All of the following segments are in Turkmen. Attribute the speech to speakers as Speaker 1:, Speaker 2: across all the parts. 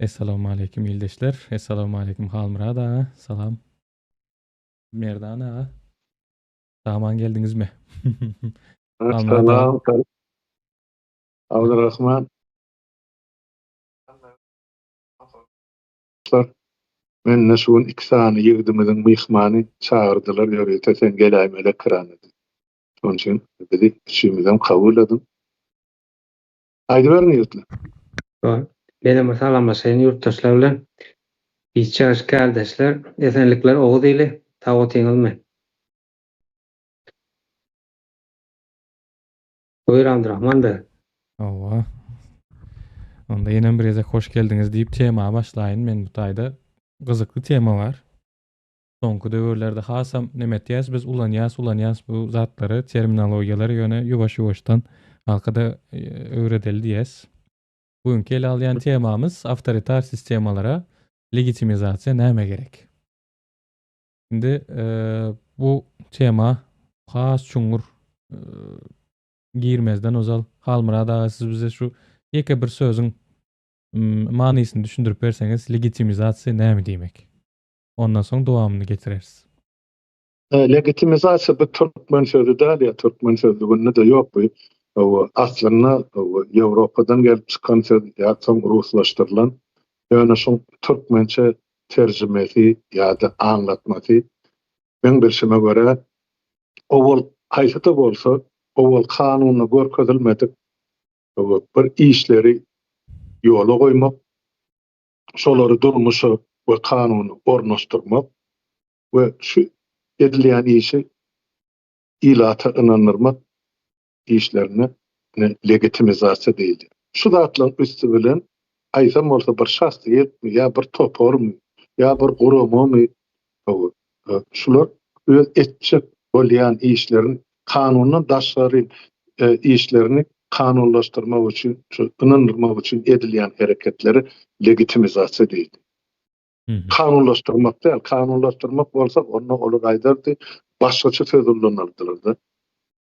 Speaker 1: Assalamu alaykum ýyldaşlar. Assalamu alaykum Halmurad ağa. Salam. Merdan ağa. Saman geldiňizmi? Halmurad ağa.
Speaker 2: Selam, Abdurrahman. Men näşuň iki sany ýigdimiziň myhmany çagyrdylar, ýöre sen geläýmele kiran edi. Şoň üçin bizi işimizden kabul edin. Aýdy berni ýurtla.
Speaker 3: Benim salamlaşaýyn ýurtdaşlar bilen. Biz çaýyş kardeşler, esenlikler oňa diýili, taýga teňilme. Buyur Abdurrahman da.
Speaker 1: Owa. Onda ýene bir ýere hoş geldiňiz diýip tema başlaýyn. Men bu taýda gyzykly tema bar. Soňky döwürlerde hasam näme diýäs, biz ulanýas bu zatlary, terminologiýalary ýöne ýuwaş-ýuwaşdan halkada öwredeli diýäs. Bugünkü ele alýan temamız awtoritar sistemalara legitimizasiýa näme gerek? Şimdi bu tema has çuňur girmezden ozal. Halmurad ağa, siz bize şu ýeke bir sözüň manysyny düşündirip berseňiz, legitimizasiýa näme diýmek? Ondan soň dowamyny getireriz.
Speaker 2: Legitimizasiýa bu türkmen sözü däl ýa türkmen sözlüğünde de ýok bu. O aslında Ýewropadan gelip çykan söz ýa soň ruslaşdyrylan ýöne şoň türkmençe terjimesi ýa-da anlatmasy. Men bilşime göre owal haýsy da bolsa owal kanunyna görkezilmedik. Bir işleri ýola goýmak, şolary durmuşy we kanuny ornaşdyrmak we şu edilýän işi ilata ynandyrmak işlerine legitimizasiýa diýildi. Şu zatlaryň üstü bilen aýsam bolsa bir şahsyýet ýa bir topormy ýa bir gurummy şular öz etjek bolýan işlerini kanundan daşary işlerini kanunlaşdyrmak üçin, ynandyrmak üçin edilýän hereketleri legitimizasiýa diýildi. Kanunlaşdyrmak däl, kanunlaşdyrmak bolsa onu oly gaýdardy, başgaça söz ullanyldy.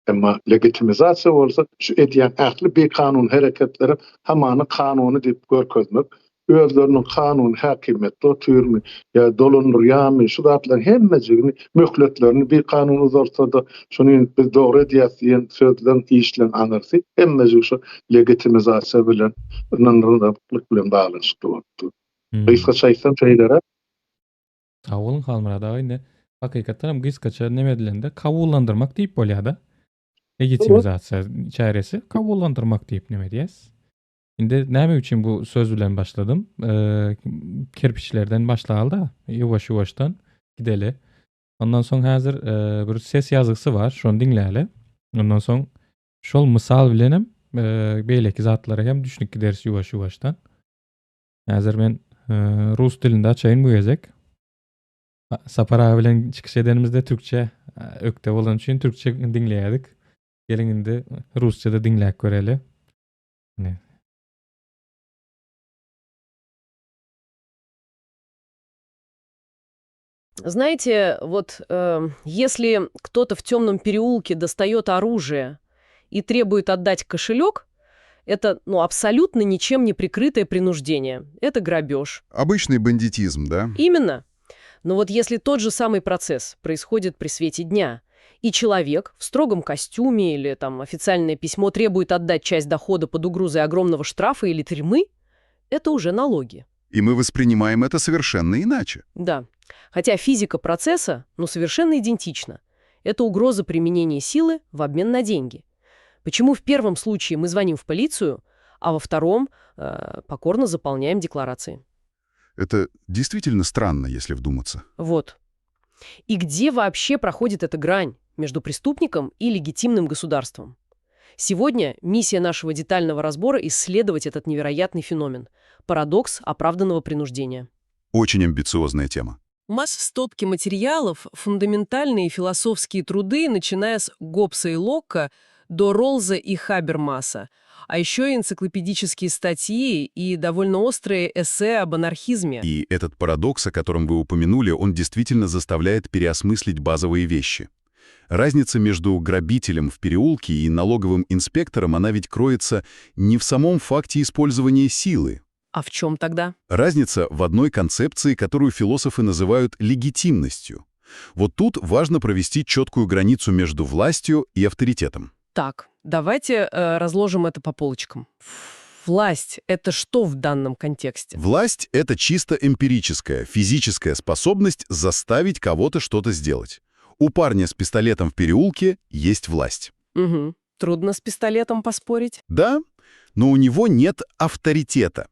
Speaker 2: Emma legitimizasiýa bolsa şu edýän ähli bir kanun hereketleri hamany kanuny diýip görkezmek, özleriniň kanun häkimetde oturmy ýa dolandyrýarmy şu zatlaryň hemmejigini möhletlerini bir kanun uzarsa da şunu biz dogry diýýän sözden işlen anlarsy hemmejigi şu legitimizasiýa bilen ynandyrlyk bilen baglanşykly bolupdy. Gysgaça aýtsam şeýlere.
Speaker 1: Sag bolun Halmurad ağa, ine hakykatdan hem gysgaça näme dilende kabullandyrmak diýip bolýar-da. Legitimizasiýa çaresi kabullandyrmak diýip näme diýäs? Indi näme üçin bu söz bilen başladym? Kirpiçlerden başlaýalda, ýuwaş-ýuwaşdan gideli. Ondan soň häzir bir ses ýazgysy bar, şonu diňläli. Ondan soň şol mysal bilenem beýleki zatlara hem düşnük gideriz ýuwaş-ýuwaşdan. Häzir men rus dilinde açaýyn bu ýezek. Sapar ağa bilen çykyş edenimizde türkçe ökte bolan üçin türkçe diňleýärdik. Gelin indi rusça da diňläp göreli.
Speaker 4: Знаете, вот если кто-то в темном переулке достает оружие и требует отдать кошелек, это абсолютно ничем не прикрытое принуждение. Это грабеж.
Speaker 5: Обычный бандитизм, да?
Speaker 4: Именно. Но вот если тот же самый процесс происходит при свете дня, и человек в строгом костюме или официальное письмо требует отдать часть дохода под угрозой огромного штрафа или тюрьмы, это уже налоги.
Speaker 5: И мы воспринимаем это совершенно иначе.
Speaker 4: Да. Хотя физика процесса, совершенно идентична. Это угроза применения силы в обмен на деньги. Почему в первом случае мы звоним в полицию, а во втором покорно заполняем декларации?
Speaker 5: Это действительно странно, если вдуматься.
Speaker 4: Вот. И где вообще проходит эта грань между преступником и легитимным государством? Сегодня миссия нашего детального разбора — исследовать этот невероятный феномен – парадокс оправданного принуждения.
Speaker 5: Очень амбициозная тема.
Speaker 4: У нас в стопке материалов фундаментальные философские труды, начиная с Гоббса и Локка до Роллза и Хабермаса, а еще и энциклопедические статьи и довольно острые эссе об анархизме.
Speaker 5: И этот парадокс, о котором вы упомянули, он действительно заставляет переосмыслить базовые вещи. Разница между грабителем в переулке и налоговым инспектором, она ведь кроется не в самом факте использования силы,
Speaker 4: А в чем тогда?
Speaker 5: Разница в одной концепции, которую философы называют легитимностью. Вот тут важно провести четкую границу между властью и авторитетом.
Speaker 4: Так, давайте разложим это по полочкам. Власть — это что в данном контексте?
Speaker 5: Власть — это чисто эмпирическая, физическая способность заставить кого-то что-то сделать. У парня с пистолетом в переулке есть власть.
Speaker 4: Угу. Трудно с пистолетом поспорить.
Speaker 5: Да, но у него нет авторитета.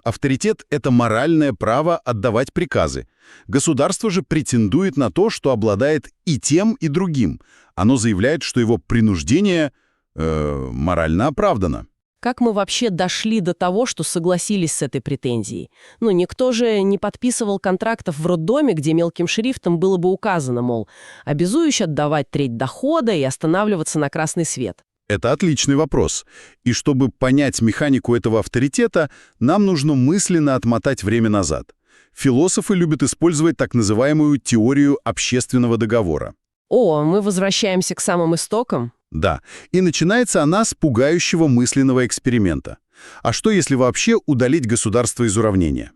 Speaker 5: Авторитет — это моральное право отдавать приказы. Государство же претендует на то, что обладает и тем, и другим. Оно заявляет, что его принуждение морально оправдано.
Speaker 4: Как мы вообще дошли до того, что согласились с этой претензией? Ну, никто же не подписывал контрактов в роддоме, где мелким шрифтом было бы указано, мол, обязуюсь отдавать треть дохода и останавливаться на красный свет.
Speaker 5: Это отличный вопрос. И чтобы понять механику этого авторитета, нам нужно мысленно отмотать время назад. Философы любят использовать так называемую теорию общественного договора.
Speaker 4: О, мы возвращаемся к самым истокам?
Speaker 5: Да, и начинается она с пугающего мысленного эксперимента. А что, если вообще удалить государство из уравнения?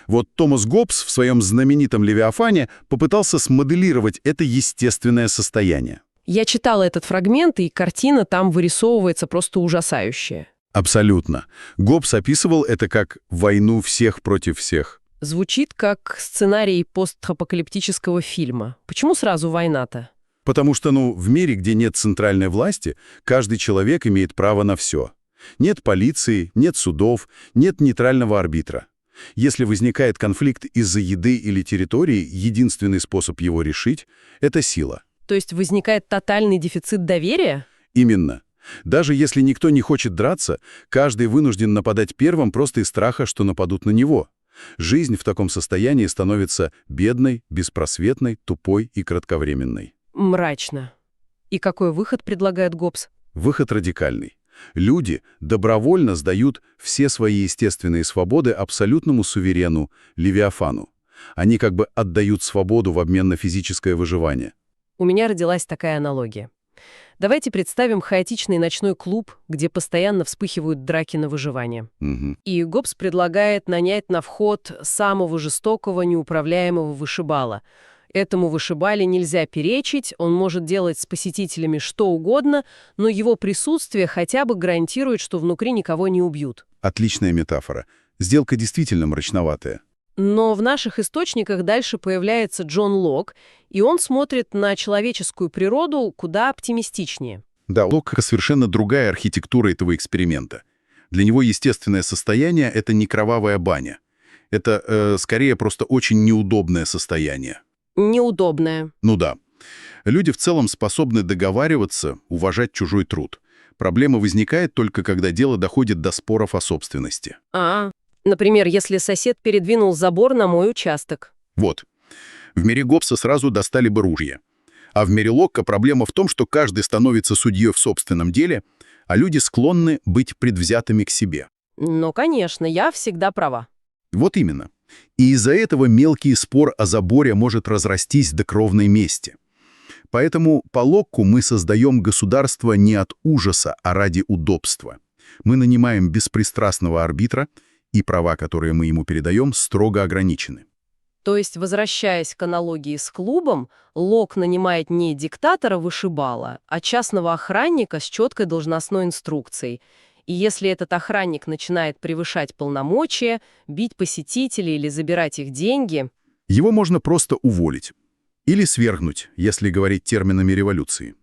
Speaker 5: Вот Томас Гоббс в своем знаменитом «Левиафане» попытался смоделировать это естественное состояние.
Speaker 4: Я читала этот фрагмент, и картина там вырисовывается просто ужасающая.
Speaker 5: Абсолютно. Гоббс описывал это как «войну всех против всех».
Speaker 4: Звучит как сценарий постапокалиптического фильма. Почему сразу война-то?
Speaker 5: Потому что, в мире, где нет центральной власти, каждый человек имеет право на все. Нет полиции, нет судов, нет нейтрального арбитра. Если возникает конфликт из-за еды или территории, единственный способ его решить — это сила.
Speaker 4: То есть возникает тотальный дефицит доверия?
Speaker 5: Именно. Даже если никто не хочет драться, каждый вынужден нападать первым просто из страха, что нападут на него. Жизнь в таком состоянии становится бедной, беспросветной, тупой и кратковременной.
Speaker 4: Мрачно. И какой выход предлагает Гоббс?
Speaker 5: Выход радикальный. Люди добровольно сдают все свои естественные свободы абсолютному суверену, Левиафану. Они как бы отдают свободу в обмен на физическое выживание.
Speaker 4: У меня родилась такая аналогия. Давайте представим хаотичный ночной клуб, где постоянно вспыхивают драки на выживание.
Speaker 5: Угу.
Speaker 4: И Гоббс предлагает нанять на вход самого жестокого, неуправляемого вышибала. Этому вышибале нельзя перечить, он может делать с посетителями что угодно, но его присутствие хотя бы гарантирует, что внутри никого не убьют.
Speaker 5: Отличная метафора. Сделка действительно мрачноватая.
Speaker 4: Но в наших источниках дальше появляется Джон Лок, и он смотрит на человеческую природу куда оптимистичнее.
Speaker 5: Да, у Лока совершенно другая архитектура этого эксперимента. Для него естественное состояние — это не кровавая баня. Это, скорее, просто очень неудобное состояние.
Speaker 4: Неудобное.
Speaker 5: Ну да. Люди в целом способны договариваться, уважать чужой труд. Проблема возникает только, когда дело доходит до споров о собственности.
Speaker 4: Например, если сосед передвинул забор на мой участок.
Speaker 5: Вот. В мире Гоббса сразу достали бы ружья. А в мире Локка проблема в том, что каждый становится судьей в собственном деле, а люди склонны быть предвзятыми к себе.
Speaker 4: Ну, конечно, я всегда права.
Speaker 5: Вот именно. И из-за этого мелкий спор о заборе может разрастись до кровной мести. Поэтому по Локку мы создаем государство не от ужаса, а ради удобства. Мы нанимаем беспристрастного арбитра, и права, которые мы ему передаем, строго ограничены.
Speaker 4: То есть, возвращаясь к аналогии с клубом, Лок нанимает не диктатора-вышибала, а частного охранника с четкой должностной инструкцией. И если этот охранник начинает превышать полномочия, бить посетителей или забирать их деньги...
Speaker 5: Его можно просто уволить. Или свергнуть, если говорить терминами революции.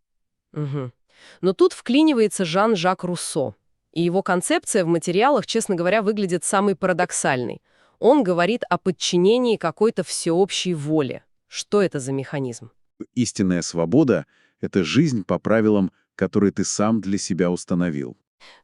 Speaker 4: Угу. Но тут вклинивается Жан-Жак Руссо. И его концепция в материалах, честно говоря, выглядит самой парадоксальной. Он говорит о подчинении какой-то всеобщей воле. Что это за механизм?
Speaker 6: Истинная свобода — это жизнь по правилам, которые ты сам для себя установил.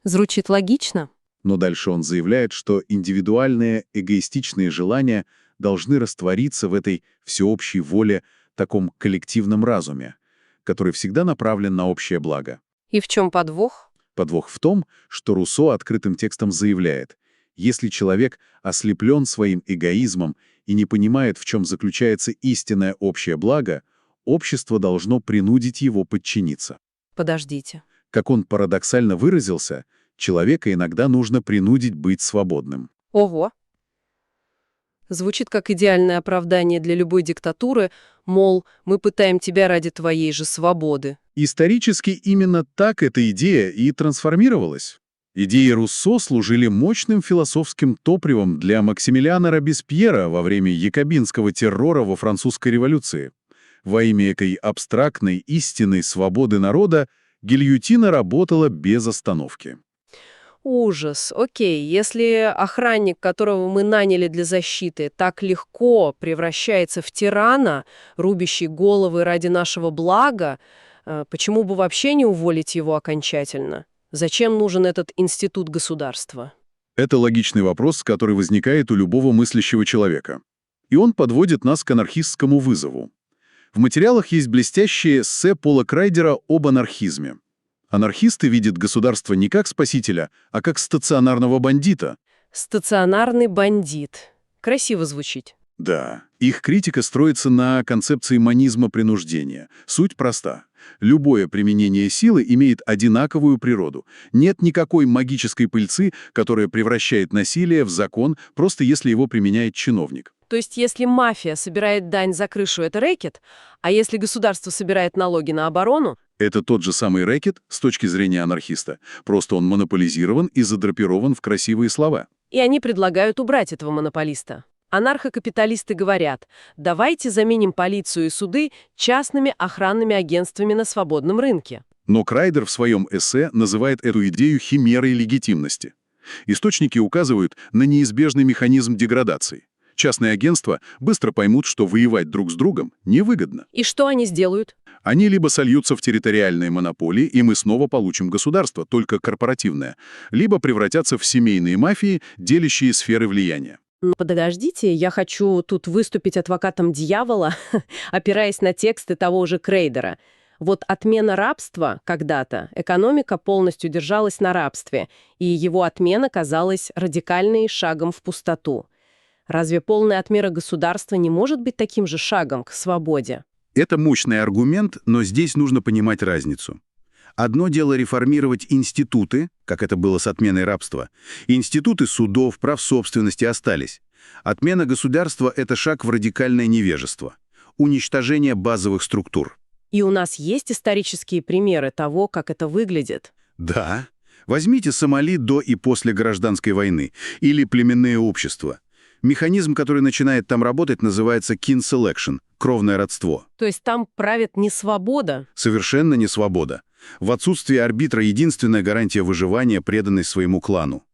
Speaker 4: Звучит логично.
Speaker 6: Но дальше он заявляет, что индивидуальные эгоистичные желания должны раствориться в этой всеобщей воле, таком коллективном разуме, который всегда направлен на общее благо.
Speaker 4: И в чем подвох?
Speaker 6: Подвох в том, что Руссо открытым текстом заявляет, если человек ослеплен своим эгоизмом и не понимает, в чем заключается истинное общее благо, общество должно принудить его подчиниться.
Speaker 4: Подождите.
Speaker 6: Как он парадоксально выразился, человека иногда нужно принудить быть свободным.
Speaker 4: Ого, Звучит как идеальное оправдание для любой диктатуры, мол, мы пытаем тебя ради твоей же свободы.
Speaker 6: Исторически именно так эта идея и трансформировалась. Идеи Руссо служили мощным философским топливом для Максимилиана Робеспьера во время якобинского террора во Французской революции. Во имя этой абстрактной истинной свободы народа гильотина работала без остановки.
Speaker 4: Ужас. Окей, если охранник, которого мы наняли для защиты, так легко превращается в тирана, рубящий головы ради нашего блага, почему бы вообще не уволить его окончательно? Зачем нужен этот институт государства?
Speaker 6: Это логичный вопрос, который возникает у любого мыслящего человека. И он подводит нас к анархистскому вызову. В материалах есть блестящее эссе Пола Крайдера об анархизме. Анархисты видят государство не как спасителя, а как стационарного бандита.
Speaker 4: Стационарный бандит. Красиво звучит.
Speaker 6: Да, их критика строится на концепции монизма принуждения. Суть проста. Любое применение силы имеет одинаковую природу. Нет никакой магической пыльцы, которая превращает насилие в закон, просто если его применяет чиновник.
Speaker 4: То есть, если мафия собирает дань за крышу, это рэкет, а если государство собирает налоги на оборону,
Speaker 6: Это тот же самый рэкет с точки зрения анархиста. Просто он монополизирован и задрапирован в красивые слова.
Speaker 4: и они предлагают убрать этого монополиста. Анархокапиталисты говорят, давайте заменим полицию и суды частными охранными агентствами на свободном рынке.
Speaker 6: Но Крайдер в своем эссе называет эту идею химерой легитимности. Источники указывают на неизбежный механизм деградации. Частные агентства быстро поймут, что воевать друг с другом невыгодно.
Speaker 4: И что они сделают?
Speaker 6: Они либо сольются в территориальные монополии, и мы снова получим государство, только корпоративное, либо превратятся в семейные мафии, делящие сферы влияния.
Speaker 4: Но подождите, я хочу тут выступить адвокатом дьявола, опираясь на тексты того же Крейдера. Вот отмена рабства когда-то, экономика полностью держалась на рабстве, и его отмена казалась радикальной шагом в пустоту. Разве полная отмена государства не может быть таким же шагом к свободе?
Speaker 5: Это мощный аргумент, но здесь нужно понимать разницу. Одно дело реформировать институты, как это было с отменой рабства. Институты судов, прав собственности остались. Отмена государства – это шаг в радикальное невежество. Уничтожение базовых структур.
Speaker 4: И у нас есть исторические примеры того, как это выглядит.
Speaker 5: Да. Возьмите Сомали до и после гражданской войны или племенные общества. Механизм, который начинает там работать, называется kin selection – кровное родство.
Speaker 4: То есть там правит не свобода?
Speaker 5: Совершенно не свобода. В отсутствие арбитра единственная гарантия выживания – преданность своему клану.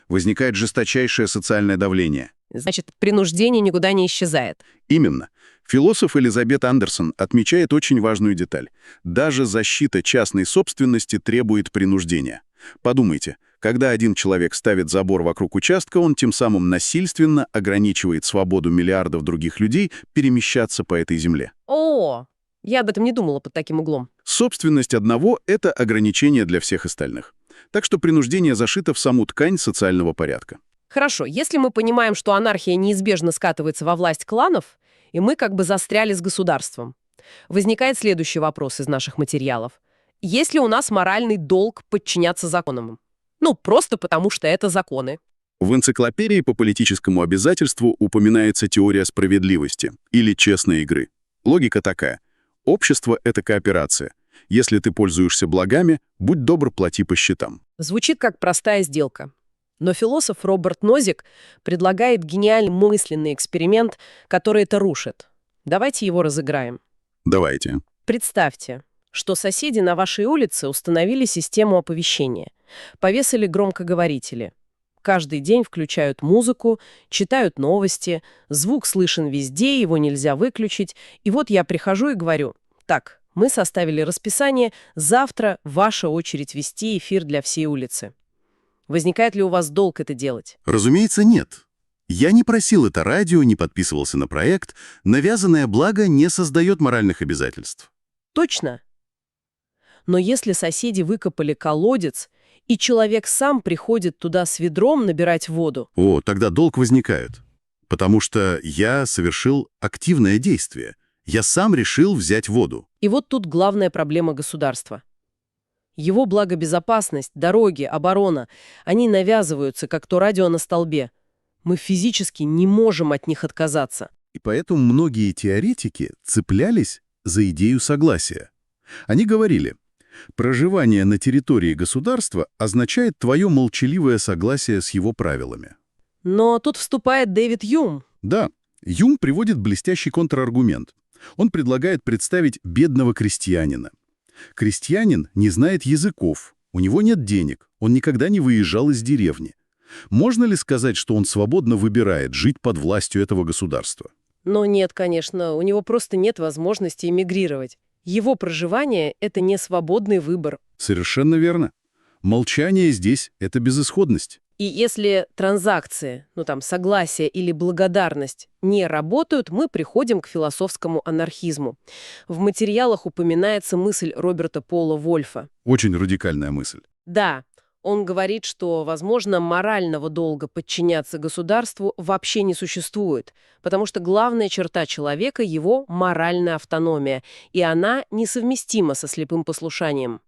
Speaker 5: Возникает жесточайшее социальное давление.
Speaker 4: Значит, принуждение никуда не исчезает.
Speaker 5: Именно. Философ Элизабет Андерсон отмечает очень важную деталь. Даже защита частной собственности требует принуждения. Подумайте, когда один человек ставит забор вокруг участка, он тем самым насильственно ограничивает свободу миллиардов других людей перемещаться по этой земле.
Speaker 4: О, я об этом не думала под таким углом.
Speaker 5: Собственность одного – это ограничение для всех остальных. Так что принуждение зашито в саму ткань социального порядка.
Speaker 4: Хорошо, если мы понимаем, что анархия неизбежно скатывается во власть кланов, и мы как бы застряли с государством, возникает следующий вопрос из наших материалов. Есть ли у нас моральный долг подчиняться законам? Ну, просто потому что это законы.
Speaker 5: В энциклопедии по политическому обязательству упоминается теория справедливости или честной игры. Логика такая. Общество — это кооперация. Если ты пользуешься благами, будь добр, плати по счетам.
Speaker 4: Звучит как простая сделка. Но философ Роберт Нозик предлагает гениальный мысленный эксперимент, который это рушит. Давайте его разыграем.
Speaker 5: Давайте.
Speaker 4: Представьте, что соседи на вашей улице установили систему оповещения. Повесили громкоговорители. Каждый день включают музыку, читают новости, звук слышен везде, его нельзя выключить. И вот я прихожу и говорю: так, мы составили расписание, завтра ваша очередь вести эфир для всей улицы. Возникает ли у вас долг это делать?
Speaker 5: Разумеется, нет. Я не просил это радио, не подписывался на проект. Навязанное благо не создает моральных обязательств.
Speaker 4: Точно. Но если соседи выкопали колодец, и человек сам приходит туда с ведром набирать воду,
Speaker 5: О, тогда долг возникает. Потому что я совершил активное действие. Я сам решил взять воду.
Speaker 4: и вот тут главная проблема государства. Его благобезопасность, дороги, оборона, они навязываются, как то радио на столбе. Мы физически не можем от них отказаться.
Speaker 5: И поэтому многие теоретики цеплялись за идею согласия. Они говорили, проживание на территории государства означает твое молчаливое согласие с его правилами.
Speaker 4: Но тут вступает Дэвид Юм.
Speaker 5: Да, Юм приводит блестящий контраргумент. Он предлагает представить бедного крестьянина. Крестьянин не знает языков, у него нет денег, он никогда не выезжал из деревни. Можно ли сказать, что он свободно выбирает жить под властью этого государства?
Speaker 4: Но нет, конечно, у него просто нет возможности эмигрировать. Его проживание — это не свободный выбор.
Speaker 5: Совершенно верно. Молчание здесь — это безысходность.
Speaker 4: И если транзакции, согласие или благодарность не работают, мы приходим к философскому анархизму. В материалах упоминается мысль Роберта Пола Вольфа.
Speaker 5: Очень радикальная мысль.
Speaker 4: Да, он говорит, что, возможно, морального долга подчиняться государству вообще не существует, потому что главная черта человека — его моральная автономия, и она несовместима со слепым послушанием.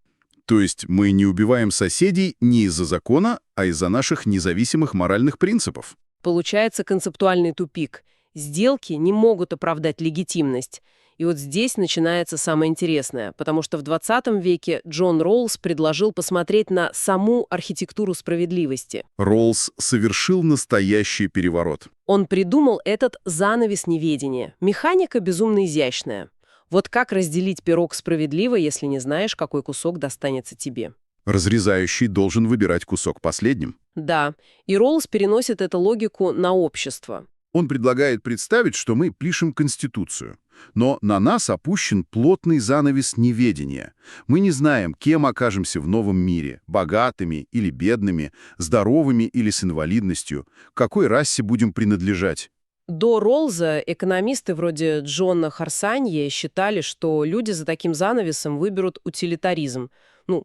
Speaker 5: То есть мы не убиваем соседей не из-за закона, а из-за наших независимых моральных принципов.
Speaker 4: Получается концептуальный тупик. Сделки не могут оправдать легитимность. И вот здесь начинается самое интересное, потому что в 20 веке Джон Роллс предложил посмотреть на саму архитектуру справедливости.
Speaker 5: Роллс совершил настоящий переворот.
Speaker 4: Он придумал этот занавес неведения. Механика безумно изящная. Вот как разделить пирог справедливо, если не знаешь, какой кусок достанется тебе?
Speaker 5: Разрезающий должен выбирать кусок последним.
Speaker 4: Да, и Роллс переносит эту логику на общество.
Speaker 5: Он предлагает представить, что мы пишем Конституцию. Но на нас опущен плотный занавес неведения. Мы не знаем, кем окажемся в новом мире – богатыми или бедными, здоровыми или с инвалидностью, к какой расе будем принадлежать.
Speaker 4: До Роллза экономисты вроде Джона Харсанье считали, что люди за таким занавесом выберут утилитаризм,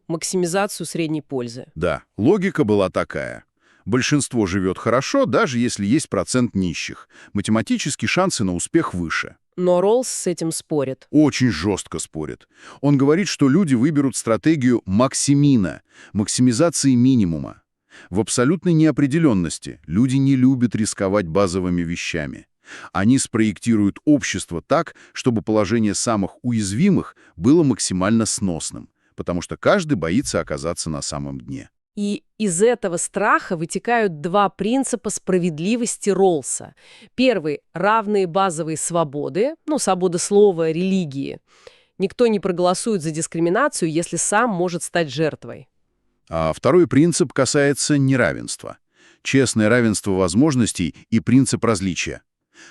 Speaker 4: максимизацию средней пользы.
Speaker 5: Да, логика была такая. Большинство живет хорошо, даже если есть процент нищих. Математически шансы на успех выше.
Speaker 4: Но Роллс с этим спорит.
Speaker 5: Очень жестко спорит. Он говорит, что люди выберут стратегию максимина, максимизации минимума. В абсолютной неопределенности люди не любят рисковать базовыми вещами. Они спроектируют общество так, чтобы положение самых уязвимых было максимально сносным, потому что каждый боится оказаться на самом дне.
Speaker 4: И из этого страха вытекают два принципа справедливости Роллса. Первый — равные базовые свободы, свобода слова, религии. Никто не проголосует за дискриминацию, если сам может стать жертвой.
Speaker 5: А второй принцип касается неравенства. Честное равенство возможностей и принцип различия.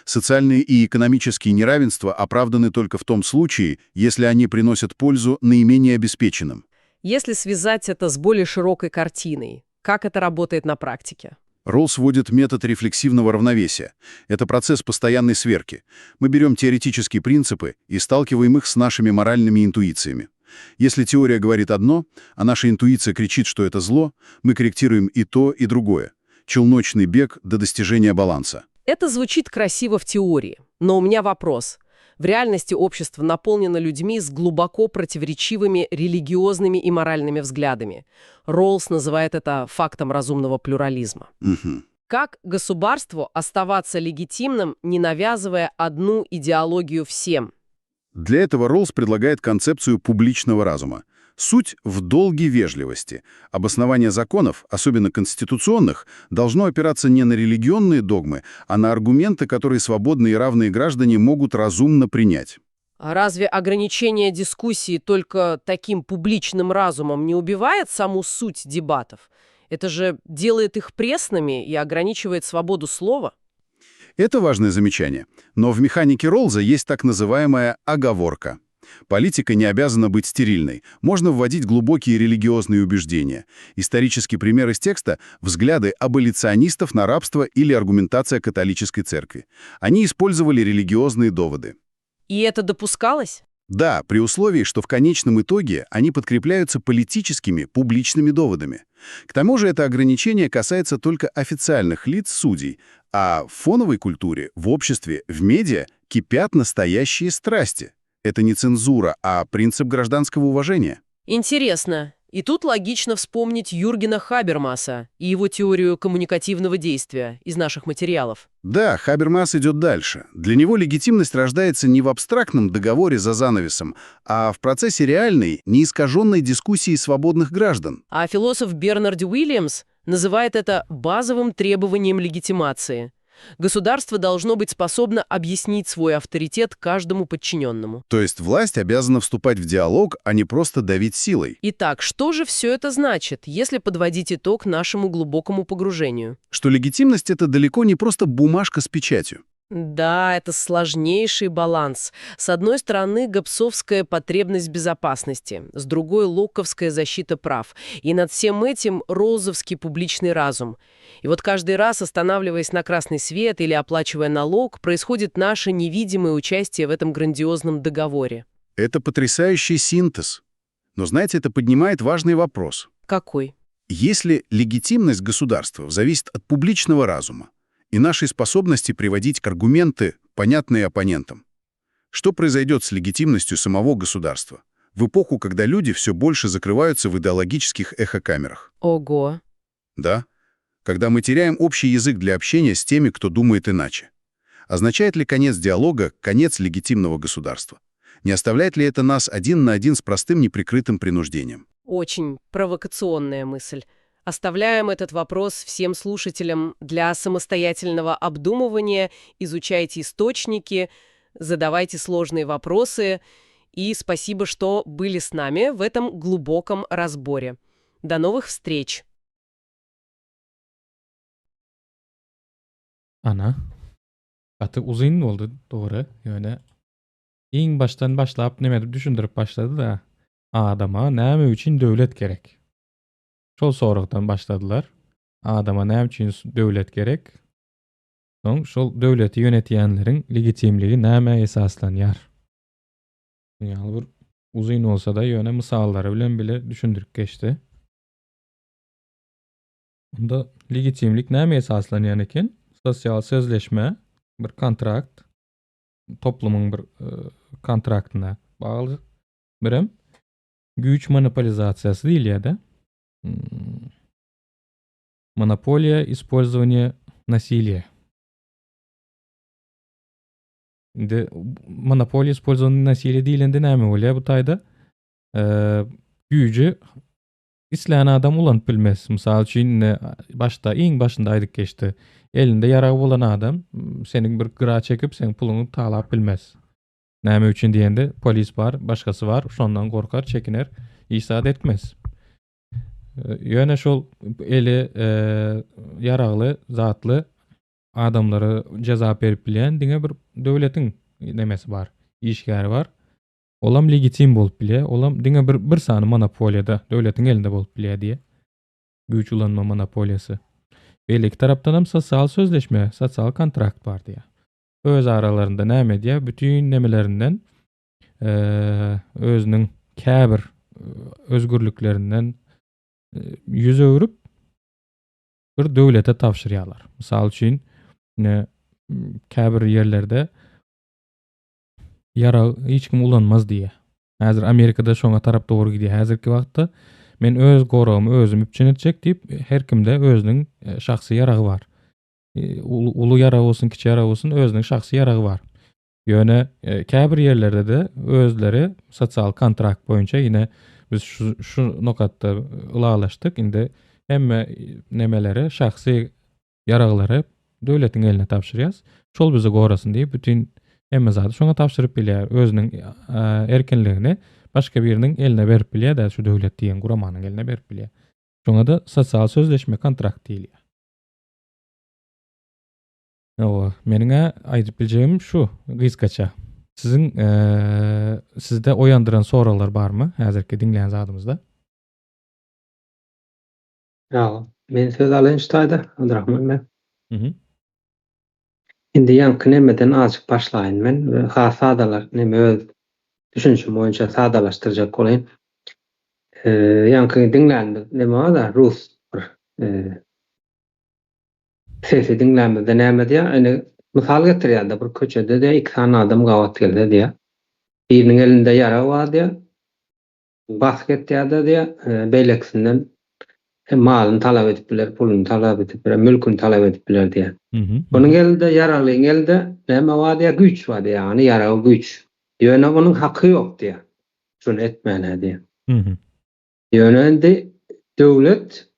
Speaker 5: Социальные и экономические неравенства оправданы только в том случае, если они приносят пользу наименее обеспеченным.
Speaker 4: Если связать это с более широкой картиной, как это работает на практике?
Speaker 5: Роллс вводит метод рефлексивного равновесия. Это процесс постоянной сверки. Мы берем теоретические принципы и сталкиваем их с нашими моральными интуициями. Если теория говорит одно, а наша интуиция кричит, что это зло, мы корректируем и то, и другое. Челночный бег до достижения баланса.
Speaker 4: Это звучит красиво в теории, но у меня вопрос. В реальности общество наполнено людьми с глубоко противоречивыми религиозными и моральными взглядами. Роллс называет это фактом разумного плюрализма.
Speaker 5: Угу.
Speaker 4: Как государству оставаться легитимным, не навязывая одну идеологию всем?
Speaker 5: Для этого Роллс предлагает концепцию публичного разума. Суть в долге вежливости. Обоснование законов, особенно конституционных, должно опираться не на религиозные догмы, а на аргументы, которые свободные и равные граждане могут разумно принять.
Speaker 4: А разве ограничение дискуссии только таким публичным разумом не убивает саму суть дебатов? Это же делает их пресными и ограничивает свободу слова.
Speaker 5: Это важное замечание. Но в механике Роллза есть так называемая оговорка. Политика не обязана быть стерильной. Можно вводить глубокие религиозные убеждения. Исторический пример из текста — взгляды аболиционистов на рабство или аргументация католической церкви. Они использовали религиозные доводы.
Speaker 4: И это допускалось?
Speaker 5: Да, при условии, что в конечном итоге они подкрепляются политическими, публичными доводами. К тому же это ограничение касается только официальных лиц судей, а в фоновой культуре, в обществе, в медиа кипят настоящие страсти. Это не цензура, а принцип гражданского уважения.
Speaker 4: Интересно. И тут логично вспомнить Юргена Хабермаса и его теорию коммуникативного действия из наших материалов.
Speaker 5: Да, Хабермас идет дальше. Для него легитимность рождается не в абстрактном договоре за занавесом, а в процессе реальной, неискаженной дискуссии свободных граждан.
Speaker 4: А философ Бернард Уильямс называет это базовым требованием легитимации. Государство должно быть способно объяснить свой авторитет каждому подчиненному.
Speaker 5: То есть власть обязана вступать в диалог, а не просто давить силой.
Speaker 4: Итак, что же все это значит, если подводить итог нашему глубокому погружению?
Speaker 5: Что легитимность — это далеко не просто бумажка с печатью.
Speaker 4: Да, это сложнейший баланс. С одной стороны, гоббсовская потребность безопасности, с другой — локковская защита прав. И над всем этим роллзовский публичный разум. И вот каждый раз, останавливаясь на красный свет или оплачивая налог, происходит наше невидимое участие в этом грандиозном договоре.
Speaker 5: Это потрясающий синтез. Но, знаете, это поднимает важный вопрос.
Speaker 4: Какой?
Speaker 5: Если легитимность государства зависит от публичного разума и нашей способности приводить к аргументы, понятные оппонентам, что произойдет с легитимностью самого государства в эпоху, когда люди все больше закрываются в идеологических эхокамерах?
Speaker 4: Ого!
Speaker 5: Да? Когда мы теряем общий язык для общения с теми, кто думает иначе. Означает ли конец диалога конец легитимного государства? Не оставляет ли это нас один на один с простым неприкрытым принуждением?
Speaker 4: Очень провокационная мысль. Оставляем этот вопрос всем слушателям для самостоятельного обдумывания. Изучайте источники, задавайте сложные вопросы. И спасибо, что были с нами в этом глубоком разборе. До новых встреч!
Speaker 1: Ana. Atı uzun oldu doğru. Yani en baştan başlap nemedi düşündürüp başladı da adama näme üçün döwlet gerek. Şol sorukdan başladılar. Adama näme üçün döwlet gerek? Soň şol döwleti yönetiyenlerin legitimligi näme esaslanýar? Ýaly bir uzun olsa da ýöne mysallary bilen bile düşündürüp geçti. Onda legitimlik näme esaslanýan eken? Sosial sözleşme, bir kontrakt, toplumyň bir kontraktyna bagly. Birem güç monopolizasiýasy diýilýär-de. Монополия использования насилия. Indi monopoliya использования насилия diýilende näme bolýar bu taýda? Güýjü isleýän adam ulanyp bilmez. Mysal üçin başda iň başynda aýdyp geçdi. Elinde ýaragy bolan adam seniň bir gyra çekip sen puluny talap bilmez. Näme üçin diýende polis bar, başgasy bar, şondan gorkar, çekiner, isad etmez. Ýöne şol eli ýaragly, zatly adamlara ceza berip bilen diňe bir döwletiň nemesi bar, işgäri bar. Olam legitim bolup bilýär, olam diňe bir sany monopoliýada döwletiň elinde bolup bilýär diýe. Güýç ulanma monopoliýasy. Belli iki tarapdan hem sosial sözleşme, sosial kontrakt bar diýär. Öz aralarında näme diýär? Bütün nemelerinden özüniň käbir özgürlüklerinden yüz öwürüp bir döwlete tapşyrýarlar. Mysal üçin käbir ýerlerde ýara hiç kim ulanmaz diýär. Häzir Amerikada şoňa tarap dogry gidýär. Häzirki wagtda men öz goragymy özüm üçin etjek diýip her kimde özüniň şahsy ýaragy bar. Ulu ýarag bolsun, kiçik ýarag bolsun, özüniň şahsy ýaragy bar. Ýöne käbir ýerlerde de özleri sosial kontrakt boýunça ýine biz şu nokatda ulalaşdyk. Indi hemme nemeleri şahsy ýaraglary döwletiň eline tapşyrýas. Şol bizi gorasyn diýip bütün hemme zady şoňa tapşyryp bilýär. Özüniň erkinligini başga biriniň eline berip bilýär da şu döwlet diýen guramanyň eline berip bilýär. Şoňa da sosial sözleşme kontrakt diýilýär. Meniňe aýdyp biljegim şu gysgaça. Sizde oýandyran soralar barmy häzirki dinleýän zadymyzda?
Speaker 3: Ja, men söz alyn şu taýda, Abdurrahman ben. Indi ýanky nemeden açyk başlaýyn men. Has sadalar neme öz düşünçem boýunça sadalaşdyrjak bolayyn. Ýanky dinleýän neme da Rus sesi dinlenmede näme diýär? Ene misal getirýär-de bir köçede de iki tane adam gawat geldi diýär. Biriniň elinde ýara bar diýär. basket ýa-da beýleksinden malyny talap edip biler, puluny talap edip biler, mülküni talap edip biler diýär. Onuň elde ýaralyň elde näme bar diýär? Güç bar diýär, ýani ýaragy güç. Ýöne onuň haky ýok diýär. Şunu etmäne diýär. Ýöne endi döwlet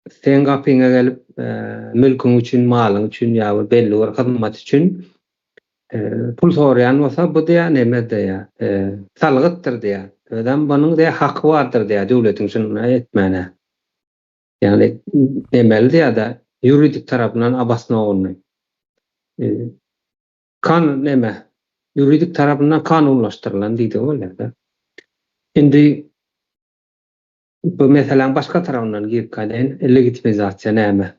Speaker 3: sen gapyňa gelip mülküň üçin, malyň üçin ýa-da belli bir hyzmat üçin pul sorayan bolsa bu diýär näme diýär? Salgytdyr diýär. Ödem bunyň diýär haky bardyr diýär döwletiň şunu etmäne. Yani nemeli diýär da ýuridik tarapyndan abasna bolmaly. Kan neme? Ýuridik tarapyndan kanunlaşdyrylan diýdi bolýar da. Indi bu meselen başka tarafından girip kalen legitimizasiya näme?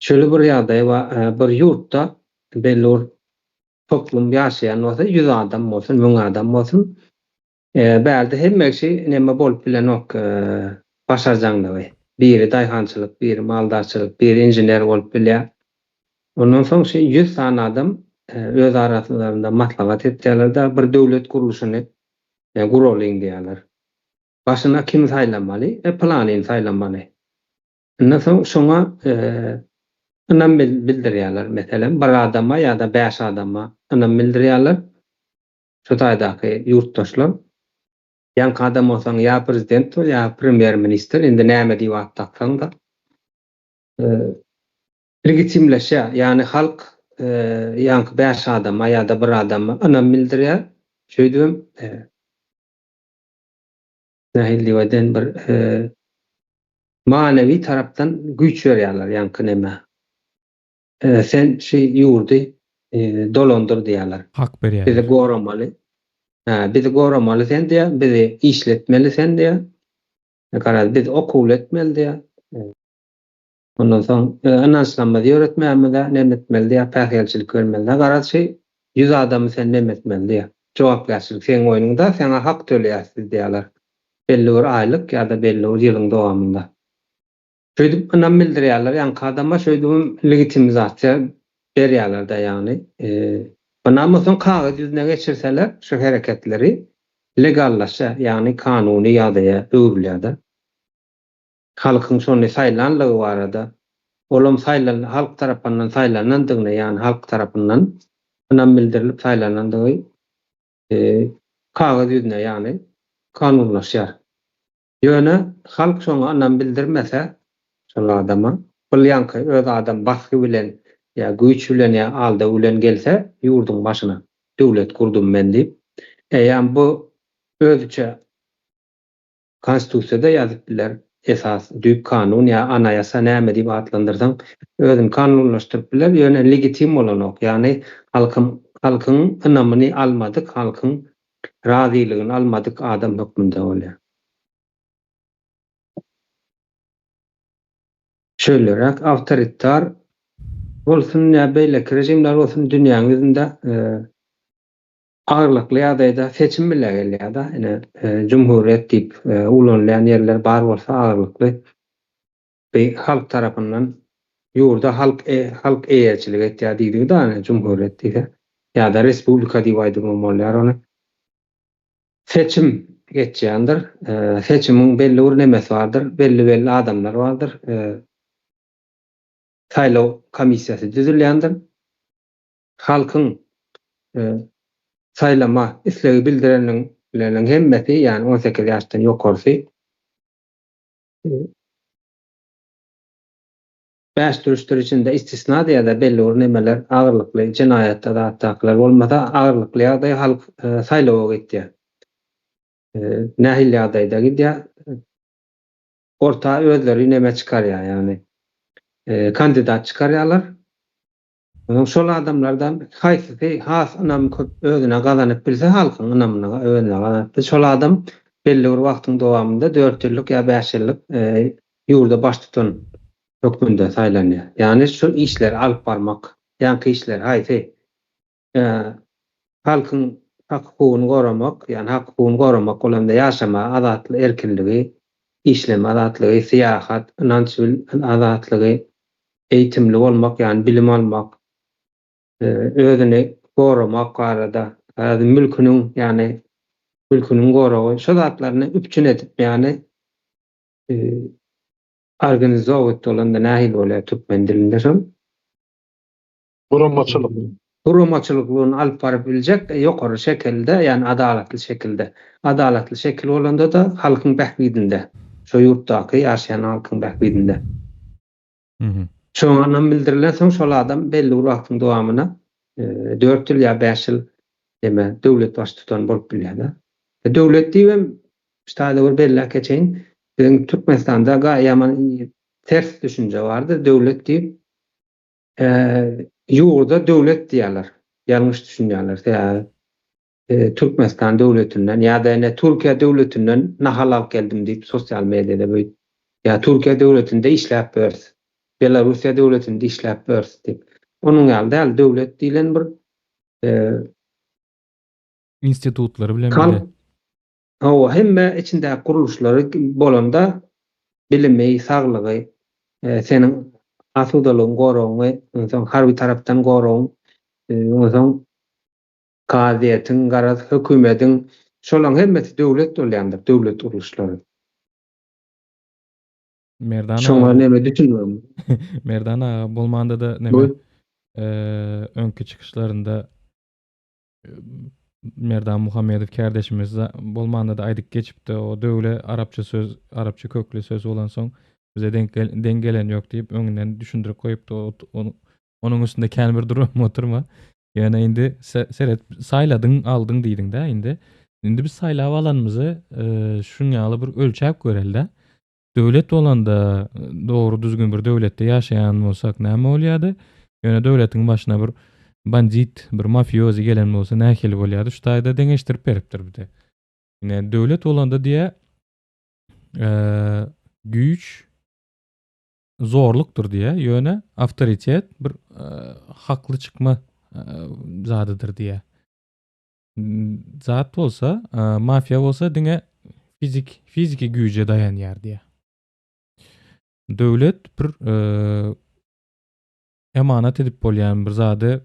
Speaker 3: Şöyle bir ýagdaý bir ýurtda belli bir toplum ýaşaýan bolsa 100 adam bolsun, 1000 adam bolsun, bälde hemmeşi näme bolup bilenok başarjaňdygy. Biri daýhançylyk, biri maldarçylyk, biri injener bolup bilýär. Ondan soň 100 tane adam öz aralarında maslahat etdiler da bir döwlet kuruluşyny gurulýan diýerler. Başyna kim saýlanmaly? Planyny saýlanmaly. Ondan soň şoňa önüm bildirýärler. Meselen bir adama ýa-da 5 adama önüm bildirýärler. Şu taýdaky ýurtdaşlar ýanky adam bolsaň ýa prezident ýa premier minister indi näme diýip atdaksaň da legitimleşýär. Ýani halk ýanky 5 adama ýa-da bir adama önüm bildirýär. Şöýdüm nähilliweden bir manevi tarapdan güç berýärler ýanky näme. Sen ýurdy dolandyr diýerler.
Speaker 1: Hak berýär.
Speaker 3: Bizi goramaly. Bizi goramaly sen diýär, bizi işletmeli sen diýär. Garaz biz okul etmeli diýär. Ondan soň ananslama öğretmeli de näme etmeli diýär, pähelçilik görmeli. Garaz 100 adamy sen näme etmeli diýär. Jogapkärçilik sen oýnuňda, sen hak töleýärsiz diýerler. Belli bir aýlyk ýa-da belli bir ýylyň dowamında. Şöýdüp önüm bildirýärler, ýanky adama şöýdüp legitimizasiya berýärler da ýani. Bundan soň kagaz ýüzüne geçirseler şu hereketleri legallaşa, ýani kanuny ýadyya öwürlýär. Halkyň şonu saýlanlygy barada, olam saýlan halk tarapyndan saýlanandygyny, ýani halk tarapyndan önüm bildirilip saýlanandygy kagaz ýüzüne ýani kanunlaşýar. Ýöne halk şoňa önüm bildirmese şol adama, bul ýanky öz adam baskı bilen ýa güýç bilen ýa alda bilen gelse ýurduň başyna döwlet kurdum men diýip, ýa bu özüçe konstitusiýada ýazyp biler, esas düýk kanun ýa anayasa näme diýip atlandyrsaň özüni kanunlaşdyryp biler, ýöne legitim bolanok, ýani halkyň ynamyny almadyk, halkyň razylygyn almadyk adam hökmünde bolýar. Şöylärek awtoritar bolsun ýa beýleki rejimler bolsun dünýäň ýüzünde ağırlıklı ýagdaýda seçim bile gelýär da. Cumhuriyet diýip ulanýan ýerler bar bolsa ağırlıklı bir halk tarapyndan ýurda halk eýerçilik etýär diýdi da Cumhuriyet diýdi. Ýa-da respublika diýip aýdym bolýar ony. Seçim geçýändir. Seçimiň belli bir nemesi bardyr, belli adamlar bardyr. Saýlaw komissiýasy düzülýändir. Halkyň saýlama islegi bildirenleriniň hemmeti, ýani 18 ýaşdan ýokarysy başduruşlar içinde istisna diýär belli bir nemeler ağırlıklı cinayetde da ataklar bolmasa ağırlıklı ýagdaý halk saýlawa gitdi. Nähil ýagdaýda gidýär. Orta özleri neme çıkarýar, ýani kandidat çıkarýarlar. Şol adamlardan haýsy has ynam özüne gazanyp bilse halkyň ynamyna özüne gazanyp şol adam belli bir wagtyň dowamında 4 ýyllyk ýa 5 ýyllyk ýurda baş tutan hökmünde saýlanýar. Ýani şol işler alyp barmak, ýanky işler haýsy halkyň hakyny goramak, ýani hakyny goramak bolanda ýaşama azatly erkinligi, işlem azatlygy, syýahat, ynançyl azatlygy, eýitimli bolmak, ýani bilim almak, özüni goramak barada, mülküniň ýani mülkünün goragy, şol zatlaryny üpçün edip ýani organize bolanda nähil bolýar türkmen dilinde şol.
Speaker 2: Buramaçylyk.
Speaker 3: Buramaçylygyny alyp baryp biljek ýokary şekilde, ýani adalatly şekilde. Adalatly şekil bolanda da halkyň bähbidinde, şo ýurtdaky ýaşaýan halkyň bähbidinde. Şoňa bildirilen soň şol adam belli bir wagtyň dowamyna 4 ýyl ýa 5 ýyl deme döwlet baş tutan bolup bilýär. Döwlet diýem şeýle bir belli keçeň bizim Türkmenistanda gaýaman ters düşünje bardy. Döwlet diýip ýurda döwlet diýerler. Ýalňyş düşünýärler. Türkmenistan döwletinden ýa-da ene Türkiýe döwletinden nahal alyp geldim diýip sosial mediada bu ýa Türkiýe döwletinde işläp bers. Belarusiýa döwletinde işläp bers diýip. Onuň ýaly döwlet diýilen bir
Speaker 1: institutlary bilen
Speaker 3: birle. O hemme içinde kuruluşları bolanda bilimi, saglygy, senin asudalygyň goragyny, soň harby tarapdan goragyň, soň kaziýetiň, garaz hökümetiň şolaň hemmesi döwlet bolýandyr, döwlet uruluşlary. Şoňa näme düşünýärmi?
Speaker 1: Merdana bolmanda da näme öňkü çykyşlarynda Merdan Muhammedow kardeşimiz bolmanda da aýdyp geçipdi. O döwle Arapça kökli söz bolan soň bize dengelen ýok diýip öňünden düşündirip goýupdy. Onuň üstünde kän bir durum oturma. Ýani indi seret saýladyň, aldyň diýdiň-de indi. Indi biz saýlap alanymyzy şuňaly bir ölçäp göreldi. Döwlet bolanda dogry düzgün bir döwletde ýaşaýan bolsak näme bolýardy? Ýöne döwletiň başyna bir bandit, bir mafiozi gelen bolsa nähili bolýardy? Şu taýda deňeşdirip beripdir bide. Ýene döwlet bolanda diýe güýç zorlukdur diýe, ýöne awtoritet bir hakly çykma zadydyr diýe. Zat bolsa, mafia bolsa diňe fiziki güýje dayanýar diýe. Döwlet bir emanat edip bolýan bir zady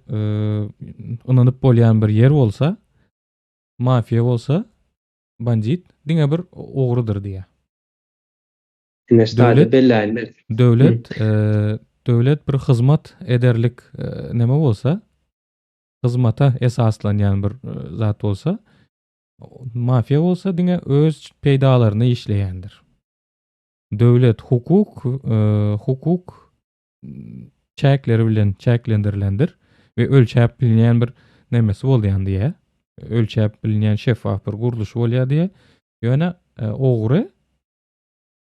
Speaker 1: ynanyp bolýan bir yer bolsa, mafia bolsa, bandit diňe bir ogrudyr diýe. Döwlet bir hyzmat ederlik neme bolsa, hyzmata esaslanýan bir zat bolsa, mafia bolsa diňe öz peýdalaryny işleýändir. Döwlet hukuk çäkleri bilen çäklendirilendir we ölçäp bilinýän bir nemesi bolýan diýe. Ölçäp bilinýän şeffaf bir guruluş bolýar diýe. Ýöne ogry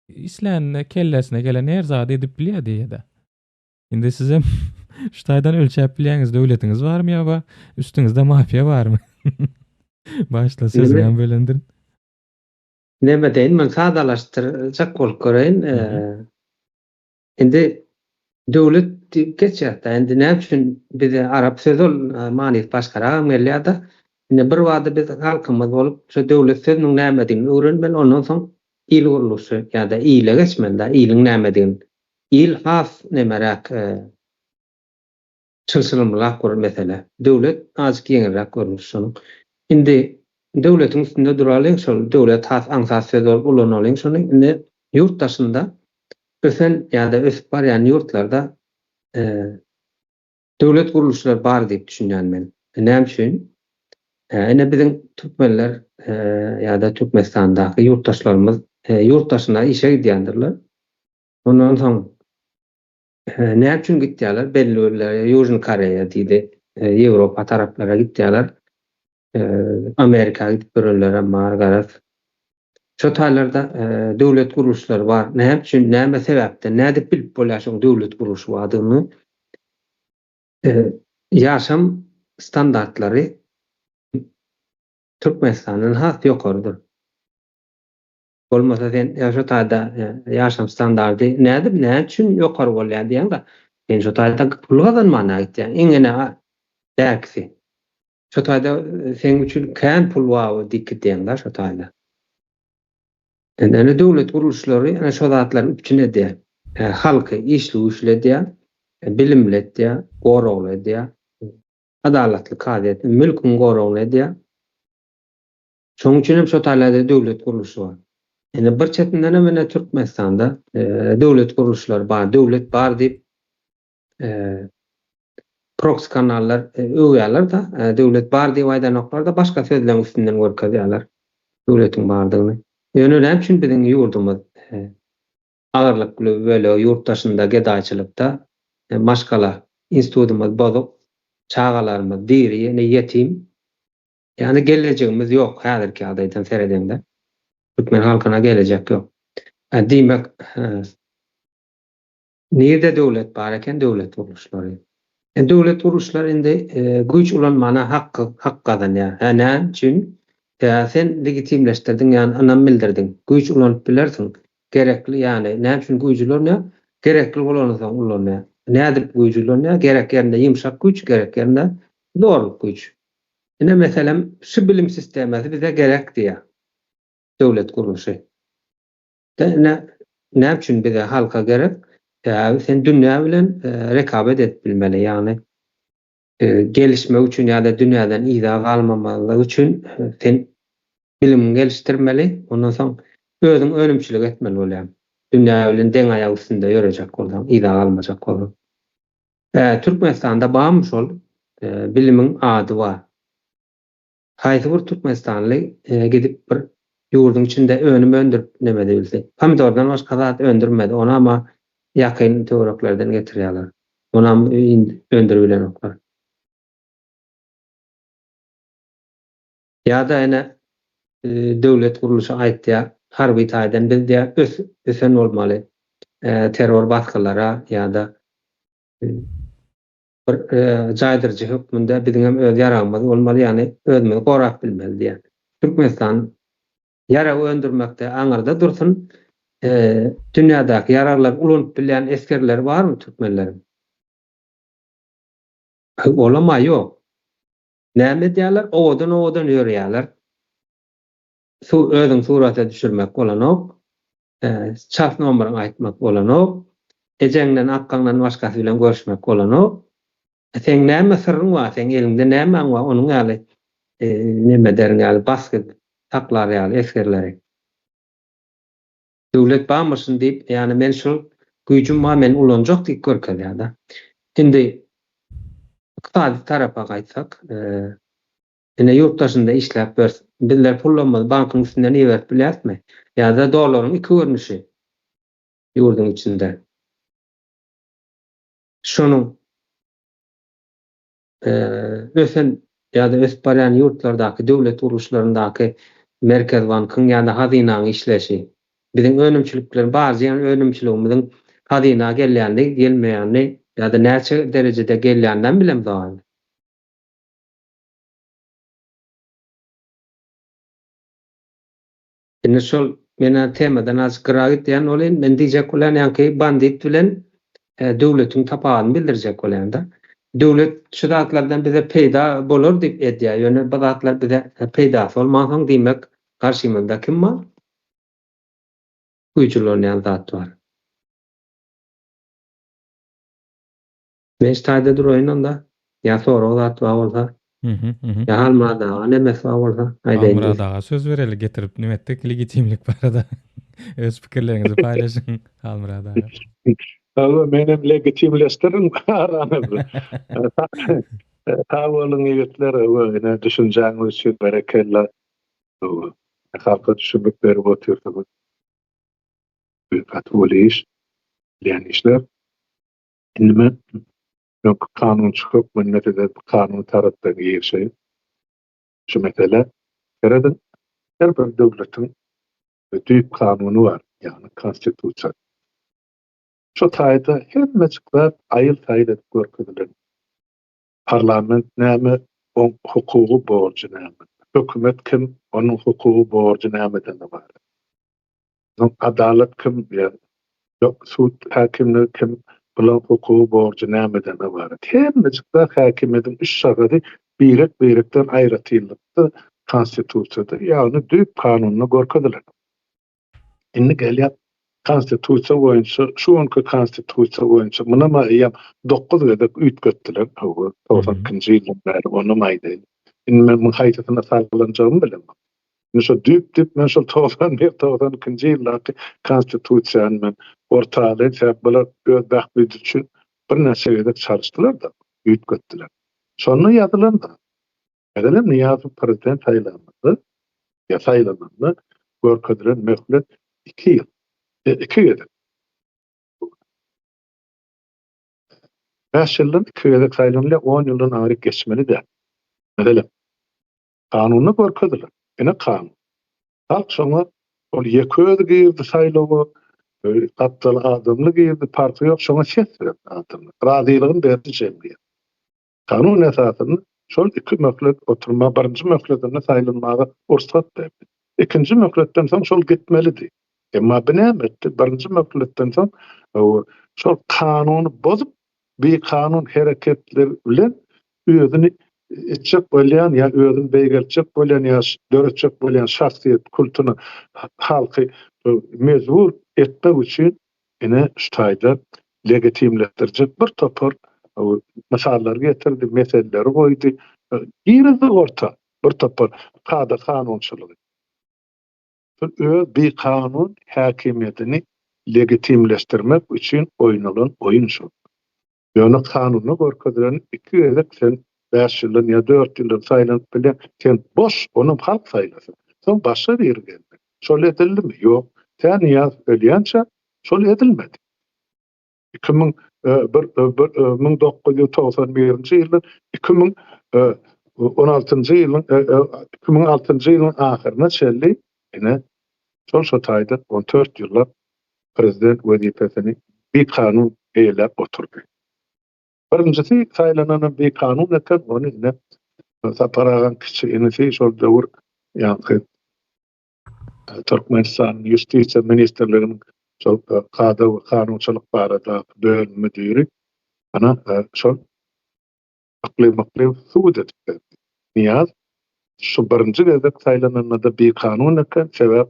Speaker 1: isläne kellesine gelen her zady edip bilýär diýe-de. Indi sizem şu taýdan ölçäp bilýäňiz döwletiňiz barmy ýa-da üstüňizde mafia barmy? Başla sözüňem bölendirin.
Speaker 3: Näme deýin, men sadalaşdyrjak bolup göreýin. Indi döwlet geçýär. Endi näme üçin bize arap sözü many başgara gelýär-da. Indi bir wagtda biz halkymyz bolup şu döwlet sözüniň näme diýeni öwrenmeli, ondan soň il guruluşy ýa-da ile geçmeli, iliň näme diýeni. Il has nemerak çylşylmylak bir mesele. Döwlet azık ýeňirrak guruluşy. Indi döwletiň üstünde duralyň şol döwlet has aňsat söz bolup ulanylalyň şonu indi ýurtdaşynda ösen ýa-da ösüp barýan ýurtlarda döwlet guruluşlary bar diýip düşünýän men. Näme üçin? Ene biziň türkmenler ýa-da Türkmenistandaky ýurtdaşlarymyz ýurtdaşyna işe gidýändirler. Ondan soň näme üçin gitýärler? Belli ýerlere, Ýužny Koreýa diýdi, Ýewropa taraplara gitýärler. Amerika gidip görürler ama garaz. Şu taýlarda döwlet guruluşlary bar. Näme üçin, näme sebäpden, näde bilip bolýar döwlet guruluşy badyny? Ýaşam standartlary Türkmenistanyň has ýokarydyr. Bolmasa sen şu taýda ýaşam standardy näme üçin ýokary bolýar diýen-de. Sen şu taýda pul gazanmana gitýän. Eňene däkisi. Şu taýda sen üçin kän pul wagt diýen-de şu taýda. Ene döwlet guruluşlary ana şu zatlar üçin edýär. Halky işledýär, bilimledýär, goragledýär, adalatly kaziýet, mülkün goragledýär. Şoň üçin hem şo taýlada döwlet gurulşy bar. Ene bir çetinden hem Türkmenistanda döwlet gurulşlary bar, döwlet bar diýip proxy kanallar öwýärler da döwlet bar diýip aýdanoklar da başga sözleň üstünden görkezýärler döwletiň bardygyny. Ýöne näme üçin biziň ýurdumyz agyrlykly böyle yurtdaşynda gedaýçylykda maşgala institutymyz bozup çağalarymyz diri, ýetim, ýani gelejegimiz ýok häzirki ýagdaýdan seredende. Türkmen halkyna gelecek ýok. Diýmek nirde döwlet bar eken döwlet gurulşlary. Döwlet gurulşlary indi güýç ulanmana hak gazanýar. Näme üçin? Sen legitimleşdirdiň, ýani anam bildirdiň. Güýç ulanyp bilersiň. Gerekli, ýani näme üçin güýç ulanýar? Gerekli bolansaň ulanýar. Nädir güýç ulanýar? Gerek ýerinde ýumşak güýç, gerek ýerinde dorluk güýç. Ine meselem şu bilim sistemesi bize gerek diýär. Döwlet gurulşy. Näme üçin bize halka gerek? Sen dünýä bilen rekabet edip bilmeli, ýani gelişmek üçin ýa-da dünýäden ýa galmamalyk üçin sen bilimi geliştirmeli, ondan soň özüň önümçilik etmeli bolýar. Dünýä bilen deň aýagy üstünde ýörejek bolsaň, ýa galmajak bolsaň. Türkmenistanda bağımmış ol bilimin adı var. Haýsy bir Türkmenistanly gidip bir ýurdun içinde önüm öndürüp neme diýildi. Pomidordan başga zat öndürmedi, ona ama ýakyn töwereklerden getirýärler. Ona öndürüp bilenoklar. Ya da ene döwlet gurulşy aýtdy, harby taýdan bizde ösen bolmaly. Terror baskılara ya da bir jaýdyrjy hökmünde biziň hem öz ýaramyz bolmaly, ýani özümizi gorap bilmeli diýär. Türkmenistan ýara öndürmekde aňyrda dursun. Dünýädäki ýararlar ulanyp bilen eskerler barmy türkmenleriň? Olama ýok. Näme diýerler? Owadan ýörýärler. Özüň surata düşürmek bolanok, çap nomeryny aýtmak bolanok, ejeňden akkaňdan başgasy bilen görüşmek bolanok. Sen näme sirriň bar? Sen elinde näme bar? Onuň ýaly neme deriň ýaly baskı taklar ýaly eskerleri. Döwlet barmyşyn diýip, ýani men şu güýjüm bar, men ulanjak diýip görkezýär da. Indi iqtisadi tarafa gaýtsak, ene yurtdaşynda işläp bizler pullanmaz bankyň üstünden ýeberip bilýärmi? Ýa-da dollaryň iki görnüşi ýurdun içinde. Şonuň ösen ýa-da ösüp barýan ýurtlardaky döwlet gurulşlaryndaky merkez bankyň ýa-da hazynaň işleşi, biziň önümçilikler bazı önümçiligimiziň hazyna gelýänli, gelmeýänli ýa-da näçe derejede gelýänden bilen zaýy. Ine şol mena temadan az gyragit diýen olen men diýjek bolan ýa-ki bandit bilen döwletiň tapagyny bildirjek bolan da. Döwlet şu zatlardan bize peýda bolar diýip edýär. Ýöne bu zatlar bize peýda bolmasaň diýmek karşymyzda kim bar? Güýçlänýän zat bar. Meştaýda durýan da ýa sonra zat bar bolsa, ýa halmada nemes bar bolsa, aýdaýyn.
Speaker 1: Halmuradaga söz bereli getirip nimetdik legitimlik barada. Öz pikirleriňizi paýlaşyň Halmuradaga.
Speaker 2: Menem legitimleştirin arany. Tawalyň ýigitler öwüne düşünjäňiz üçin berekella. Halka düşünmek berip oturýar. Katoliş diýenler inme yok kanun çıkıp mennetede kanun tarafta bir şey. Şu mesele kereden her bir devletin büyük kanunu var, yani konstitüsiyon. Şu taýda hemmecikler aýyl-taýyl edip görkezdiler. Parlament näme, on hukuky borçy näme? Hökümet kim, onun hukuky borçy nämeden bar? Adalet kim, yok sud hakimleri kim, bulan hukuky borçy nämeden bar? Hemmecikler hakimiyetin üç şagady birekden aýratylykdy konstitüsiyada, ýani düýp kanunyna görkezdiler. Indi gelýär konstitusiýa boýunça, şu anky konstitusiýa boýunça munama ýa 9 gedek üýtgetdiler. 90-njy ýyldan bäri onu maýdy. Indi men haýtatyna saglanjagymy bilemem. Şu düp men şu 92-nji ýyldaky konstitusiýany men ortaly sebaplar öz bahsy üçin bir näçe ýerde çalışdylar da ýetgetdiler. Şonu ýadylandy. Edelim Niýazow prezident saýlandy. Ya saýlanandy. Görkezdiren möhlet 2 ýyl. 2 ýyl. 5 ýyldan 2 ýyl saýlanýar, 10 ýyldan aýryk geçmeli de. Edelim. Kanuny görkezdiler. Ene kanun. Halk şoňa ol ýeköz girdi saýlawy, gatdaly adamly girdi, partiýa ýok, şoňa ses berdi adamly. Razylygyny berdi jemgyýet. Kanun esasyny şol 2 möhlet oturma, birinji möhletinde saýlanmaga ursat berdi. Ikinji möhletden soň şol gitmelidi. Emma binämetdi, birinji möhletden soň şol kanuny bozup, bir kanun hereketleri bilen özüni etçek bolýan ya özüni beýgerçek bolýan ya döretçek bolýan şahsiýet kulturyny halky mezbur etmek üçin ene ştaýda legitimleşdirjek bir topar masallar getirdi, meseleleri goýdy. Girdi orta bir topar kada kanunçylygy. Öz bir kanun häkimiýetini legitimleşdirmek üçin oýnanan oýun şu. Ýöne kanuny görkezdiren 2 ýyllyk sen 5 ýyldan ya 4 ýyldan saýlanyp bilen sen boş onu halk saýlasyn. Soň başga bir ýere geldi. Şol edildimi? Ýok. Sen ýaz ölýänçe şol edilmedi. 1991-nji ýyldan 2016-njy ýylyň 2006-njy ýylyň ahyryna çeldi. Ene şol şotaýda 14 ýyllap prezident wezipesini bir kanun eýlep oturdy. Birincisi saýlanan bir kanun eken onu ne saparagan kişi enisi şol döwür ýa-ni Türkmenistan Ýustisiýa ministrliginiň şol kada we kanunçylyk barada bölüm müdiri ana şol akly suwd etdi. Niýaz şu birinji gezek saýlananda bir kanun eken sebäp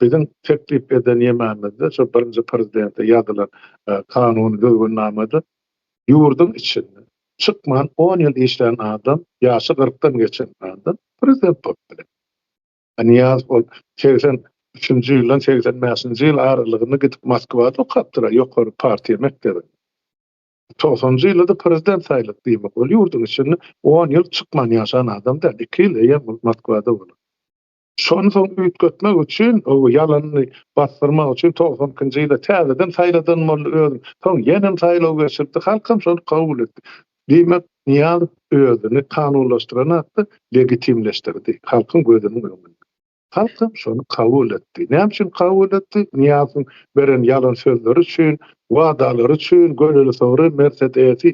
Speaker 2: bizim teklip eden ýemänizde şu birinji prezidente ýadylan kanuny göwgünamada ýurdun içinde çykman 10 ýyl işleyen adam, ýaşy 40-dan geçen adam prezident boldy. Niýaz ol 83-nji ýyldan 85-nji ýyl aralygyny gidip Moskwada okapdyra ýokary partiýa mektebi. 90-njy ýylda prezident saýlap diýmek bol ýurdun içinde 10 ýyl çykman ýaşayan adam da 2 ýyl ýa Moskwada boldy. Şonu soň üýtgetmek üçin, o ýalanyny bastyrmak üçin 90-njy ýylda täzeden saýladan boldy özüm. Soň ýene saýlaw geçirdi, halkam şonu kabul etdi. Diýmek, Niýazow özüni kanunlaşdyran atdy, legitimleşdirdi halkyň gözüniň öňünde. Halkam şonu kabul etdi. Näme üçin kabul etdi? Niýazow beren ýalan sözleri üçin, wadalar üçin, gönüli sowry Mercedesi,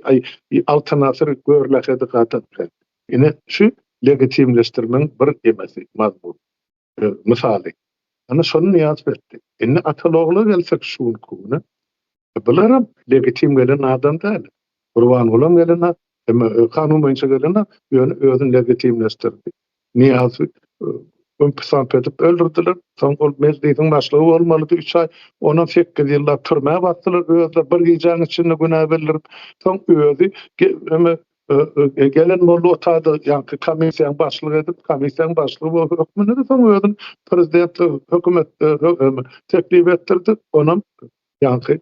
Speaker 2: alternatyw görlekedi gatatdy. Ine şu legitimleşdirmeň bir emesi, mazmun. Misaly. Ana şonu Niýazow etdi. Indi atalogly gelsek şuň kuny. Bilerim legitim gelen adam däl. Gurban bolan gelen kanun boýunça gelen özüni legitimleşdirdi. Niýazow öňpüsant edip öldürdiler. Soň ol mezliýetiň başlygy bolmaly 3 ay, ona 8 ýyllar türmäge batdylar. Özler bir gýjaň içinde günä berilip, soň özü gelen boldy otady, ýa-ni komissiýaň başlygy edip, komissiýaň başlygy bolup hökmüne de soň özüň prezident hökümet teklip etdirdi. Onam ýa-ni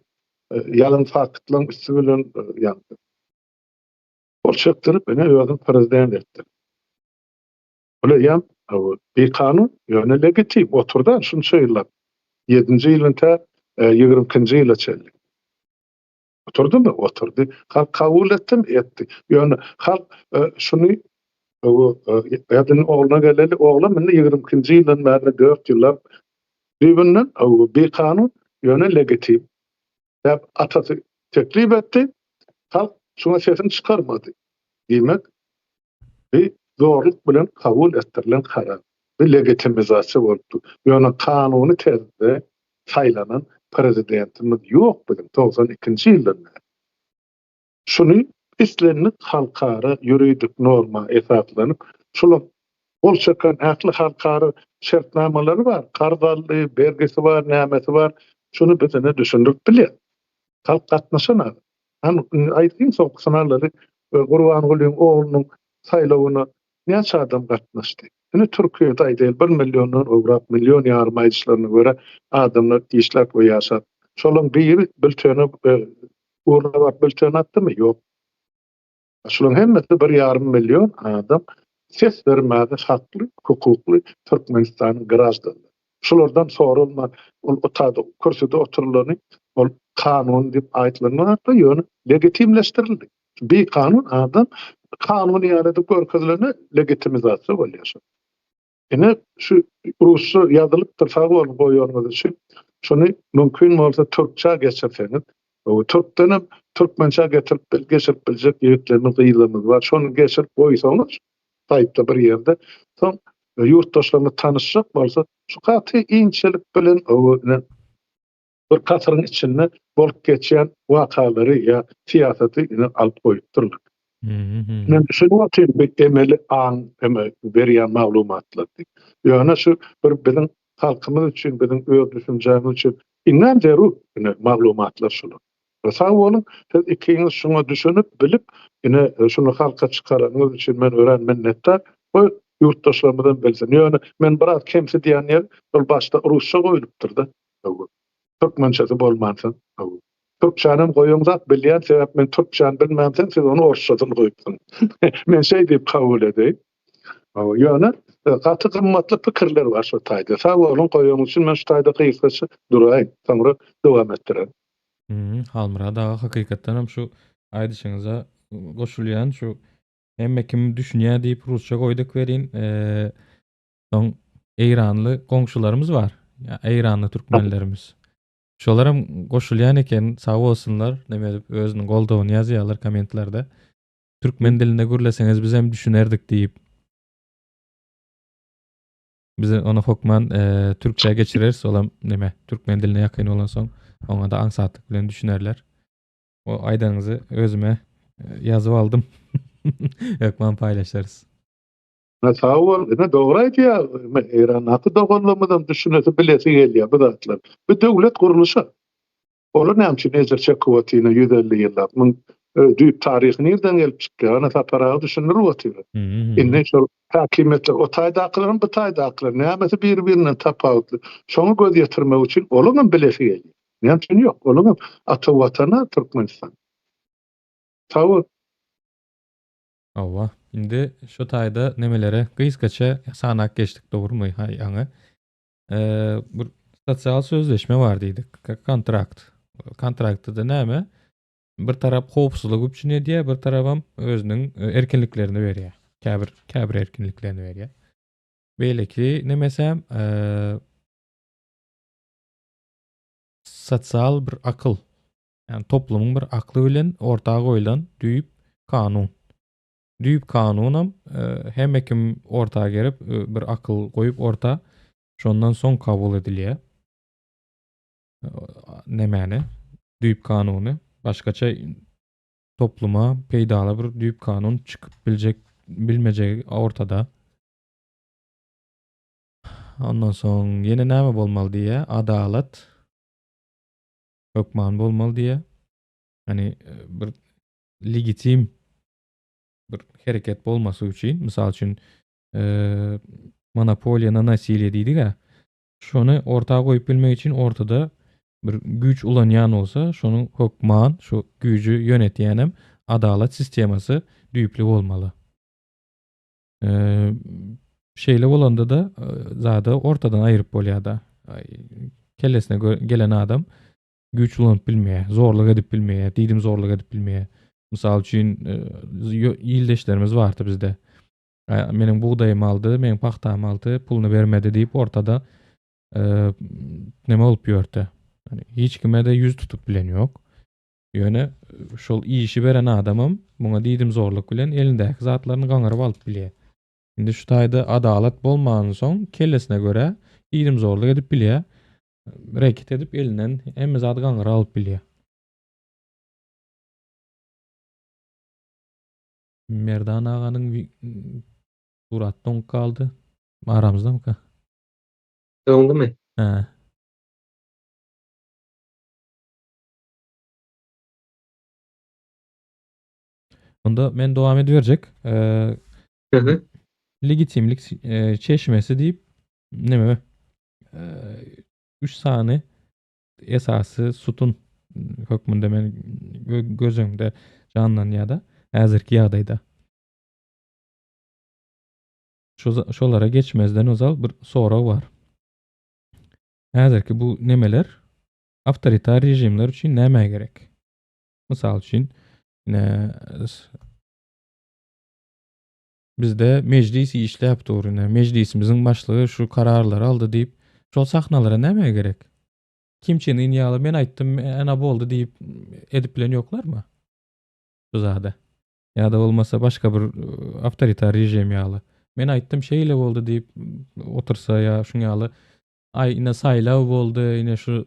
Speaker 2: ýalyn faktlaryň üstü bilen ýa-ni bolşakdyryp ene özüň prezident etdi. Olaýam bir kanun ýöne legitim oturdan şunu söýler. 7-nji ýylynda 20-nji ýyla çeldi. Oturdu mu? Oturdu. Halk kabul etdi. Ýöne halk şunu ýadyny oğluna geleli, oğlan mende 20-nji ýyldan bäri 4 ýyllar birbirinden bir kanun ýöne legitim. Hep atasy teklip etdi. Halk şuna sesini çykarmady. Diýmek, bir zorluk bilen kabul ettirilen karar. Bir legitimizasiýa boldy. Ýöne kanuny tezde saýlanan prezidentimiz ýok bizim 92-nji ýyldan. Şunu islenip halkara ýuridik norma esaslanyp, şol bolşakan äkli halkara şertnamalary bar, kardaly bergisi bar, nämesi bar. Şunu bizene düşündirip bilýär. Halk gatnaşan. Aýdyň soňky sanalary Gurban Gulyň oğlunyň saýlawyna neçe adam gatnaşdy. Ine Türkiýede aýdyl 1 milyondan öwrap milyon ýarym aýdyşlaryna görä adamlar işläp goýaşat. Şolaň biri bültene uğrap bültene atdymy? Ýok. Şolaň hemmesi 1,5 milyon adam ses bermäde hakly, hukukly Türkmenistanyň garaşdyrlar. Şolardan sorulma, o taýda kürsüde oturulany, ol kanun diýip aýtylanyň ýöne legitimleşdirildi. Bir kanun adam kanun ýalyp görkezlerine legitimizasiýa bolýar. Ine şu Rusça ýazylyp dursagy bolup goýýanyňyz üçin şonu mümkin bolsa türkçe geçirseniz, o türkden türkmençe geçirip biljek ýigitlerimiz, gyýlarymyz bar. Şonu geçirip goýsaňyz, taýpda bir ýerde, soň ýurtdaşlaryny tanışjak bolsa, şu gaty inçelik bilen bir kasyryň içinde bolup geçýän wakalary ýa siýasaty ine alyp goýupdyrlar. Men şunu atayım, bir temeli berýän maglumatlar. Ýöne şu bir bizim halkymyz üçin, bizim öz düşünjämiz üçin inden zerur maglumatlar şunu. Sağ olun, siz ikiniz şunu düşünüp, bilip, şunu halka çıkaranız için men minnettar. O yurttaşlarımızdan bilsin. Ýöne men biraz kemsi diýen ýer, ol başta Rusça goýulypdyr da. Türkmençesi bolmansın. Türkçänem goýuňzat bilýän sebäp men türkçäni bilmämsen siz onu orççadan goýupsyň. Men şey diýip kabul edeyim. Ýöne gaty gymmatly pikirler bar şu taýda. Sag bolun goýuň üçin men şu taýda gysgaça duraýyn. Soňra dowam etdireň.
Speaker 1: Halmyra daga hakykatdan hem şu aýdyşyňyza goşulýan şu hemme kim düşünýär diýip Rusça goýdyk berin. Soň Eýranly goňşularymyz bar. Ya Eýranly türkmenlerimiz. Şolaram goşulýan eken, sag bolsunlar, neme dip özüniň goldawyny ýazýarlar kommentlarda. Türkmen dilinde gürleseňiz biz hem düşünerdik diýip. Biz onu hokman Türkçe geçireriz, olam neme türkmen diline ýakyn bolan soň oňa da aňsatlyk bilen düşünerler. O aýdaňyzy özüme ýazyp aldym. Ýokman paýlaşarys.
Speaker 2: Sağ ol, dogry aýtýar. Eýran haky dogonlamadan düşünesi bilesi gelýär bu zatlar. Bir döwlet guruluşy. Olar näme nezer çekowatyna 150 ýyllap. Düýp taryhy nerden gelip çykýar? Ana taparagy düşünür bolýar. Indi şol häkimetler o taýda aklaryň bu taýda aklary nämesi bir-birinden tapawutly. Şonu göz ýetirmek üçin olaryň bilesi gelýär. Näme üçin ýok? Olaryň ata watana Türkmenistan. Sağ ol.
Speaker 1: Awwa. Indi şu taýda nemelere gysgaça sanak geçdik, dogrumy? Ýa-ni bir sosial sözleşme bar diýdik. Kontrakt. Kontraktda näme? Bir tarap howpsuzlyk üçin edýär, bir tarapam özüniň erkinliklerini berýär. Käbir erkinliklerini berýär. Beýleki nemesem sosial bir akyl, ýani toplumyň bir akly bilen ortaga goýulan düýüp kanun. Düýüp kanunam hemme kim ortaga gelip bir akyl goýup orta, şondan soň kabul edilýär. Nemeni? Düýüp kanuny başgaça topluma peýdala bir düýüp kanun çykyp bilmejegi ortada. Ondan soň ýene näme bolmaly diýe? Adalat, hökman bolmaly diýe. Hani bir legitim bir hereket bolmasy üçin, mysal üçin monopoliýa nasilye diýdik-a. Şonu ortaga goýup bilmek için ortada bir güç ulanýan bolsa, şonuň hökman, şu güýjü ýönetýänem adalet sistemasy düýüpli bolmaly. Şeýle bolanda da zada ortadan aýryp bolýar da. Kellesine gelen adam güç ulanyp bilmeýär, zorluk edip bilmeýär, diýdim zorluk edip bilmeýär. Mysal üçin ýyldaşlarymyz bardy bizde. Meniň buğdaýym aldy, meniň paxtam aldy, puluny bermedi diýip ortada neme bolup ýördi. Hani hiç kime de yüz tutup bilen yok. Ýöne şol işi beren adamym muňa diýdim zorluk bilen elindäki zatlaryny gaňyryp alyp bilýär. Indi şu taýda adalet bolmagyny soň kellesine göre diýdim zorluk edip bilýär. Reket edip elinden hemme zady gaňyryp alyp bilýär. Merdan aganyň suraty oňa kaldy. Aramyzdamyka?
Speaker 3: Öňdemi?
Speaker 1: He. Onda men dowam ediberjek.
Speaker 3: Hı hı.
Speaker 1: legitimlik çeşmesi diýip neme 3 sany esasy sütun hökmünde men gözümde canlanýar-da häzirki ýagdaýda. Şolara geçmezden ozal bir sorak bar. Häzirki bu nemeler awtoritar rejimler üçin näme gerek? Mysal üçin bizde meclis işläp durýar. Meclisimiziň başlygy şu kararlary aldy diýip şol sahnalara näme gerek? Kimçinin ýaly men aýtdym, ana boldy diýip edip bilen ýoklarmy? Bu zada. Ya da bolmasa başga bir awtoritar rejim ýaly. Men aýtdym şeýle boldy diýip otursa ýa şuň ýaly ine saýlaw boldy, ine şu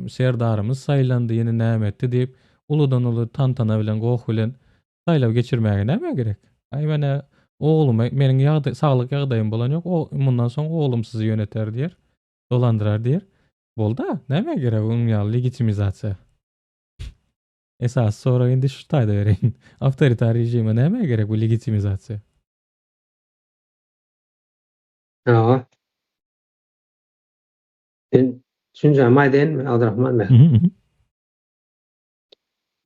Speaker 1: serdarymyz saýlandy, ýene näme etdi diýip uludan uly tantana bilen gowuk bilen saýlaw geçirmäge näme gerek? Aý mene oğlum meniň saglyk ýagdaýym bolan ýok, o mundan soň oğlum sizi ýöneter diýer, dolandyrar diýer. Bolda, näme gerek onuň ýaly legitimizasiýa? Esas sonra indi şu taýda bereýin. Awtoritar rejime näme gerek bu legitimizasiýa?
Speaker 3: Ja. Ben düşünjäm aýdynmy Abdurrahman bäy?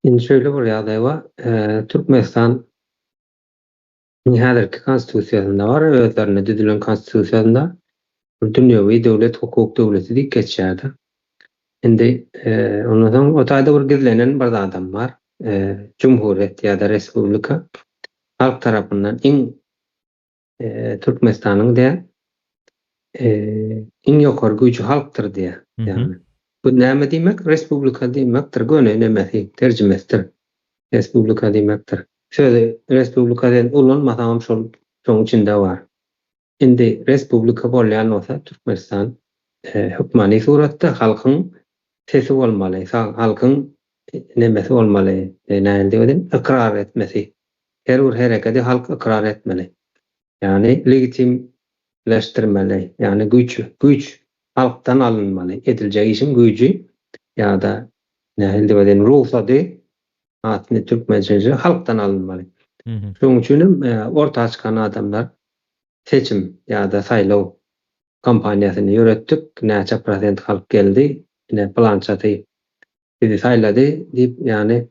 Speaker 3: Indi şöyle bir ýagdaý bar. Türkmenistan häzirki konstitusiýasynda bar, özlerine düzülen konstitusiýasynda dünýäwi döwlet, hukuk döwleti diýip geçýärdi. Indi ondan soň o taýda bir gizlenen bir adam bar. Cumhuriyet ýa-da respublika halk tarapyndan Türkmenistanyň iň ýokary güýçi halkdyr diýär. Yani bu näme diýmek? Respublika diýmekdir, göne nemesi, terjimesidir. Respublika diýmekdir. Şöyle respublikadan ulanmasam şoň içinde bar. Indi respublika bolýan bolsa Türkmenistan hukmany suratda halkyň sesi bolmaly, halkyň nemesi bolmaly, näme diýelim, ikrar etmesi. Her bir hereketi halk ikrar etmeli. Yani legitimleştirmeli. Yani güç halktan alınmalı. Edilecek işin gücü ya da näme diýelim, ruhsady atyny türkmençe halktan alınmaly. Şoň üçin orta açkan adamlar seçim ya da saýlaw kampaniýasyny ýöretdik. Näçe prosent halk geldi, ine plançaty bizi saýlady diýip, yani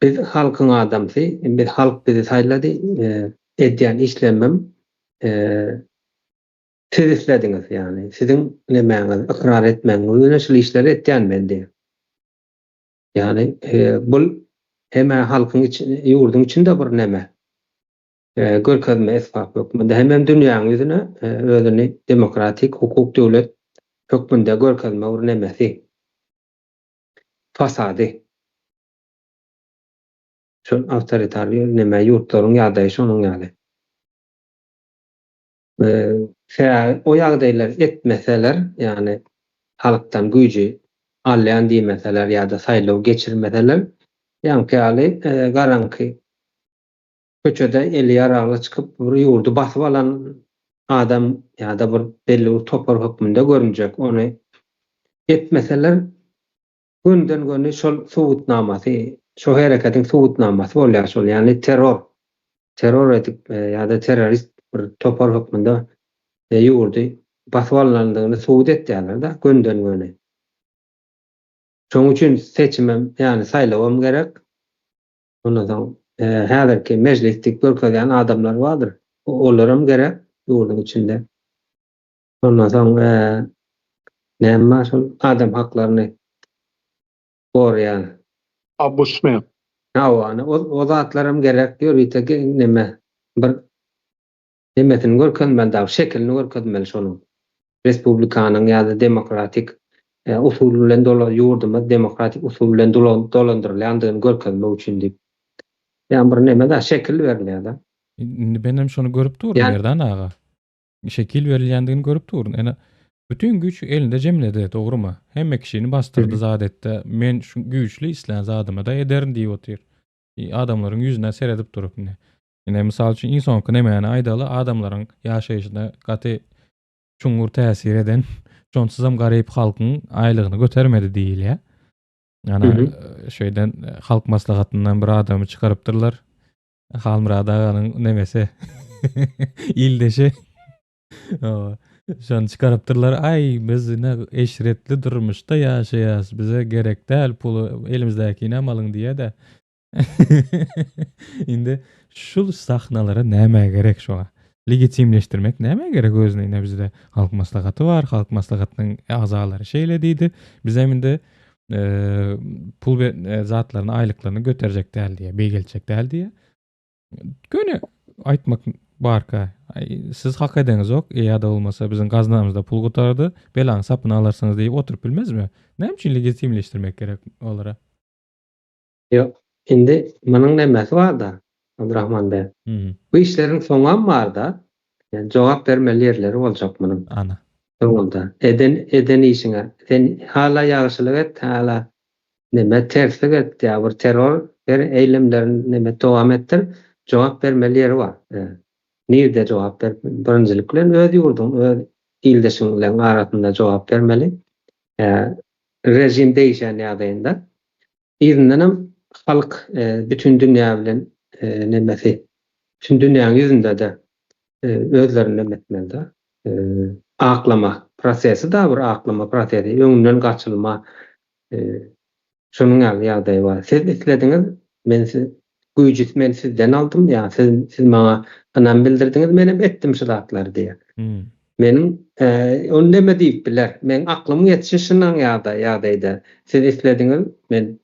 Speaker 3: biz halkyň adamsy, biz halk bizi saýlady, edýän işlemem siz islediňiz, yani siziň nemäňiz, ikrar etmäňiz, ýöneşli işleri etýän men diýip. Yani bul heme halkyň içinde, ýurdun içinde bir neme. Görkezme esbap hökmünde hem dünýäň ýüzüne özüni demokratik hukuk döwlet hökmünde görkezme bir nemesi. Fasady. Şol awtoritar neme ýurtlaryň ýagdaýy şonuň ýaly. O ýagdaýlar etmeseler, yani halktan güýji alýan diýmeseler ýa-da saýlaw geçirmeseler, ýanky garanky köçede eli ýaragly çykyp bir ýurdu basyp alan adam ýa-da bir belli bir topar hökmünde görünjek. Onu etmeseler günden güne şol subutnamasy, şo hereketiň subutnamasy bolýar şol, yani terror edip ýa-da terrorist bir topar hökmünde ýurdu basyp alandygyny subut etýärler-de günden güne. Şoň üçin seçimem, yani saýlawam gerek. Ondan soň häzirki meclislik görkezýän adamlar bardyr. Olaram gerek ýurdun içinde. Ondan soň näme şol adam haklaryny gorýan
Speaker 2: Abusmen.
Speaker 3: Hawa, o zatlarym gerek diýer, ýeteki neme bir nemesini görkezmeli, şekilini görkezmeli şonuň. Respublikanyň ýa-da demokratik usul bilen ýurduma demokratik usul bilen dolandyrylýandygyny görkezmek üçin diýip. Yani bir neme da şekil berilýär-de.
Speaker 1: Benim şonu görüp durun Erdan ağa. Şekil verilýändigini görüp durun. Ene bütün güç elinde jemledi, dogrymy? Hemme kişini bastırdı zadetde. Men şu güýçli islen zadyma da ederin diýip otyr. Adamlaryň ýüzüne seredip durup ne. Ene mysal üçin insonky nemäni aýdaly adamlaryň ýaşaýyşyna gaty çuňur täsir eden şonsuzam garyp halkyň aýlygyny götermedi diýilýär. Yani şöýden halk maslahatyndan bir adamy çykarypdyrlar. Halmurad aganyň nemesi İldeşe. O, şonu çıkarıptırlar. Ay biz ne eşretli durmuşda yaşayas. Bize gerek değil pulu elimizdekine alın diye de. Indi şu sahnalara näme gerek şoňa? Legitimleşdirmek näme gerek özüne bizde halk maslahaty var. Halk maslahatynyň azalary şeýle diýdi. Biz eminde pul we zatlaryny aýlyklaryny göterjek däl diye, beýgeljek däl diye. Göne aýtmak barka. Siz hak edeňiz ok. Ýa-da bolmasa biziň gaznamyzda pul gutardy. Belaň sapyny alarsyňyz diýip oturup bilmezmi? Näme üçin legitimleşdirmek gerek olara?
Speaker 3: Ýok. Indi munyň nämesi bar da, Abdurrahman bey. Bu işlerin soňam bar da, yani jogap bermeli ýerleri boljak munyň.
Speaker 1: Ana.
Speaker 3: Soňunda eden işiňe sen hala ýagşylyk et, hala näme terslik et, ýa bir terror eýlemlerini näme dowam ettir, jogap bermeli ýeri bar. Nirde jogap ber? Birinjilik bilen öz ýurdun, öz ildeşiň bilen arasynda jogap bermeli. Rejim değişen ýagdaýynda ýerinem halk bütün dünýä bilen nämesi, bütün dünýäň ýüzünde de özlerini etmeli de. Aklama prosesi da bir aklama prosesi, öňünden gaçylma, şonuň ýagdaýy bar. Siz islediňiz, men men sizden aldım ya, siz bana anam bildirdiňiz, menem etdim şulatlar diýe. Meniň onu näme diýip biler? Men aklym ýetişişiň ýagdaýda. Siz islediňiz, men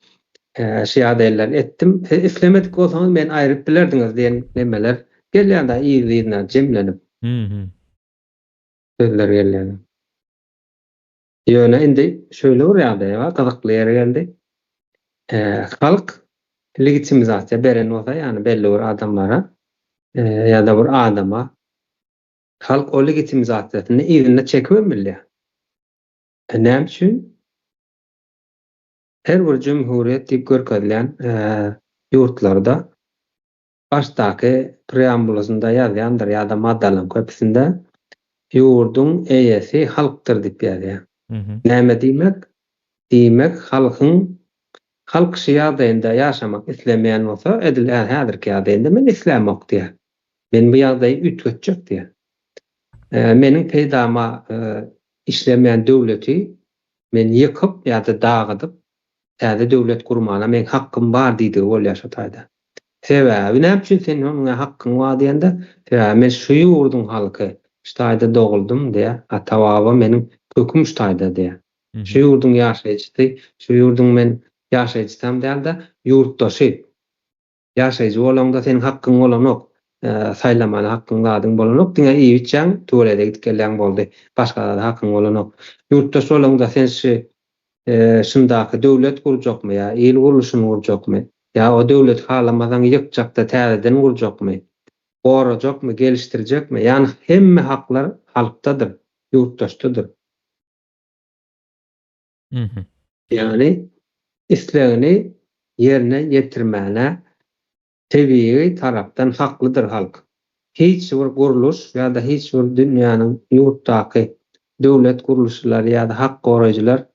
Speaker 3: şu ýagdaýlar etdim. Siz islemedik bolsaňyz men aýryp bilerdiňiz diýen nemeler gelýär-de ýygyna jemlenip. Sözler gelýär. Ýöne indi şöyle bir ýagdaý bar, gyzykly ýere geldi. Halk legitimizasiýa beren bolsa, ýani belli bir adamlara ýa-da bir adama halk o legitimizasiýasyny ýerine çekmemeli. Näme üçin? Her bir jumhuriýet diýip görkezlen ýurtlarda başdaky preambulasynda ýazýandyr ýa-da maddalaryň köpüsinde ýurdun eýesi halkdyr diýip ýazýar. Näme diýmek? Diýmek halk şu ýagdaýynda ýaşamak islemeýän bolsa, edilýän häzirki ýagdaýynda men islämek diýär. Men bu ýagdaýy ütgetjek diýär. Meniň peýdama işlemeýän döwleti men ýykyp ýa-da dagydyp täze döwlet gurmana men hakkym bar diýdi bolýar şo taýda. Sebäbi näme üçin sen onuň hakkyň bar diýende, men şu ýurdun halky şu taýda doguldum diýär. Tawaba meniň köküm şu taýda diýär. Şu ýurdun ýaşaýjysy, şu ýurdun men ýaşaýjysam däl-de ýurtdaşy. Ýaşaýjy bolanda senin hakkyň bolanok, saýlamana hakkyň badyň bolanok diňe iýitjäň, töwerede gidip gelýän boldy. Başga da hakkyň bolanok. Ýurtdaş bolanda sen şundaky döwlet gurjakmy ýa el guruluşyny gurjakmy ýa o döwlet halamadan ýykjakda täzeden gurjakmy, gorajakmy, gelişdirjekmi? Ýani hemme haklar halkdadyr, ýurtdaşdadyr. Ýani islegini ýerine ýetirmäne tebii tarapdan haklydyr halk. Hiç bir guruluş ýa-da hiç bir dünýäniň ýurtdaky döwlet guruluşlary ýa-da hak goraýjylar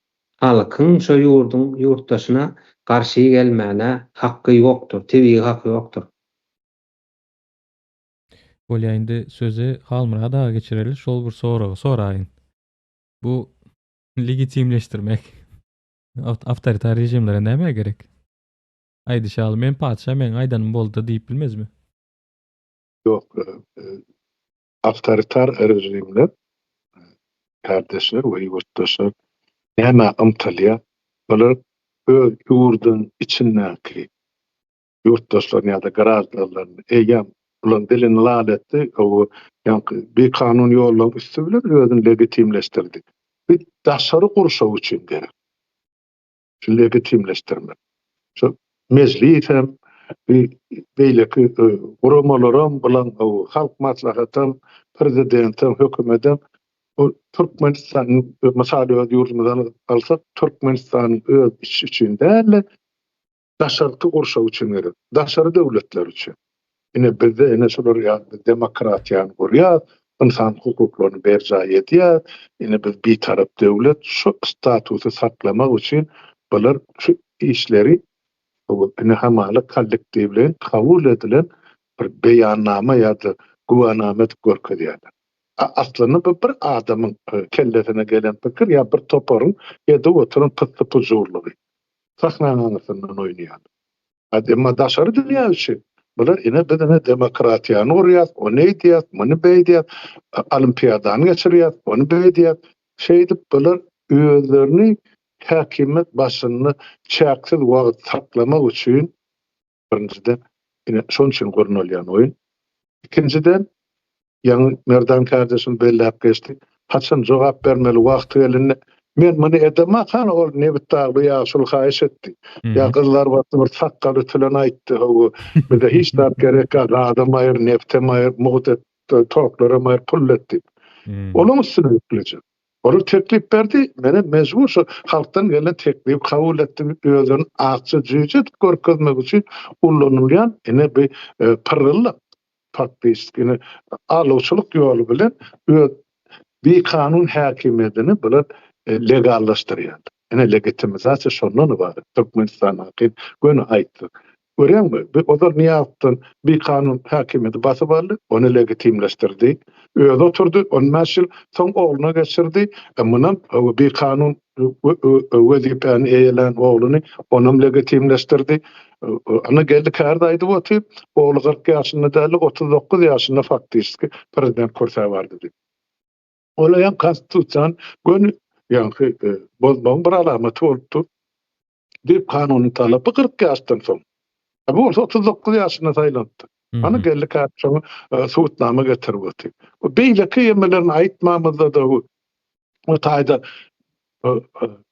Speaker 3: halkyň şo ýurdun ýurtdaşyna garşy gelmäne hakky ýokdur, tebii hakky ýokdur.
Speaker 1: Bolýa indi sözi Halmyra daga geçireli şol bir soraýyn. Bu legitimleşdirmek awtoritar rejimlere näme gerek? Aýdy şaly men padşa, men aýdanym boldy diýip bilmezmi?
Speaker 2: Ýok. Awtoritar rejimler kardeşler we ýurtdaşlar näme ymtalýar? Olar öz ýurdun içindäki ýurtdaşlar ýa-da garażlarlaryny eýem ulan dilini laletdi, o bir kanun ýollan üstübilen özüni legitimleşdirdi. Bir daşary gurşaw üçin gerek. Şu legitimleşdirmek. Şu meclis hem beýleki guramalarym bilen o halk maslahatam, prezidentim, hökümetem o Türkmenistanyň masaly öz ýurdumyzdan alsak, Türkmenistanyň öz işi üçin däl, daşarky gurşaw üçin gerek. Daşary döwletler üçin. Ine bizde ene şolar demokratiýany gurýar, insan hukuklaryny berjä edýär. Ine biz bir tarap döwlet şu statusy saklamak üçin bular şu işleri ine hamaly kollektiw bilen kabul edilen bir beýannama ýa-da güwanamet görkezýärler. Aslında bu bir adamın kellesine gelen pikir ya bir toporun ya da oturun pıttı puzurluğu. Sahnananısından oynayan. Ama daşarı dünya üçin. Bular ine bedene demokratiyany urýar, onu eýdýär, bunu beýdýär, olimpiadany geçirýär, onu beýdýär. Şeýdip bular özlerini häkimet başyny çäksiz wagt saklamak üçin birinciden ine şoň üçin gurnulýan oýun. İkinciden ýa-ni Merdan kardeşim belläp geçdi. Haçan jogap bermeli wagty gelende men muny edemem han ol ne bitagly ýaşul haýyş etdi. Ya kızlar batı bir sakkal ütülen aýtdy. Bir de hiç de gerek yok. Adam aýyr, neftem aýyr, muhtet toklara aýyr pul etdi. Onun üstüne yükleyecek. Onu teklif berdi, mene mecbur şu halktan gelen teklif kabul ettim. Özünün akçı cücet görkezmek için ullanılyan ene bir pırrılla faktisk ene alowçuluk ýolu bilen bir kanun häkimetini bilen legallaşdyrýar. Ene legitimizasiýa şondan ibaret. Türkmenistan hakyky göni aýtdy. Görýärmi? Odar niýatdan bir kanun häkimeti basyp aldy, onu legitimleşdirdi. Öýde oturdy, onu meşil soň ogluny geçirdi. Mundan bir kanun wezipany eýelen ogluny onam legitimleşdirdi. Ana geldi kärdaýdy boty, oglu 40 ýaşynda däl, 39 ýaşynda faktiski prezident körsä bardy. Olaýan konstitusiýan göni ýa-ni bozmagyň bir alamaty bolupdy. Dip kanuny talapy 40 ýaşdan soň. Bu 39 ýaşyna saýlandy. Ana geldi karşıma suwutnama getirip ötdi. O beýleki ýemelerini aýtmamyzda da o taýda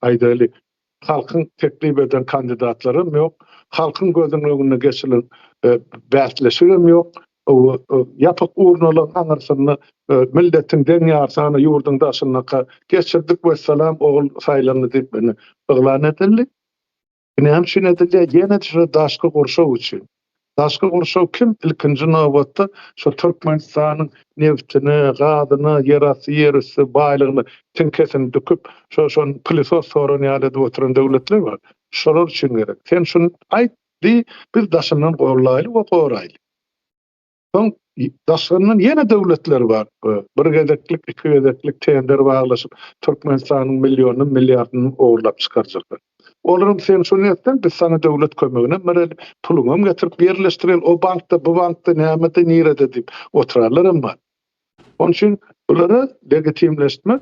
Speaker 2: aýdaly halkyň teklip eden kandidatlarym ýok. Halkyň gözüniň öňüne geçilen bäsleşigem ýok. Yapık urnalan anarsyny milletiň deň ýarsany ýurduň daşyna geçirdik we salam ogul saýlandy diýip meni yglan edildi. Ine hem şunu edildi, ýene şu daşky gurşaw üçin. Daşky gurşaw kim ilkinji nowbatda şu Türkmenistanyň neftini, gazyny, ýerasy, ýerisi, baýlygyny tinkesini döküp şoň plisos soran ýaly oturan döwletler bar. Şolar üçin gerek. Sen şunu aýtdy, bir daşyndan gorlaýly we goraýly. Soň daşyndan ýene döwletler bar. Bir gezeklik, iki gezeklik tender baglaşyp Türkmenistanyň milyonyny, milliardyny ogurlap çykarjaklar. Olaryň sen şunu etsen, biz sana döwlet kömegine merel puluňam getirip birleşdirel, o bankda, bu bankda näme-de nirede diýip oturarlar amma. Onun üçin bulary legitimleşdirmek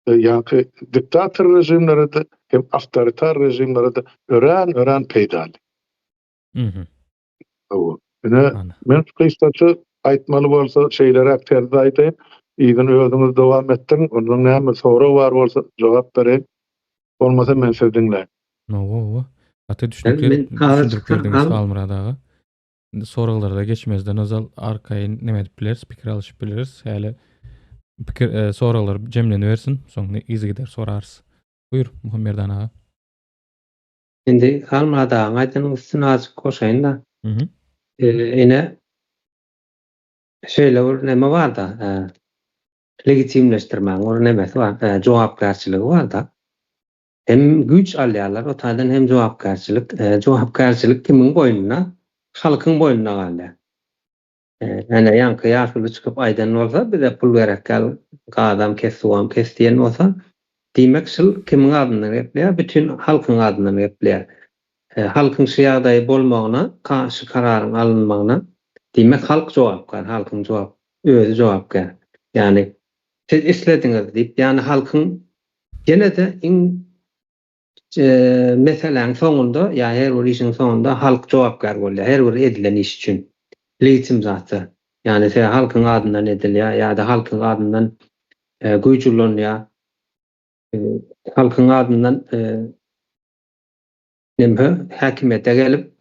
Speaker 2: ýa-ni diktator rejimlerinde hem awtoritar rejimlerinde ören peýdal. Men kysgaça aýtmaly bolsa şeýlere akterdi aýtaýyn. Ýa-ni özüňiz dowam etdiň, ondan näme soraw bar bolsa jogap bereň. Olmasa men sizi dinleýän.
Speaker 1: Ata düşündürüp Salmurad aga. Soraglarda geçmezden özal arkaýyn neme edip bileriz, pikir alyşyp bileriz. Häli pikir soraglar jemleniversin, soň izi gider sorarys. Buyur Muhammerdan aga.
Speaker 3: Şimdi Salmurad aga aýdyň üstüne azyk goşaýyn da. Ine şeýle bir neme bar da, legitimleşdirmäň or nemesi bar, jogapkärçiligi bar da. Hem güç alýarlar, o taýdan hem jogapkärçilik kimiň boýnuna? Halkyň boýnuna galýar. Ene ýanky ýaşuly çykyp aýdan bolsa, bize pul berek gal, gadam kesýän kesdiýen bolsa, diýmek şol kimiň adyndan gepleýär, bütün halkyň adyndan gepleýär. Halkyň şu ýagdaý bolmagyna, karşı kararyň alynmagyna diýmek halk jogapkar, halkyň özü jogapkar. Ýani siz islediňiz diýip, ýani halkyň genede meselen soňunda ýa her bir işiň soňunda halk jogapkar bolýar. Her bir edilen iş üçin legitim zatı. Ýani sen halkyň adyndan edilýär ýa-da halkyň adyndan güýçlenýär. Halkyň adyndan neme häkimete gelip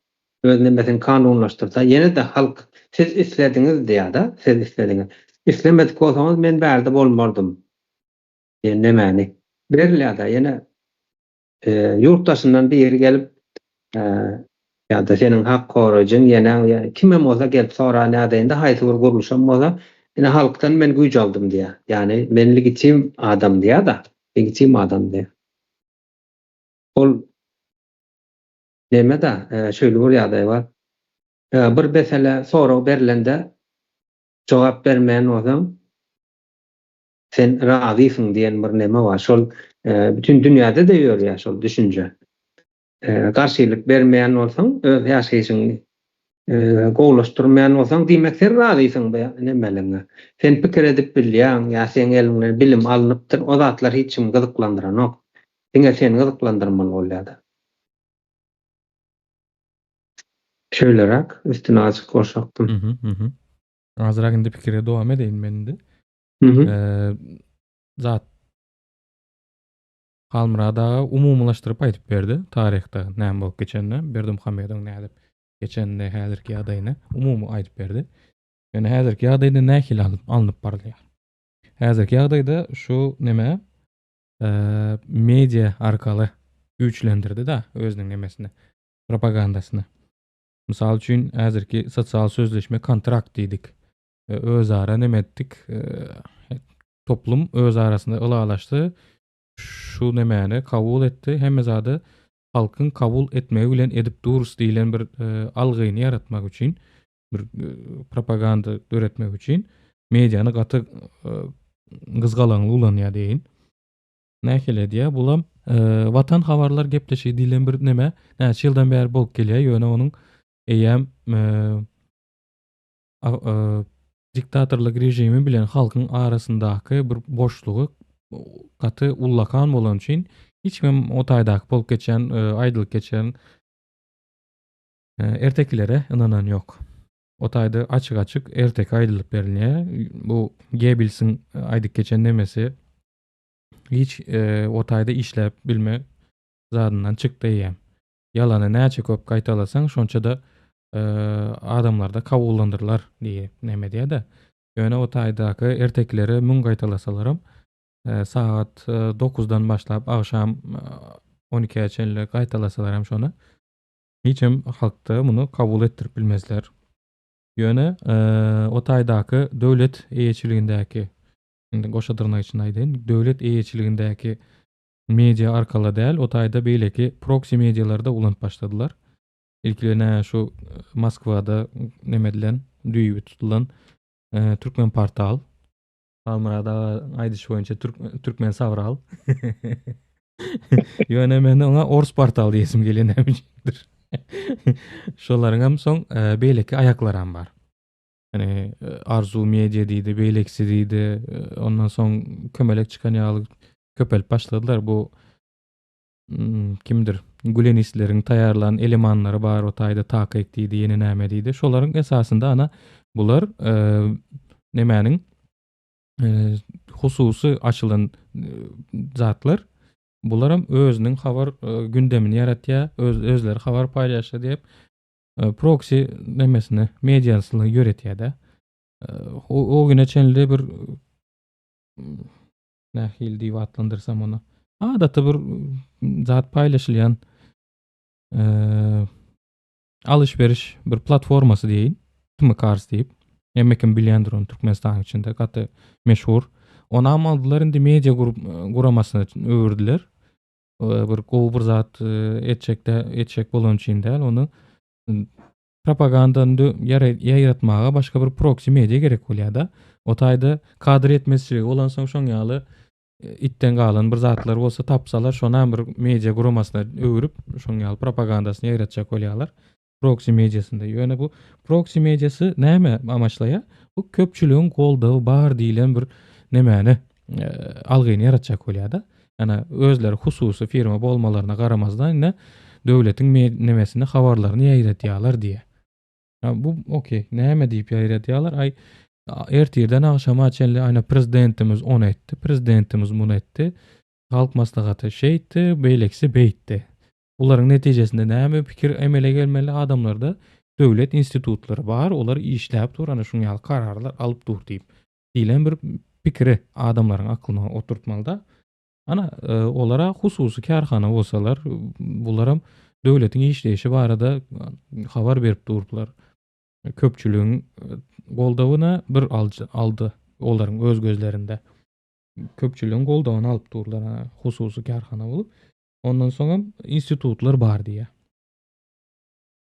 Speaker 3: öz nemesini kanunlaşdyrsa, ýene de halk siz islediňiz diýär-de, siz islediňiz. İslemedik bolsaňyz men bärde bolmardym. Ýene nemeni berilýär-de ýene yurttaşyndan biri gelip ýa-da seniň hak goraýjyň ýene kime bolsa gelip sorar nädeýinde haýsy bir guruluşam bolsa, ine halkdan men güýç aldym diýär. Ýani men legitim adam diýär-de, legitim adam diýär. Ol neme da şöyle bir ýagdaý bar. Bir mesele soraw berilende jogap bermeýän bolsaň sen razysyň diýen bir neme bar. Şol bütün dünýäde de ýörýär şol düşünje. Garşylyk bermeýän bolsaň öz ýaşaýyşyňy gowlaşdyrmaýan bolsaň diýmek sen razysyň nemeliňe. Sen pikir edip bilýän, ýa sen eliňden bilim alanypdyr, o zatlar hiç kim gyzyklandyranyok. Diňe seni gyzyklandyrmaly bolýar. Şöýlerak üstüne açyk goşakdym.
Speaker 1: Azrak indi pikire dowam edeýin mende. Zat Halmyrada umumlaşdyryp aýdyp berdi taryhda näme bolup geçenini, Berdimuhammedowyň nädip geçenini, häzirki ýagdaýyny umumy aýdyp berdi. Ýöne häzirki ýagdaýda nähili alınıp barylýar. Häzirki ýagdaýda şu neme media arkaly güýçlendirdi da özüniň nemesini, propagandasyny. Mysal üçin häzirki sosial sözleşme kontrakt diýdik. Özara neme etdik? Toplum öz arasında ılalaştı. Şu nemeni kabul etti. Hem zady halkın kabul etmegi bilen edip durus diýilen bir algyny yaratmak üçin, bir propaganda öğretmek üçin mediany gaty gyzgalanly ulanýar diýin. Nähili diýär? Bulam watan habarlar gepleşi diýilen bir neme näçe ýyldan bäri bolup gelýär. Ýöne onuň eýem diktatorlyk rejimi bilen halkyň arasyndaky bir boşlugy gaty ullakan bolan üçin hiç kim o taýdaky bolup geçen, aýdylyp geçen erteklere inanan ýok. O taýda açyk-açyk ertek aýdylyp berilýär. Bu Goebbels'iň aýdyp geçen nemesi hiç o taýda işläp bilme zadyndan çykdy diýär. Ýalany näçe köp gaýtalasaň şonça da adamlarda kabullandyrlar diýip neme diýär-de. Ýöne o taýdaky ertekleri müň gaýtalasalaram saat 9-dan başlap akşam 12-ýe çenli gaýtalasalaram şonu hiçim halkda muny kabul etdirip bilmezler. Ýöne o taýdaky döwlet eýeçiligindäki, indi goşadyrnak için aýdyn, döwlet eýeçiligindäki media arkaly däl, o taýda beýleki proxy medialarda ulanyp başladylar. İlklerine şu Moskwada nemedilen, düýübi tutulan Türkmen portal. Halmyrada aýdyş boýunça Türkmen Savral. Ýöne men ona Ors portal diýesim gelýär. Şolaryň hem soň beýleki aýaklaram bar. Hani Arzu Media diýdi, Beýleksi diýdi. Ondan soň kömelek çykan ýaly köpelip başladylar. Bu kimdir? Gülenistlerin taýarlan elemanlary bar, o taýda takyk diýdi, ýene näme diýdi. Şolaryň esasında ana bular nemäniň hususy açylan zatlar. Bularam özüniň habar gündemini yaratýar, özleri habar paýlaşýar diýip proxy nemesini, mediasyny ýöretýär-de. O güne çenli bir nähil diýip atlandyrsam onu. Adatda bir zat paýlaşylýan alışveriş bir platformasy diýin. Tmcars diýip. Emmekim bilýändir onu Türkmenistan içinde gaty meşhur. Ona amaldylar indi media guramasyna öwürdiler. Bir gowy bir zat etjek bolan üçin däl onu propagandany ýaýratmaga başga bir proxy media gerek bolýar-da. O taýda kadr etmesi bolan soň şoň ýaly itten galan bir zatlar bolsa tapsalar şona bir media guramasyna öwürüp şoň ýaly propagandasyny ýaýratjak bolýarlar. Proxy mediasynda. Ýöne bu proxy mediasy näme amaçlaýar? Bu köpçüligiň goldawy bar diýilen bir nemeni algyny ýaratjak bolýar-da. Ana özleri hususy firma bolmalaryna garamazdan ine döwletiň nemesini, habarlaryny ýaýratýarlar diýe. Bu okey. Näme diýip ýaýratýarlar? Ay ertirden akşama çenli ayna prezidentimiz onu etdi, prezidentimiz bunu etdi. Halk maslahaty şeýtdi, beýleksi beýtdi. Bularyň netijesinde näme pikir emele gelmeli adamlarda döwlet institutlary bar, olar işläp dur, ana şuň ýaly kararlar alyp dur diýip diýilen bir pikiri adamlaryň aklyna oturtmalyda. Ana olara hususy karhana bolsalar, bularam döwletiň işleýişi barada habar berip durdular. Köpçüligiň goldawyna bir aldy olaryň öz gözlerinde. Köpçüligiň goldawyny alyp durdular, hususy karhana bolup. Ondan soňra institutlar bar diýe.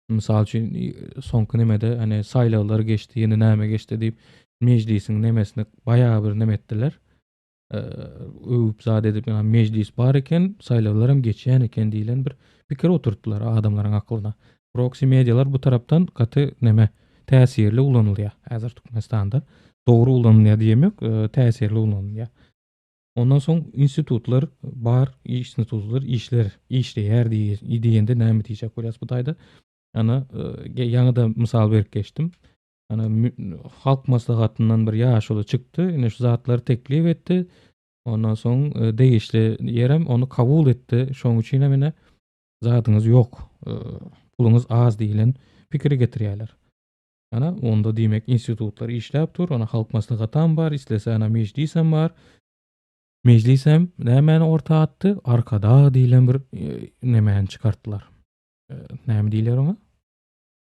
Speaker 1: Mysal üçin soňky nemede hani saýlawlar geçdi, ýene näme geçdi diýip meclisin nemesini bayağı bir nemetdiler. Öwüp zat edip meclis bar eken, saýlawlarym geçýän eken diýilen bir pikir oturtdular adamlaryň akylyna. Proxy medialar bu tarapdan gaty neme täsirli ulanylýar. Häzir Türkmenistanda dogry ulanylýar diýemek, täsirli ulanylýar. Ondan soň institutlar bar, institutlar işleýär diýende näme diýjek bolýas bu taýda? Ana ýa-da mysal berip geçdim. Ana halk maslahatyndan bir ýaşuly çykdy, ine şu zatlary teklip etdi. Ondan soň değişli ýerem onu kabul etdi. Şoň üçin mene zatyňyz ýok, puluňyz az diýilen pikiri getirýärler. Ana onda diýmek institutlar işläp dur, ona halk maslahatam bar, islese ana meclisem bar. Meclisem nämäni orta atdy? Arkada diýilen bir nämäni çykartdylar. Näme diýler ona?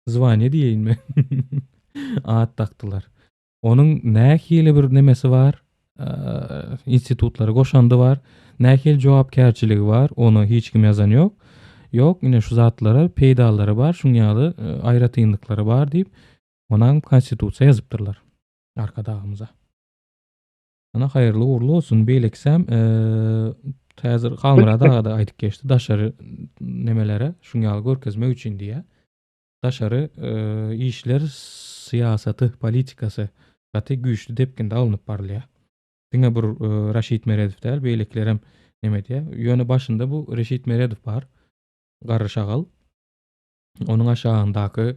Speaker 1: Zwanie diýeýinmi? At takdylar. Onuň nähili bir nemesi var? Institutlara goşandy var. Nähili jogapkärçiligi var. Onu hiç kim ýazan ýok. Ýok, ine şu zatlara peýdalary bar, şuňaly aýra tynlyklary bar diýip onaň konstitusiýa ýazypdyrlar arkadagymyza. Ana haýyrly uğurlu olsun. Beýleksem häzir Halmyrada da aýdyp geçdi. Daşary nemelere şuňaly görkezmek üçin diýe. Daşary işler siýasaty, politikasy gaty güýçlü depkinde alınıp barlýar. Diňe bir Raşid Meredov däl, beýleklerem neme diýe. Ýöne başynda bu Raşid Meredov bar. Garry şagal. Onuň aşagyndaky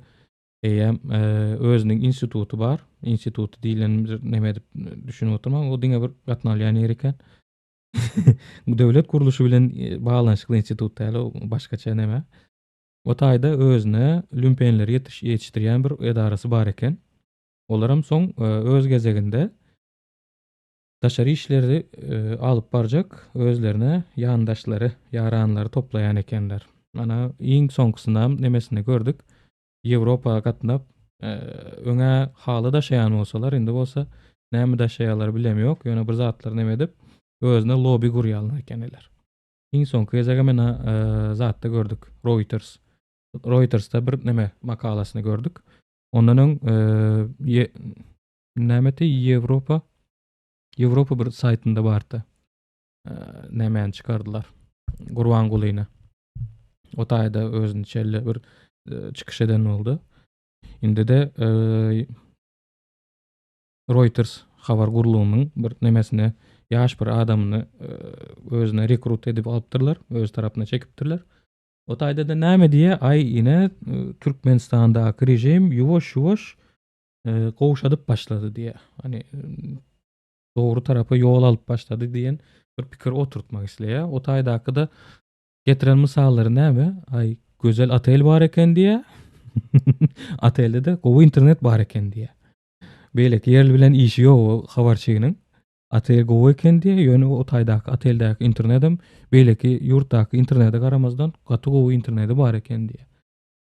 Speaker 1: özüniň institutu bar. Institutu diýilen bir neme dip düşünip oturmam. O diňe bir gatnalýan ýer eken. Döwlet kuruluşy bilen baglanşykly institut däl, o başgaça neme. O taýda özüne lümpenleri ýetişdirýän bir edarasy bar eken. Olaram soň öz gezeginde daşary işleri alyp barjak özlerine ýandaşlary, ýaranlary toplaýan ekenler. Ana iň soňkysynda nemesini gördük. Ýewropa gatnap öňe haly daşaýan bolsalar, indi bolsa näme daşaýarlar bilemýok. Ýöne bir zatlar neme edip özüne lobby gurýarlar ekenler. Iň soňky gezege mena zatda gördük. Reuters'ta bir neme makalasyny gördük. Ondan nämeti Ýewropa bir saýtynda bardy. Nämäni çykardylar? Gurban gulyna. O taýda özüni çelle bir çykyş eden boldy. Indi de Reuters habar gurulunyň bir nemesine ýaş bir adamyny özüne rekrut edip alypdyrlar, öz tarapyna çekipdirler. O taýda da näme diýe? Ay ine Türkmenistandaky rejim ýuwaş-ýuwaş gowşadyp başlady diýe. Hani dogry tarapy ýol alyp başlady diýen bir pikir oturtmak isleýär. O taýdaky da getiren mysallary näme? Ay gözel atel bar eken diýe. Atelde de gowy internet bar eken diýe. Beýleki ýerli bilen işi ýok o habarçygynyň. Atel gowy eken diýe, ýöne o taýdaky ateldäki internetem beýleki ýurtdaky internete garamazdan gaty gowy interneti bar eken diýe.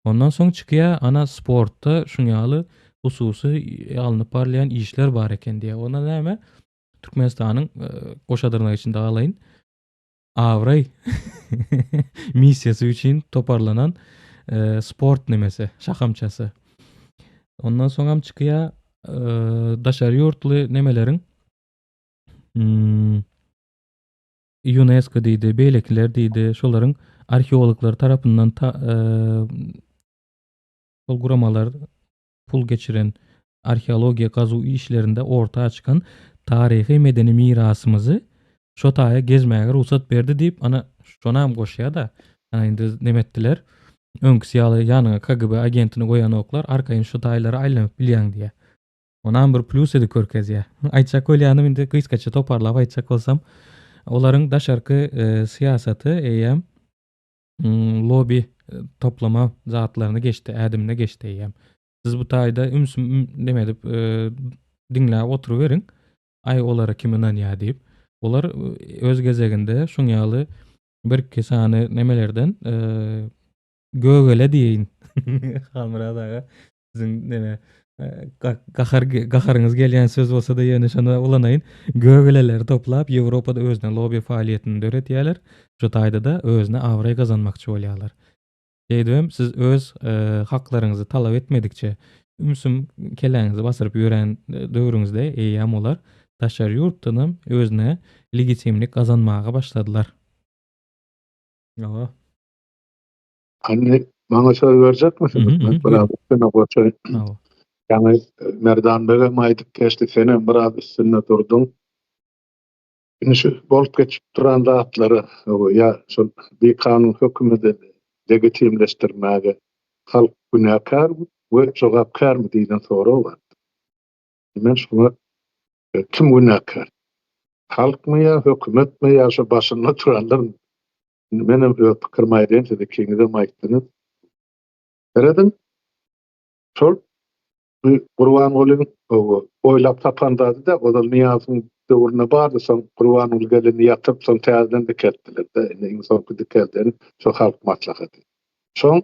Speaker 1: Ondan soň çykýar ana sportda şuňaly hususy alınıp barlayan işler bar eken diýe. Ona näme? Türkmenistanyň goşadyrnak içinde alaýyn. Awray missiýasy üçin toparlanan sport nemesi, şahamçası. Ondan soň ham çykýar daşary ýurtly nemeleriň UNESCO diýdi, beýlekler diýdi, şolaryň arheologlar tarapyndan programalar pul geçiren arheologiya gazu işlerinde ortaya çykan tarihi medeni mirasymyzy şo taýa gezmäge ruhsat berdi diýip ana şonam goşýar da ana indi nemetdiler. Öňküsi ýaly ýanyna KGB agentini goýan oklar arkaýyn şo taýlary aýlanyp bilýän diýe. Onam bir plus edip körkezýär. Aýtjak bolýanym indi gysgaça toparlap aýtjak bolsam, olaryň daşarky siýasaty eýem lobby toplama zatlaryny geçdi, ädimine geçdi eýem. Siz bu taýda neme edip diňläp oturuberiň. Ay olara kim inanýar diýip. Olar öz gezeginde şuňaly bir kesany nemelerden gögele diýin. Halmyradaga siziň neme gaharyňyz gelýän söz bolsa da ýöne şonu ulanaýyn. Gögeleleri toplap Ýewropada özüne lobby faaliýetini döretýärler. Şo taýda da özüne awray gazanmakçy bolýarlar. Diýdim, siz öz haklaryňyzy talap etmedikçe ümsüm keläňizi basyryp ýören döwrüňizde eýýäm olar daşary ýurtdanam özüne legitimlik gazanmaga başladylar. Ýa.
Speaker 2: Anne bana söz verecek misin?
Speaker 1: Hı hı,
Speaker 2: Ben
Speaker 1: buyurun.
Speaker 2: biraz üstüne koşayım.
Speaker 1: Aba.
Speaker 2: Yani Merdan Bey'e maydık geçti. Senin biraz üstüne durdun. Şimdi şu bolup geçip duran rahatları ya şu bir kanun hükümeti legitimleştirmeye halk günahkar mı ve cevapkar mı diyen soru var. Ben şuna kim günahkar? Halk mı ya, hükümet mi ya, şu başında duranlar mı? Benim fikrim ayrıyım dedi ki de mayıktınız. Eredin, sol bir Kurban olun oylap tapandadı da o da niyazın döwrüne bardy soň Kurban ol gelini yatyp soň täzeden diketdiler de insan diketden şu halk maslahaty. Soň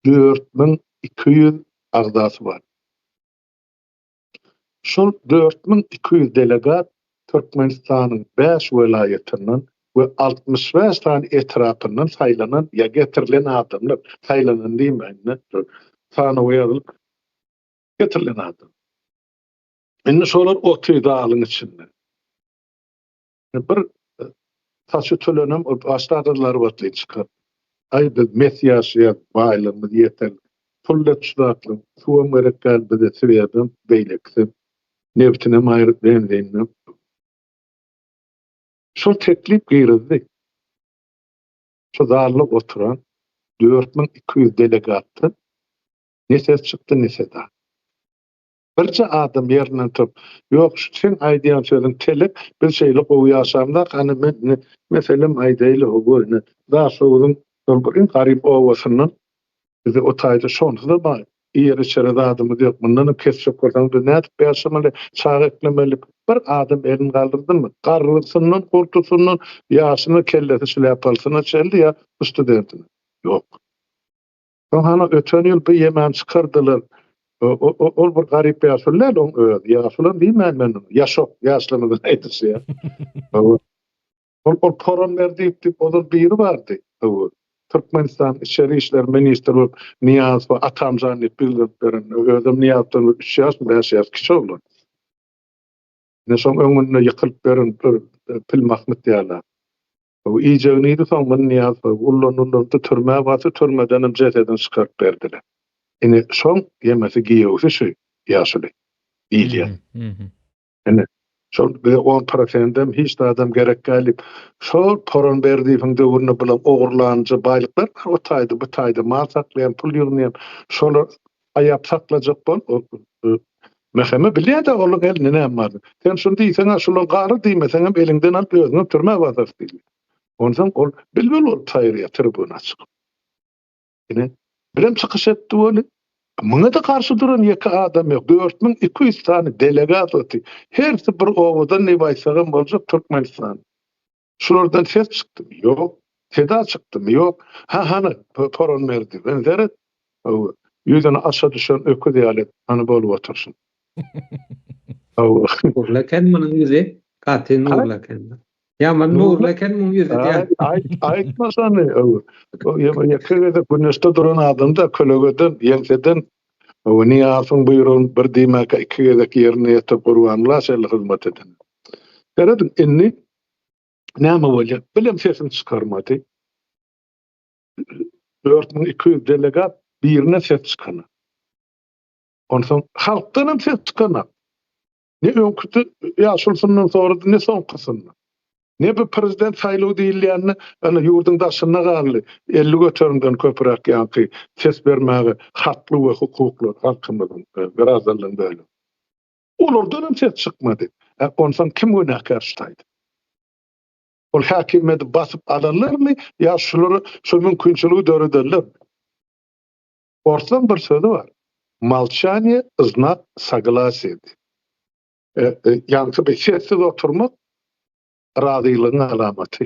Speaker 2: 4200 agdasy var. Şol 4200 delegat Türkmenistanyň 5 welaýatynyň we 65 tane etrapyndan saýlanan ya getirilen adamlar saýlanan diýmän sany goýadylyp getirilen adam. Indi şolar o tüýdalın içinde. Bir taşy tölenem başladylar batly çıkar. Ay biz mesiyasiýet baýlamy diýeten pullet şudaklym suwam gerekler bize sebäbim beýleksin. Nebtine maýryp beýlendim. Şol teklip girildi. Şu zalda oturan 4200 delegatdy. Nese çıktı nese da. Birçe adam yerinden turup, yok sen aýdýan sözüň teli bir şeýle gowy ýaşamda, hani men meselem aýdaýly gowy, da şoňyň bir garyp owasyndan bizi o taýda şonda bar. Ýeri içeri adamy diýip mundan kesip gordan bir nädip ýaşamaly, çağreklemeli bir adam elini galdyrdymy? Garrysyndan, gurtusundan ýaşyny kellesi şläpalysyna çeldi ya bu studentini. Yok. Soňra öten ýyl bir ýemen çykardylar. Ol bir garyp ýaşular, ýaşular diýmän men. Ýaşok, ýaşlanyň aýdysy ya. Ol param berdi diýip odur biri bardy. Türkmenistan İçeri İşler Ministri Niyaz ve Atamjan bildirdilerin özüm Niyaz'dan 3 ýaş, 5 ýaş kişi oldu. Ne soň öňünde ýykylyp beren Pil Mahmud diýerler. O ýeňidi soň men Niyaz ullanuldy türme basy türmeden jeteden çykaryp berdiler. Ine soň ýemesi giýewsi şu ýaşuly. Diýilýär. Ene şol 10%dem hiç de adam gerek gelip şol paran berdiğin döwrüne bilen ogurlanjy baýlyklar o taýdy bu taýdy mal saklayan pul ýygnayan şol aýap saklajak bol meheme bilýär da ol eline näme bar. Sen şunu diýsen şol gary diýmesen hem elinden alyp özüňe türme basar diýil. Ondan ol bilbel ol taýry tribuna çykyp. Ine bilen çykyş etdi bolu. Muňa da karşı duran ýeki adam ýok. 4200 tane delegat öti. Hersi bir owadan ne baýsagan boljak Türkmenistan. Şulardan ses çykdy. Ýok. Seda çykdy. Ýok. Hany paran berdi. Ben deret. Ýüzüne aşa düşen ökü diýalet. Hany bolup otursun.
Speaker 3: Nurlaken munyň ýüzi gaty nurlaken. Ýaman nurlaken munyň ýüzi diýär.
Speaker 2: Aýtmasany. Ýa-da güneşde duran adam da kölegeden, ýeňseden Niyazın buyurun bir diýmäke 2 gezek ýerine ýetip Gurbanla şeýle hyzmat eden. Geredin inni näme bolýar? Bilim sesini çykarmady. 4200 delegat birine ses çykany. Ondan halkdan ses çykany. Ne öňküti ýaşulsundan sonra ne soňkysyndan. Ne bir prezident saýlaw diýilýänni, ana ýurdun daşyna galy 50 götürümden köpürak ýanky ses bermäge hakly we hukukly hakymyň birazdan böyle. Olardan hem ses çykmady. Ondan kim günahkar tutaydy? Ol hakimiyet basyp alanlarmy ýa şolary şu mümkinçiligi dörederler? Ortadan bir sözü var. Молчание знак согласия. Ýanky bir sessiz oturmak razylygyň alamaty.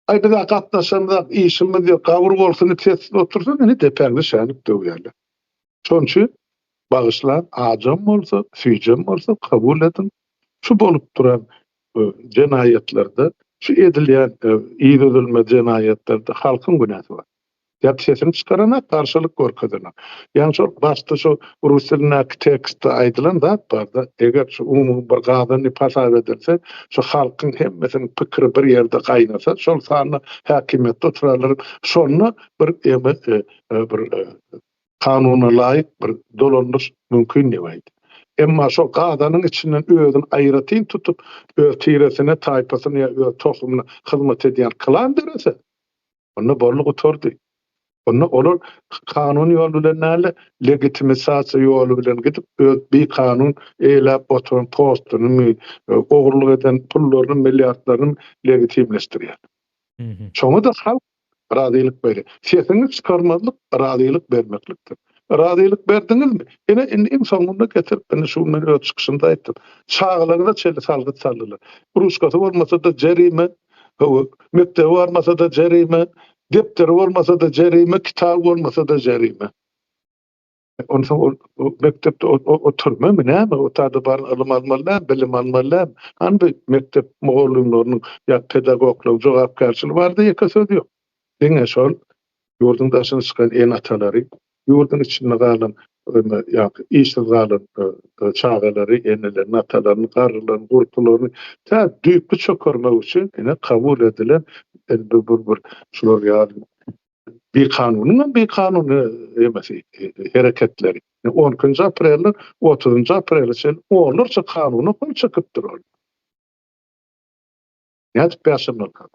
Speaker 2: Ay bir gatnaşanda işimiz ýok, gawur bolsun sessiz otursa meni deperli şäňip döwýärler. Şoň üçin bagyşlan ajam bolsa, süýjem bolsa kabul edin. Şu bolup duran jenaýetlerde, şu edilýän ýyzylma jenaýetlerde halkyň günäsi var. ya sesini çıkarana karşılık görkezene. Yani şu başta şu rus dilindäki tekstde aýdylan zat barda, eger şu umumy bir gazyny pasap ederse, şu halkyň hemmesiniň pikiri bir ýerde gaýnasa, şol sany häkimetde oturarlar, şonu bir kanuna laýyk bir dolandyr mümkin diýip. Emma şo gadanyň içinden özüni aýratyn tutup, öz tiresine, taýpasyna ýa öz tohumuna hyzmat edýän klan derese, onu borluk oturdy. Onu olur kanun yolu bilen näle legitimisasiýa yolu bilen gidip bir kanun eýläp oturan postuny ogurluk eden pullaryny milliardlaryny legitimleşdirýär. Şoňa da halk razylyk berer. Sesini çıkarmazlyk razylyk bermeklikdir. Razylyk berdiňizmi? Ene insanyňda getirip beni şu men çykyşynda aýtdym. Çağlarynda çeli salgyt saldylar. Ruskasy bolmasa da jerime, mektebi bolmasa da jerime, depter olmasa da jerime, kitap olmasa da jerime. Ondan o mektepde oturma mı näme? O taýda bar ilim almalar, bilim almalar. Hanby mektep moğolluklarynyň ýa pedagoglaryň jogapkärçiligi bardy, ýa söz ýok. Diňe şol ýurdun daşyny çykan en atalary, ýurdun içinde galan ýa-ki işsiz galan çağalary, enelerini, atalaryny, garrylaryny, gurtularyny ta düýpli çökermek üçin ene kabul edilen bir şular ýaly bir kanunu emesi hareketleri. 10. aprelden 30. aprele çel olursa kanunu kol çekipdir ol. Ýa-da peşemler kan.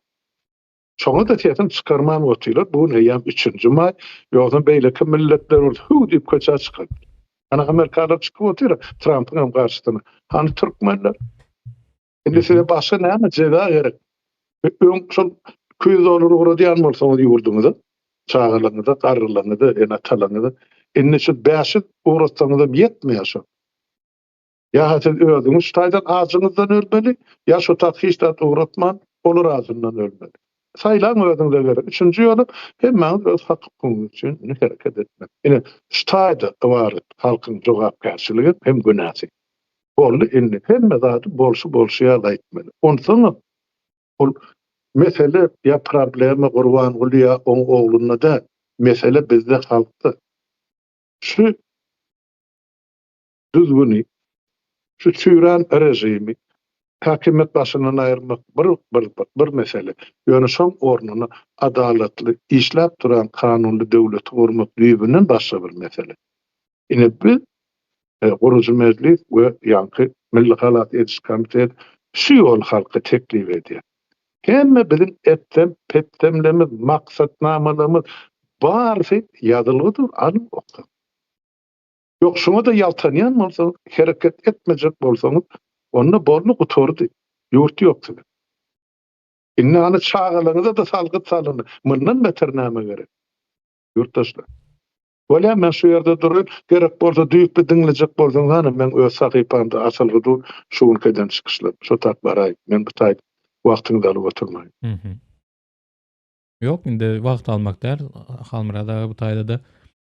Speaker 2: Şoňa da teýetim çykarman otylar. Bu näýem 3. may ýogdan beýleki milletler ol hu diýip köçe çykan. Ana Amerikalar çykyp otylar Trumpyň hem garşysyna. Hani türkmenler. Indi size başga näme jeda gerek? Şol köýüz olur uğrayan bolsaňyz ýurduňyza, çağalaňyza, garrylaňyza, enatalaňyza, indi şu bäşi uğratsaňyz ýetmeýär. Ya hatyň özüňiz ştaýdan azyňyzdan ölmeli, ya şu tathyşdat uğratman olur azyňdan ölmeli. Saýlan özüňize göre. 3-nji ýolu hemmäň öz hakykyň üçin hereket etmek. Ine ştaýda ibaret halkyň jogapkärçiligi hem günäsi. Boldy indi hemme zaty bolşuýa gaýtmaly. Onsoň ol mesele ya problemi Gurban Gulya on oğluna da mesele bizde halkta. Şu düzgünü, şu çüýran rejimi hakimet başından ayırmak bir mesele. Yani şoň ornuny adaletli işläp duran kanunly döwlet gurmak düýbünden başga bir mesele. Ine biz Gurucu Meclis we ýa-ki Milli Halat Ediş Komitet şu ýol halka teklif edýär. Hemme bizim pettemlerimiz, maksatnamalarımız barfi ýazylgydyr, alyp oku. Ýok şoňa da ýaltanýan bolsaňyz, hereket etmejek bolsaňyz, onda borluk oturdy. Ýurt ýokdur. Inne ana çağalaňyza da salgyt salyny. Mundan beter näme gerek? Ýurtdaşlar. Wala men şu ýerde durup, gerek bolsa düýüp diňlejek bolsaňyz, men öz sahypamda asylgydy şuňkadan çykyşlap, şu tak baray. Men bu taýda wagtyňyzdy alyp oturmaýyn.
Speaker 1: Yok, indi wagt almak der. Halmyrada bu taýda da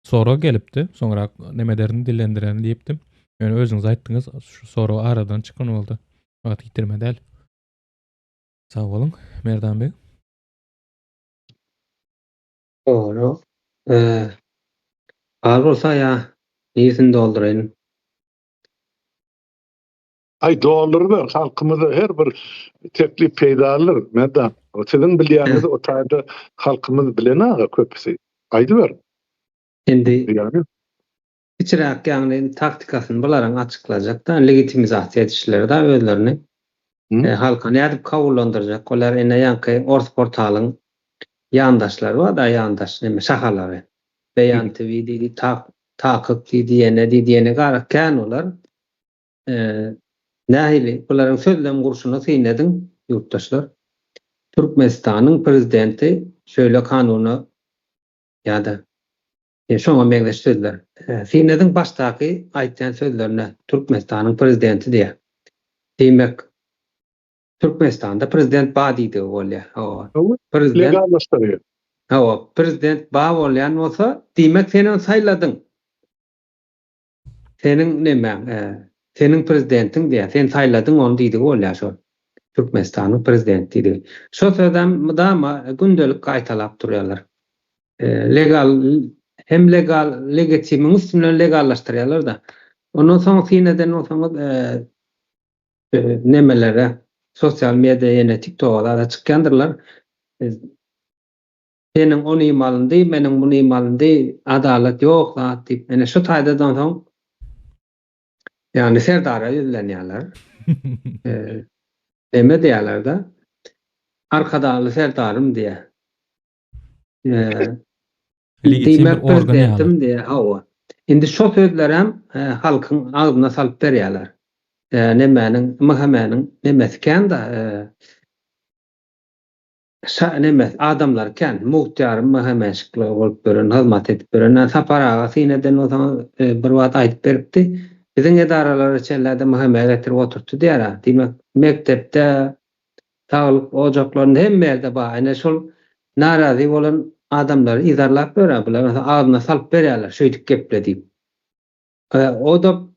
Speaker 1: sora gelipdi. Soňra nemelerini dillendiren diýipdim. Yani özüňiz aýtdyňyz, şu sora aradan çykan boldy. Wagt ýitirmedäl. Sag bolun, Merdan bey.
Speaker 3: Doğru. Az bolsa ýa ýerini doldurayın.
Speaker 2: Ay doldurlar halkymyza her bir teklip peýdalar. Merdan, o sizin bilýäňiz o taýda halkymyz bilen köpüsi. Aýdy ber.
Speaker 3: Endi
Speaker 2: Yani
Speaker 3: içirak ýagny taktikasyny bularyň açyklanjak da legitimizasiýa edişleri da özlerini halka nädip kabullandyrjak. Olar ene ýanky Ors portalyň ýandaşlary bar da ýandaş neme şahalary. Beýan TV diýdi, takyp diýene garakan olar. Nähili bularyň sözlem gurşuny synedin ýurtdaşlar. Türkmenistanyň prezidenti şöyle kanuny ýa-da şoňa meňzeşdirdiler. Synedin başdaky aýtýan sözlerine Türkmenistanyň prezidenti diýär. Demek Türkmenistanda prezident ba diýdi bolýar. Prezident
Speaker 2: legallaşdyrýar.
Speaker 3: Prezident ba bolýan bolsa, demek seni saýladyň. Senin neme? Senin prezidentin diye, sen sayladın onu diýdi bolýar şol. Türkmenistanyň prezidenti diýdi. Şo sözden mydama gündelik gaýtalap durýarlar. legal hem legitimin üstüne legallaştırıyorlar da. Ondan sonra sineden o zaman nemelere sosyal medyada yine TikTok'da da çıkandırlar. Senin onu imalındı, benim bunu imalındı, adalet yok da deyip. Yani şu taydadan sonra yani Serdar'a yüzleniyorlar. Deme diyorlar da arkadalı Serdar'ım diye.
Speaker 1: Legitim bir
Speaker 3: Demek
Speaker 1: organ ýaly.
Speaker 3: prezidentim diye hava. Indi şu sözler hem halkın ağzına salıp berýärler. Nemäniň, mahkemanyň nemesken da nemes adamlarken muhtar mahkemeslikle bolup beren, hyzmat edip beren saparaga sineden o zaman bir wagt aýdyp beripdi. Biziň edaralar içerlerde mahkemeye getirip oturtdy diýär. Demek mektepde sağlyk ojaklaryny hemmerde bar. Ene şol narazy bolan adamlar izarlap berýär. Bular ağzına salyp berýärler şeýdik geple diýip. O da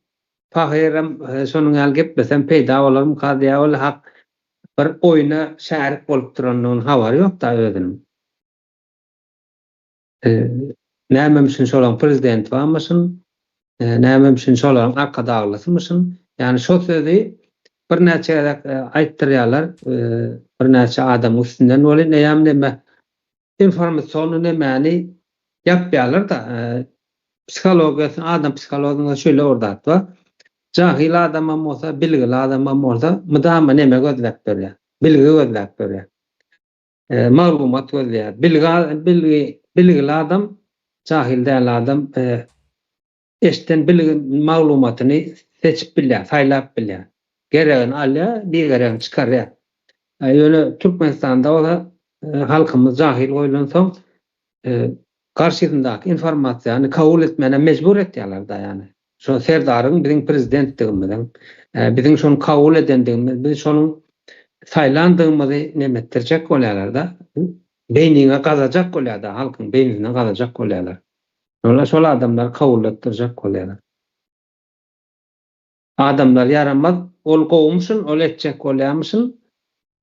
Speaker 3: pahyram şonuň ýaly gepmesem peýda bolarym kadýa ol hak bir oýuna şärik bolup duranyň habary ýok da özüniň. Näme üçin şolan prezident barmyşyn? Näme üçin şolan arka daglasymyşyn? Yani şo sözi bir näçe aýtdyrýarlar, bir näçe adam üstünden bolan näme näme informasiýony nämäni ýapýarlar da psikologiýasy, adam psikologiýasyna şöyle ordat bar. Jahil adamam bolsa, bilgili adamam bolsa, mydama näme gözläp berýär? Bilgi gözläp berýär. Maglumat gözläp. Bilgili adam, jahil däl adam eşden bilgi maglumatyny seçip bilýär, saýlap bilýär. Geregini alýar, digeregini çykarýar. Ýöne Türkmenistanda ola halkymyz jahil boýlan soň karşysyndaky informasiýany kabul etmene mejbur etýärler da ýani. Şo Serdaryň biziň prezidentligimiň, biziň şonu kabul edendigimiz, biz şonuň saýlandygymyzy nemetdirjek bolýarlar da, beýnine gazajak bolýar da, halkyň beýnine gazajak bolýarlar. Şol adamlar kabul etdirjek bolýarlar. Adamlar yaramaz, ol gowmuşyn, ol etjek bolýarmyşyn,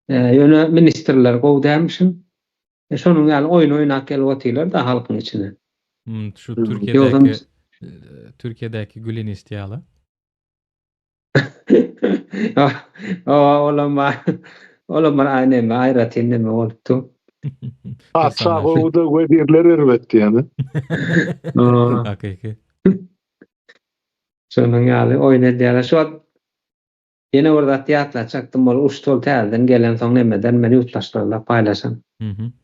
Speaker 3: ýöne ministrler gowdämişin. Şonuň ýaly oýun oýnak gelip otylar da halkyň içine.
Speaker 1: Şu
Speaker 3: Ýogam
Speaker 1: Türkiýedäki Gülenist ýaly.
Speaker 3: Olamar aýneme aýratyn neme bolupdy.
Speaker 2: Atsa o da wedirler elbetde yani.
Speaker 1: Hakyky.
Speaker 3: Şonuň ýaly oýun edýärler. Şu ýene orada teatr çaktym bol uştol täzelden gelen soň nemeden meni ýurtdaşlarla paýlaşan.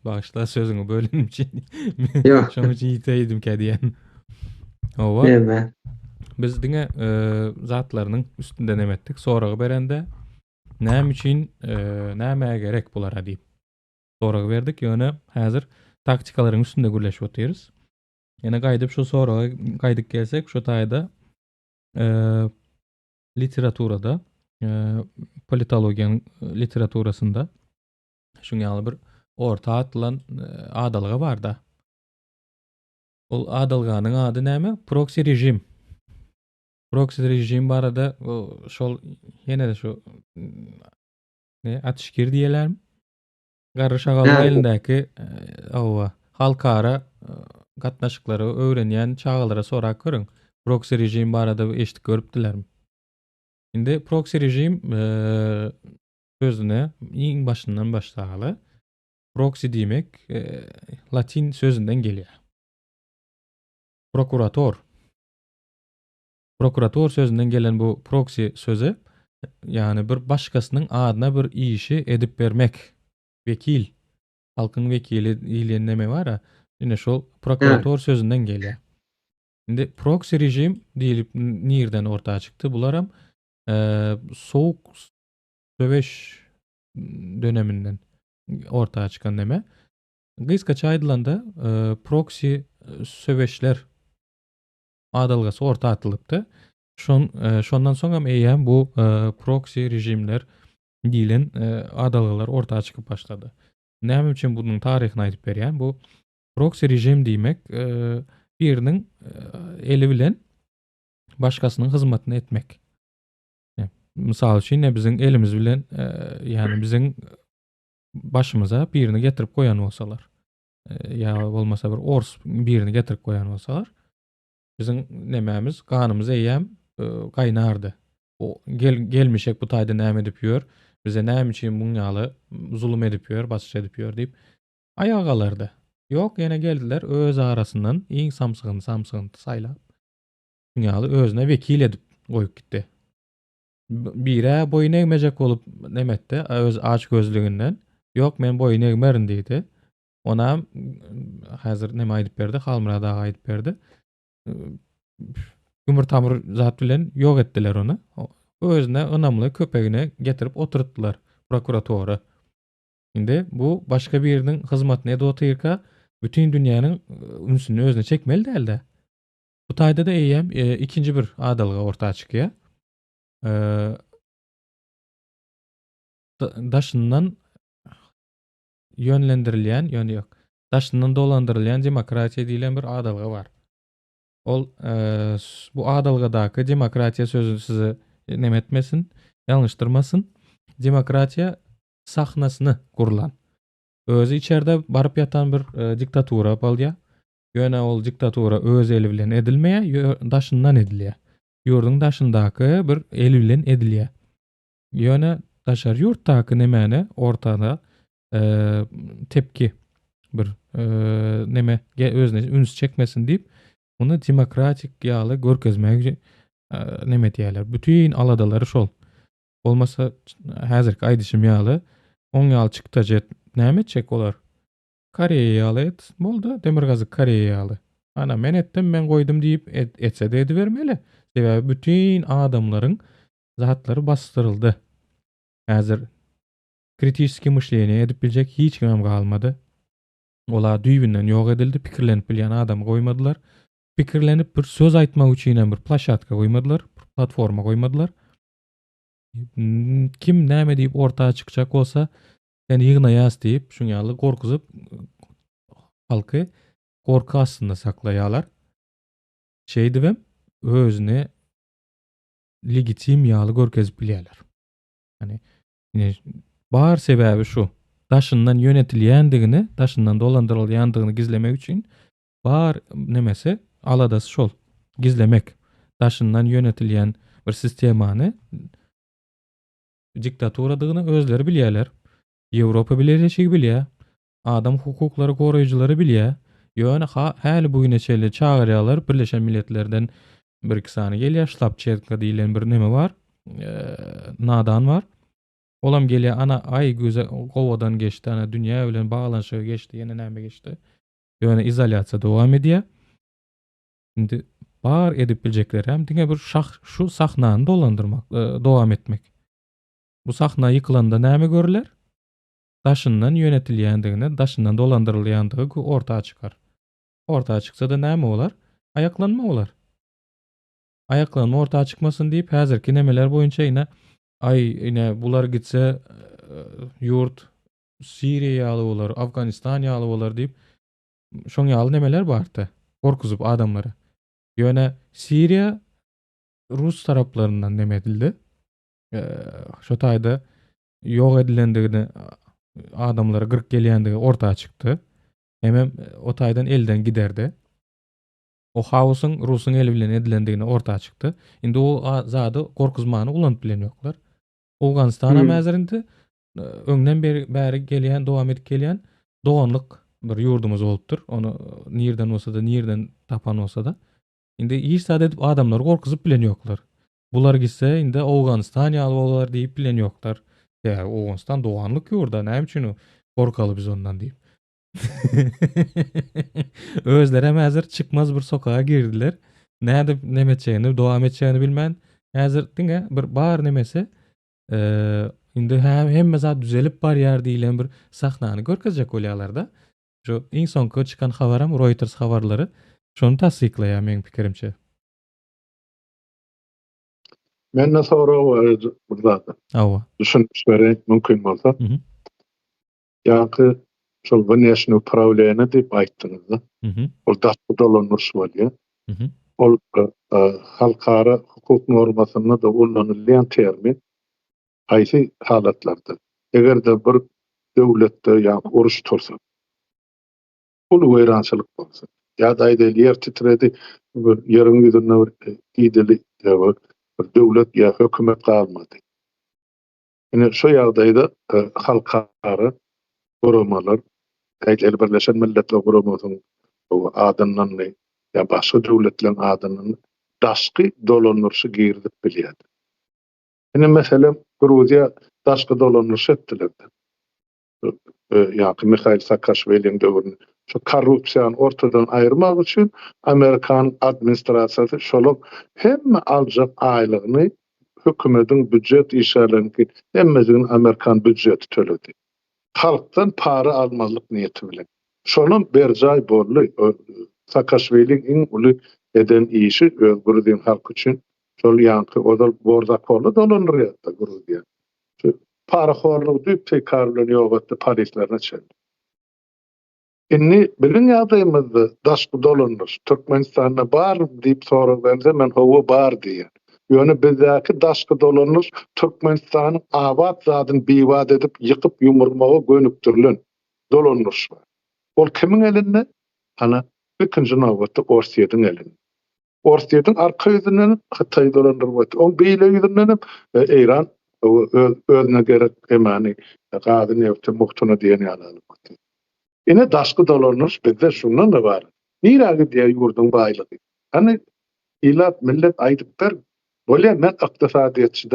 Speaker 1: Bağışla sözüňi bölenim için.
Speaker 3: Ýok.
Speaker 1: Şoň üçin ýiteýdim kädiýen. Owa.
Speaker 3: Neme?
Speaker 1: Biz diňe zatlarynyň üstünde nemetdik. Soragy berende näme üçin näme gerek bulara diýip soragy berdik. Ýöne häzir taktikalaryň üstünde gürleşip oturýarys. Ýene gaýdyp şu soragy gaýdyk gelsek, şu taýda literaturada, politologiýanyň literaturasynda şuň ýaly bir orta atylan adalyga bar da. Ol adalganyň ady näme? Proxy rejim. Proxy rejim barada şol ýene de şu atışgir diýelermi? Garry şagaly elindäki halkara gatnaşyklary öwrenýän çagalara sorak görüň. Proxy rejim barada eşitip görüpdilermi? Indi proxy rejim sözüne iň başyndan başlagaly. Proxy diýmek latin sözünden gelýär. Prokurator sözünden gelen bu proxy sözü, yani bir başkasynyň adyna bir işi edip bermek. Vekil, halkyň vekili diýilen neme bar, ýene şol prokurator sözünden gelýär. Indi proxy rejim diýilip nirden ortağa çykdy? Bularam soğuk söweş döneminden ortağa çıkan neme. Gysgaça aýdylanda proxy söweşler adalgasy ortağa atılıpdy. Şondan soňam eýen bu proxy rejimler diýilen adalgalar ortağa çykyp başlady. Näme üçin bunyň taryhyny aýdyp berýän? Bu proxy rejim diýmek biriniň eli bilen başkasynyň hyzmatyny etmek. Mysal üçin biziň elimiz bilen ýani biziň başymyza birini getirip goýan bolsalar. ya bolmasa bir ors birini getirip koyan bolsalar, bizim nememiz, kanımız eýem gaýnardy. O gelmişek bu taýda näme edip ýör, bize näme üçin buň ýaly zulum edip ýör, basýy edip ýör diýip ayağa galardy. Ýok, ýene geldiler öz arasyndan iň samsygyny saýlap, buň ýaly özüne vekil edip goýup gitdi. Bire boyun eğmeyecek olup nemette öz aç gözlüğünden yok men boyun eğmerin deydi. Ona hazır neme aydıp berdi, halmıra dağa aydıp berdi. Gümür tamır zat bilen yok ettiler onu. Özüne ınamlı köpeğine getirip oturttular prokuratora. Şimdi bu başka birinin hizmetine edotyrka bütün dünyanın ünsünü özüne çekmeli däldi. Bu taýda da eýem ikinci bir adalga ortağa çykýar. Daşından yönlendirilýän, ýöne ýok. Daşından dolandyrylýan demokratiýa diýilen bir adalga bar. Ol bu adalgadaky demokratiýa sözü sizi neme etmesin, ýalňyşdyrmasyn. Demokratiýa sahnasyny kurulan. Özü içeride barıp yatan bir diktatura bolýar. Ýöne ol diktatura öz eli bilen edilmeýär, daşyndan edilýär. Ýurdun daşyndaky bir eli bilen edilýär. Ýöne daşar ýurtdaky nemeni ortada tepki bir neme özüne üns çekmesin diýip bunu demokratik ýaly görkezmek neme diýerler. Bütün aladalary şol. Olmasa häzirki aýdyşym ýaly 10 ýyl çykdajet näme etjek olar? Koreýa ýaly et boldy, Demirgazy Koreýa ýaly. Ana men etdim, men goýdum diýip etse de edibermeli. Sebäbi bütün adamlaryň zatlary bastyryldy. Häzir kritiski myşleýän edip biljek hiç kim galmady. Ola düýbinden ýok edildi, pikirlenip bilýän adam goýmadylar. Pikirlenip bir söz aýtmak üçin bir plaşatka goýmadylar, platforma goýmadylar. Kim näme diýip ortağa çykjak bolsa, sen ýygnaýas diýip şuň ýaly gorkuzyp halky gorku astynda saklaýarlar. Şey dibem, özüne legitim ýaly görkezip bilýärler. Hani bar sebäbi şu, daşyndan ýönetilýändigini, daşyndan dolandyrylýandygyny gizlemek üçin bar nemesi aladasy şol, gizlemek. Daşyndan ýönetilýän bir sistemany diktaturadygyny özleri bilýärler. Ýewropa bileşigi bilýär. Adam hukuklary goraýjylary bilýär. Ýöne häli bugüne çeýle çağırýarlar, Birleşen Milletlerden bir iki sany gelýär, Şlapçetka diýilen bir neme bar, nadan var. Olam gelýär, ana ay göze gowadan geçdi, ana dünýä bilen baglanyşyga geçdi, ýene näme geçdi. Ýöne izolýasiýa dowam edýär. Şimdi bar edip biljekleri hem diňe bir şu sahnany dolandyrmak, dowam etmek. Bu sahna ýykylanda näme görüler? Daşyndan ýönetilýändigini, daşyndan dolandyrylýandygy ortağa çykar. Ortağa çyksa da näme bolar? Ayaklanma bolar. Ayaklanma ortağa çykmasyn diýip häzirki nemeler boýunça ýene bular gitse ýurt Siriýa ýaly bolar, Afganistan ýaly bolar diýip şoň ýaly nemeler bardy. Gorkuzyp adamlary. Ýöne Siriýa Rus taraplaryndan neme edildi. Şo taýda ýok edilendigini adamlara gırk gelýändigi ortağa çykdy. Hemem o taýdan elden giderdi. O hawusyň Rusyň eli bilen edilendigini ortağa çykdy. Indi o zady gorkuzmany ulanyp bilen ýoklar. Awganistana mäzerinde öňden beri gelýän, dowam edip gelýän doganlyk bir ýurdumuz bolupdyr. Onu nirden bolsa da, nirden tapan bolsa da. Indi hiç zat edip adamlar gorkuzyp bilen ýoklar. Bular gitse indi Awganistan ýaly bolar diýip bilen ýoklar. Awganistan doganlyk ýurda, näme üçin gorkaly biz ondan diýip. Özleri hem häzir çykmaz bir sokağa girdiler. Näde neme etjegini, dowam etjegini bilmän. Häzir diňe bir bar nemesi indi hemme zat düzelip bar ýer diýilen bir sahnany görkezjek bolýarlar da. Şu iň soňky çykan habaram Reuters habarlary şonu tasdiklaýar meň pikirimçe.
Speaker 2: Men de sonra burada
Speaker 1: Awa.
Speaker 2: düşünmüşberek mümkün bolsa. Ýa-ki şol Venesiýany upravляýany diýip aýtdyňyz da. Ol daşy dolanýar bolýar. Ol halkara hukuk normasyna da ullanylýan termin haýsy halatlarda. Eger de bir döwletde ýa-ni uruş tursa, ulu wayrançylyk bolsa. Ya da aýdýar yer titredi, bir ýerin ýüzüne bir giýdili, bir döwlet ýa hökümet galmady. Ine şu ýagdaýda halkara goramalar, aýdýar Birleşen Milletler Guramasynyň o adamlarny ýa başga döwletleriň adamlaryny daşky dolanýarşy girdip bilýär. Ine meselem Gruziýa daşky dolanýarşy etdiler. Ýa-ni Mikhail Saakashviliň döwründe şu korrupsiýany ortadan aýyrmak üçin Amerikan administrasiýasy şolak hemme aljak aýlygyny hökümetiň büdjet işleriniň hemmesini Amerikan büdjeti töledi. Halkdan para almalyk niýeti bilen. Şonun berjay bolly Saakashviliň iň uly eden işi Gruziýa halky üçin şol ýanky odal borda kolu dolanýar Gruziýa. Para horluğu düp tekrarlanıyor yoğurttu Parislerine çeldi. Inni bilin ýagdaýymyzda daşky dolanýar. Türkmenistan'a bar diýip soragansa men howa bar diýen. Ýöne bizdäki daşky dolanýar Türkmenistanyň awat zadyny biwat edip ýykyp ýumurmaga gönüktirilen dolanýar. Ol kimiň elinde? Ana ikinji nowbatda Orsiýetin elinde. Orsiýetin arka ýüzünden Hytaý dolanýar. O beýle ýüzünden Eýran özüne gerek emani gadyny ýoksa muhtuna diýen ýalanly. Ine daşky dolanýar bizde şundan da bar. Nirä diýär ýurdun baýlygy. Hani illat millet aýdyp ber. Bolýa men ykdysadyýetçi,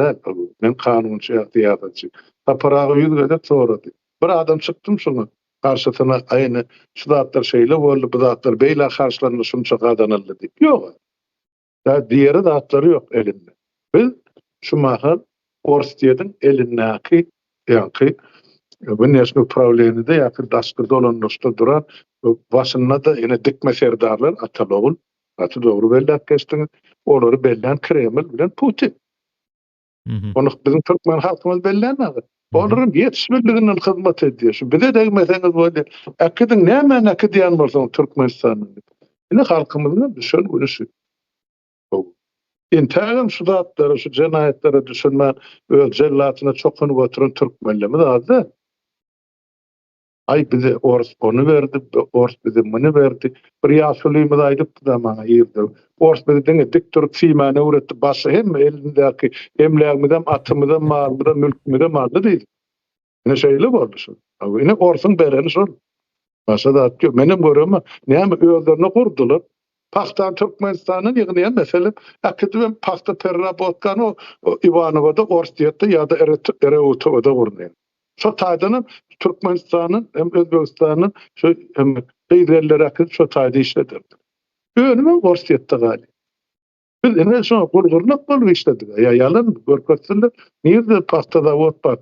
Speaker 2: men kanunçy ýa-da taparagy ýüzgede sorady. Bir adam çykdym şunu karşysyna aýny şu zatlar şeýle boldy, bu zatlar beýle karşylanýar şunça gadanaldy diýip. Ýok. Da diýeri zatlary ýok elinde. Biz şu mahal Orsiýetin elindäki ýa-ni bu näşe probleminde ýa-ni daşky dolanýarda duran başynda da ýene dikme serdarlar atalogul, atı dogry bellap geçdiňiz. Olary bellen Kreml bilen Putin. Onu bizim Türkmen halkymız bellenmedi. Olaryň ýetişmeliginden hyzmat edýär. Şu bize de meseleňiz boldy. Akydyn näme nakyd ýan bolsa Türkmenistanyň. Ine halkymyzyň düşün görüşi. İnternem şu zatlara, şu cenayetlere düşünmen, öz cellatyna çokunu oturan Türkmenlerimiz azdı. Ay bize Ors onu verdi, Ors bize bunu verdi. Bir ýaşulymyz aýdyp da maňa ýerdi. Ors bize diňe dik turup fiýmany öwretdi. Başy hem elindäki emlegimizden, atymyzdan, malymyzdan, mülkümizden maldy diýdi. Ine şeýle boldy şu. Ine Orsyň bereni şol. Başa da atýar. Menim görüme näme özlerini kurdular. Paxtan Türkmenistanyň ýygnaýan meselem akydym paxta perrabotkan o Ivanovda Orsiýetde ýa-da Ereutowda gurulýan. Şu taýdan Türkmenistanyň hem Özbegistanyň şu beýlerleri akyd şu taýda işledir. Önüme Orsiýetde galy. Biz ene şu gurgurluk bolup işledik. Ya yalan görkezler niýe paxtada ot bar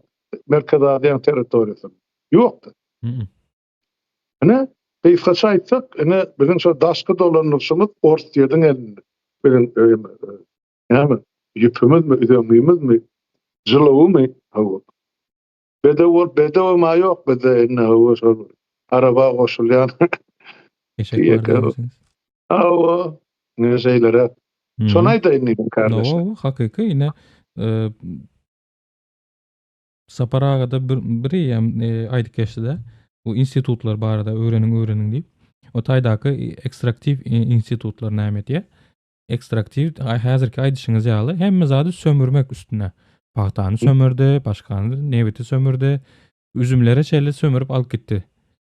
Speaker 2: Merkez Aziýa territoriýasy. Ýokdy. Ene beýfgaça aýtsak, ene bizim şu daşky dolanýarşymyz Orsiýetin elinde. Bizim näme ýüpümizmi, ödemimizmi, jylawymy, hawa. Bedew ma ýok, bede hawa şol. Araba goşulýan.
Speaker 1: Teşekkür ederim.
Speaker 2: Hawa, ne şeýlere. Şonu aýdaýyn kardeşim.
Speaker 1: No, hakyky ine Saparagada biri aýdyp geçdi-de. Bu institutlar barada öğrenin diýip. O taýdaky ekstraktiv institutlar näme diýär? Ekstraktiv häzirki aýdyşyňyz ýaly hemme zady sömürmek üstüne. Paxtany sömürdi, başkany nebeti sömürdi, üzümlere çelle sömürüp alyp gitdi.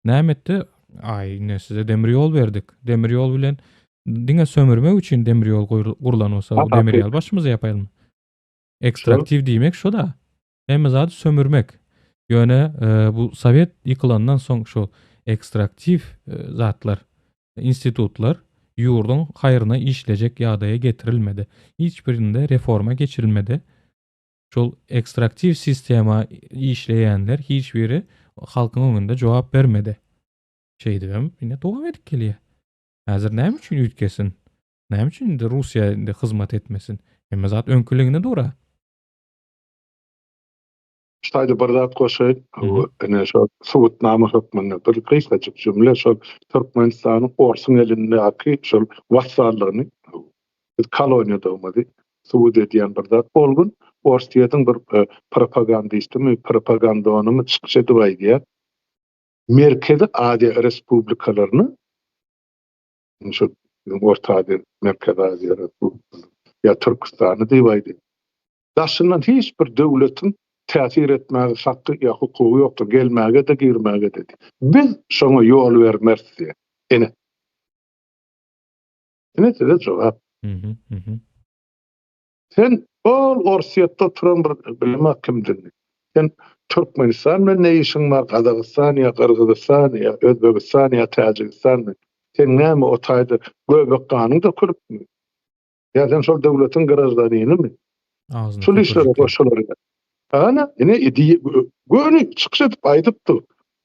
Speaker 1: Näme etdi? Ay, ne size demir ýol berdik. Demir ýol bilen diňe sömürmek üçin demir ýol gurulan bolsa, bu demir ýol başymyza ýapaýlymy? Ekstraktiv diýmek şu da. Hemme zady sömürmek. Ýöne bu Sowet ýykylandan soň şu ekstraktiv zatlar, institutlar ýurdun haýryna işlejek ýagdaýa getirilmedi. Hiç birinde reforma geçirilmedi. Şol ekstraktiv sistema işleýänler hiç biri halkyň öňünde jogap bermedi. Şeýdem, ine dowam edip kelýär. Häzir näme üçin ýetkesin? Näme üçin Russiýada hyzmat etmesin? Hemme zat öňküligine dura.
Speaker 2: Ştaýda bir zat goşaýyn, ene şu Suwutnama hökmünde bir gysgaçyk jümle şu Türkmenistanyň Orsyň elindäki şu wassallaryny biz koloniýada olmady. Suwut edýän bir zat bolgun, Orsiýetin bir propagandistimi, propagandanymy çykyş edip aýdýar. Merkezi Asiya respublikalaryny şu Orta Asiya, Merkezi Asiya respublikalaryny ya Türkistany diýip daşyndan hiç bir döwletin täsir etmäge hakkı ya hukuky ýokdur, gelmäge de girmäge dedi. Biz şoňa ýol bermersiz. Ene. Ene de jogap.
Speaker 1: Hı hı. Hı hı.
Speaker 2: Sen ol orsiýetde turan bir bilim hakimdiň. Sen Türkmenistan bilen ne işiň bar? Kazakystan ya Kyrgyzstan ya Özbekistan ya Täjikistan. Sen näme o taýda göbek ganyň da kurupmy? Ya sen şol döwletiň garajdarynymy?
Speaker 1: Ağzına
Speaker 2: Şol işlere
Speaker 1: tükürjükler.
Speaker 2: goşular. Ana, ene idi göni çykyş edip aýdypdy.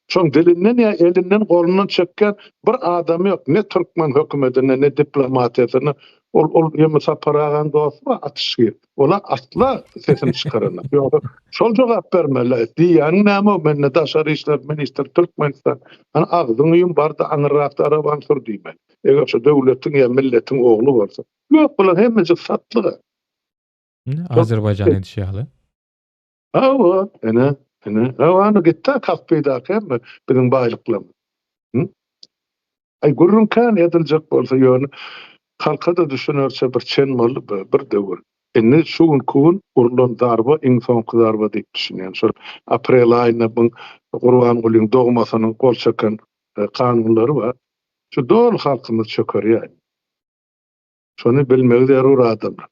Speaker 2: Şoň dilinden ya elinden golundan çeken bir adam ýok. Ne Türkmen hökümetine ne diplomatiýasyna ol ýa musaparagan dostlar atışýar. Ola asla sesini çykarana. Ýok. Şol jogap bermeli. Diýän näme menne daşary işler minister Türkmenistan. Ana agdyň ýym barda aňyrakda araban sür diýmen. Eger şu döwletiň ýa milletiň ogly bolsa. Ýok, bular hemmesi satlyga.
Speaker 1: Azerbaycan edişýaly.
Speaker 2: Awa, ene. Awa, gitti kapyda hem bizim baýlyklarym. Ay gurrun kan ediljek bolsa ýöne halka da düşünürse bir çen maly bir döwür. Enne şuň kuň urulan darba insan darba diýip düşünýän. Şol aprel aýyna bu Gurban Gulyň dogmasynyň kol çeken kanunlary bar. Şu dol halkymyz çökerýär. Şonu bilmegi zerur adamlar.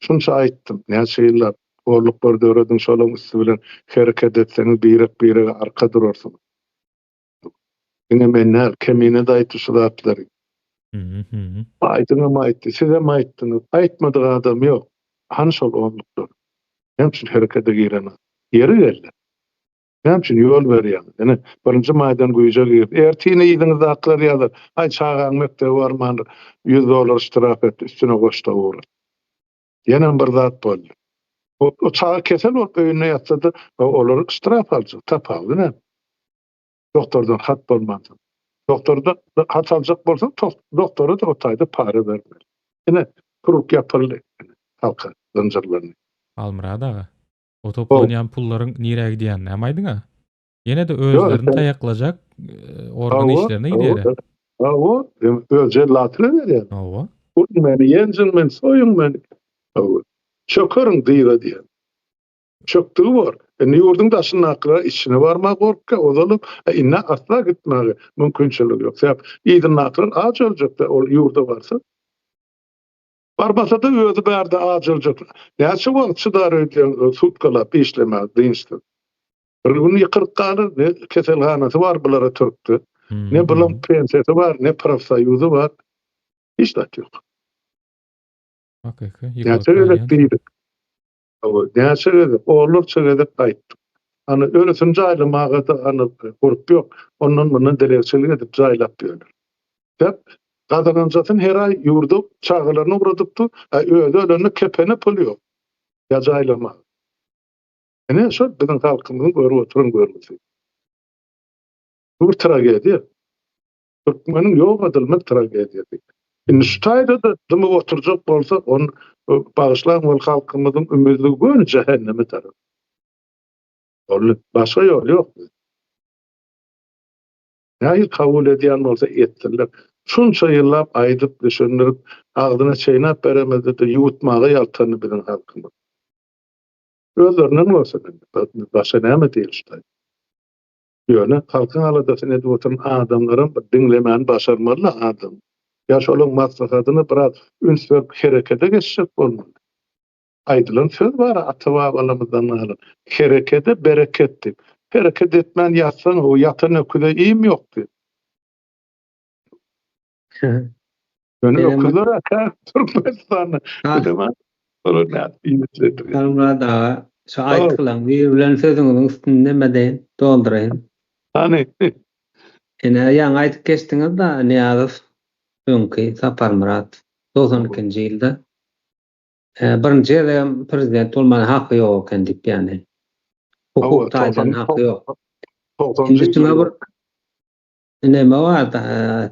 Speaker 2: Şunça aýtdym. Näçe ýyllar gorluk bir döwrediň şolaň üstü bilen hereket etseňiz birek arka durarsyň. Ine mennäl kemine daýty şu zatlary.
Speaker 1: Hı hı. Hı.
Speaker 2: Aýdyňam aýtdy, size mi aýtdyňyz? Aýtmadyk adam ýok. Han şol onlukdur. Hemçin herekete giren. Yeri geldi. Hemçin ýol berýär. Ene birinji maýdan goýjak ýer. Eger tine ýydyňyz zatlary ýalar. Aý çağaň mekdebe barman $100 iştirak et, üstüne goşda uğra. Ýene bir zat boldy. O çağı kesel olup öýüne ýatsa da olar iştirak aljak, tapaly ne? Doktordan hat bolmady. Doktorda hat aljak bolsa, doktora da o taýda para bermeli. Ene kuruk ýapyldy halka zanjyrlaryny.
Speaker 1: Almurad aga. O toplanýan pullaryň nirä gidýän näme aýdyňa? Ýene de özlerini taýaklajak organ işlerine gidýär.
Speaker 2: Awa, özel latry berýär.
Speaker 1: Owa.
Speaker 2: Bu meni ýenjin men soýun meni. Awa. Çökörüň diýýär diýär. Çöktüğü var. Ne ýurdun daşynyň aklyra içine barmak gorka, ozalyp inne asla gitmäge mümkinçilik ýok. Sebäp ýydyň aklyr aç öljek de ol ýurda barsa. Barbasa da özü berde aç öljek. Näçe wagt çydar öýdýän sutkalap işlemäge diýişdi. Bir gün ýykyrtgany ne keselhanasy bar bulara türkdi. Ne bilen pensiýasy bar, ne profsoýuzy bar. Hiç zat ýok.
Speaker 1: Hakika.
Speaker 2: Näçe öýdýär. Näçe öýdýär. Oğlur çögedip gaýtdy. Ana öresin jaýlamaga da ana gurup ýok. Ondan mundan delegçilik edip jaýlap berýär. Dep gazananjatyn her ay ýurda çağlaryny uradypdy. Öýde öleni kepene pul ýok. Ya jaýlama. Ene şol biziň halkymyzyň görüp oturan görmesi. Bu bir tragediýa. Türkmeniň ýok edilmek tragediýasy. Indi şu taýda da dymy oturjak bolsa, onu bağışlayan ol halkymyzyň ümidligi göni cehenneme tarap. Ol başga ýol ýok. Näil kabul edýän bolsa etdiler. Şunça ýyllap aýdyp düşündirip agdyna çeýnap beremedi de ýutmagy ýaltany bilen halkymyz. Özlerine bolsa başga näme diýilýär? Ýöne halkyň aladasyny edip oturan adamlaryň diňlemän başarmaly adam. Ya şolun maslahatyny biraz üns berip herekete geçecek bolmaly. Aýdylan söz bar atawa balamyzdan alan. Herekete bereket dip. Hereket etmän ýatsaň o ýatan öküde iýim ýokdy. Ýöne öküzler aka Türkmenistanyň. Bilema. Olar näme diýip
Speaker 3: Almurad aga, şu aýtylan bilen sözüňiň üstünde näme doldurayın.
Speaker 2: Hani
Speaker 3: Ene ýaňy aýtyp geçdiňiz da Niýazow öňki Sapar Murat 92-nji ýylda birinji prezident bolmany haky ýok eken diýip ýani. Hukuk taýdan haky ýok. Indi şuna bir näme bar da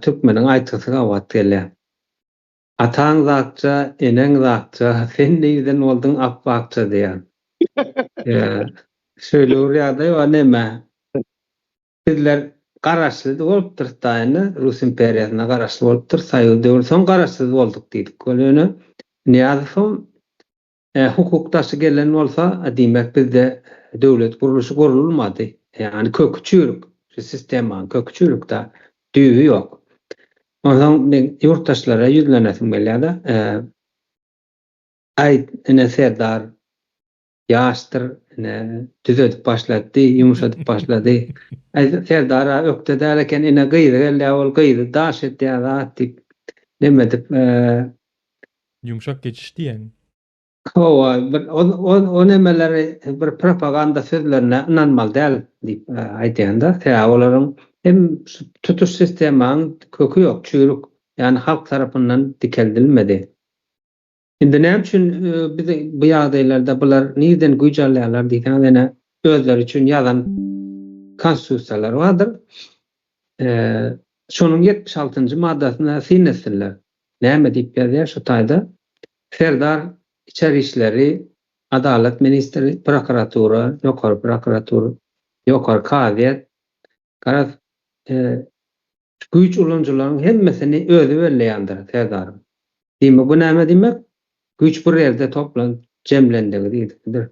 Speaker 3: türkmeniň aýtgysyga wagt gelýär. Ataň zatça, eneň zatça, sen näden boldun apbakça diýär. Söýleýär ýa-da näme? bizler garaşsyz bolup dursaýny Rus imperiýasyna garaşly bolup dursaýy döwür soň garaşsyz bolduk diýdik. Golüni Niýazow hukukdaşy gelen bolsa diýmek bizde döwlet guruluşy gurulmady. Yani kökçülük, şu sistemanyň kökçülükde düýbi ýok. Ondan yurttaşlara yüzlenesim gelýär-de. Ene Serdar ýaşdyr, ene düzedip başlady, ýumuşadyp başlady. Serdara ökdedär eken ene gyýdy gelýär, ol gyýdy, daş etýär, atdyp demedip
Speaker 1: Yumşak geçişti yani.
Speaker 3: O nemeleri bir propaganda sözlerine inanmaly däl diýip aýdýanda, olaryň hem tutuş sistemanyň kökü ýok, çürük. Yani halk tarapyndan dikeldilmedi. Indi näme üçin biz bu ýagdaýlarda bular nirden güýjalýarlar diýsen ene özleri üçin ýazan konstitusiýalar bardyr. Şonuň 76-njy maddasyna sinetsinler. Näme diýip ýazýar şu taýda? Serdar İçeri işleri, Adalet Ministri, Prokuratura, Ýokary Prokuratura, Ýokary Kaziýet, garaz güýç ulanjylaryň hemmesini özü belleýändir Serdar. Diýmek bu näme diýmek? Güýç bir ýerde toplanıp jemlendigi diýildir.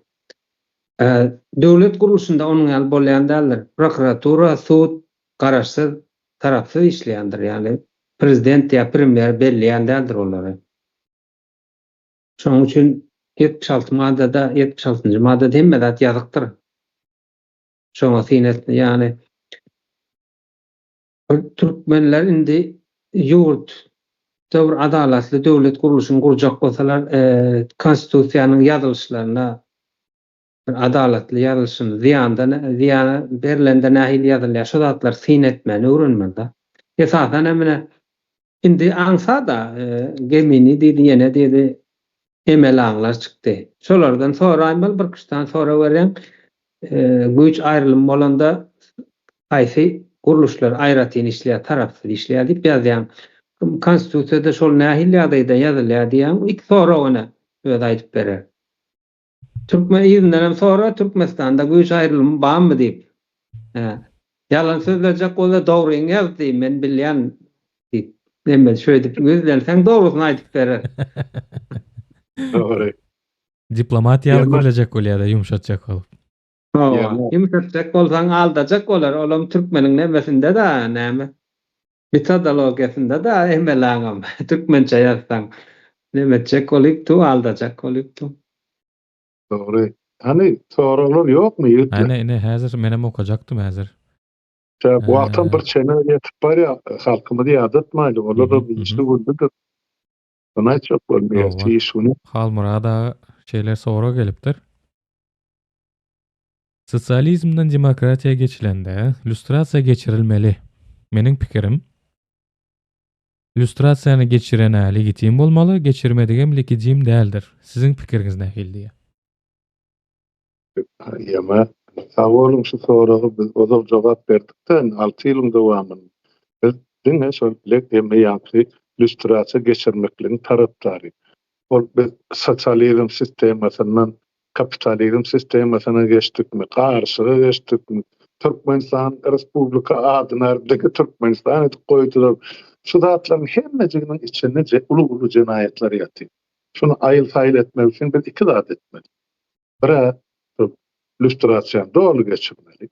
Speaker 3: Döwlet guruluşynda onuň ýaly bolýandyr. Prokuratura, sud garaşsyz, tarapsyz işleýändir. Yani prezident ýa premier belleýändir olary. Şoň üçin 76 maddada 76-njy maddada hemme zat ýazykdyr. Şoňa sinet ýani türkmenler indi ýurt döwür adalatly döwlet guruluşyny gurjak bolsalar konstitusiýanyň ýazylşlaryna adalatly ýazylşyny ziýana berilende nähili ýazylýar. Şu zatlar sinetmeni öwrenmeli. Esasen emine indi aňsa da gemini diýdi ýene diýdi emel aňlar çykdy. Şolardan sonra aýmal bir kıştan sonra beren güýç aýrylym bolanda aýsy guruluşlar aýratyn işleýär, tarapsyz işleýär diýip ýazýan. Konstitusiýada şol nähili ýagdaýda ýazylýar diýen ilk sonra ona öz aýdyp berer. Türkmen ýygynyň sonra Türkmenistanda güýç aýrylmy barmy diýip. Yalan sözlerjek bolsa dogry ýazdy, men bilýän diýip. Näme şöýdip gözlenseň dogrusyny aýdyp berer.
Speaker 2: Doğru.
Speaker 1: Diplomatiýaly görülecek bolýar, yumşatjak bolup.
Speaker 3: Yumşatjak bolsaň aldajak bolar. Olam türkmeniň nemesinde de näme? Metodologiýasynda da emelaňam. Türkmençe ýazsaň nemetjek bolypdy, aldajak bolypdy.
Speaker 2: Doğru. Hani soralar ýokmy ýetdi?
Speaker 1: Hani häzir menem okajaktym häzir.
Speaker 2: Bu wagtdan bir çene ýetip barýa, halkymy ýadatmaýdy. Olar da işli boldy. Bana çok bolmaýar. Şunu
Speaker 1: Hal murada şeyler sonra gelipdir. Sosyalizmden demokratiya geçilende lüstrasiya geçirilmeli. Mening pikirim, lüstrasiýany geçiren legitim bolmaly, geçirmedigen legitim däldir. Siziň pikiriňiz nähildi?
Speaker 2: Ýa-ma sawalym şu soragy biz ozal jogap berdikden 6 ýylyň dowamyny biz diňe şol bilek ýa-ma lüstrasiya geçirmekligiň tarapdary. Ol biz sosializm sistemasynyň kapitalizm sistemasyna geçdikmi, garşyga geçdikmi, Türkmenistan Respublika adyna deki Türkmenistan etip goýdular. Şu zatlaryň hemmejiginiň içinde ulu jenaýetler ýatyr. Şunu aýyl-saýyl etmek üçin biz iki zat etmeli. Biri lüstrasiýany dogry geçirmeli.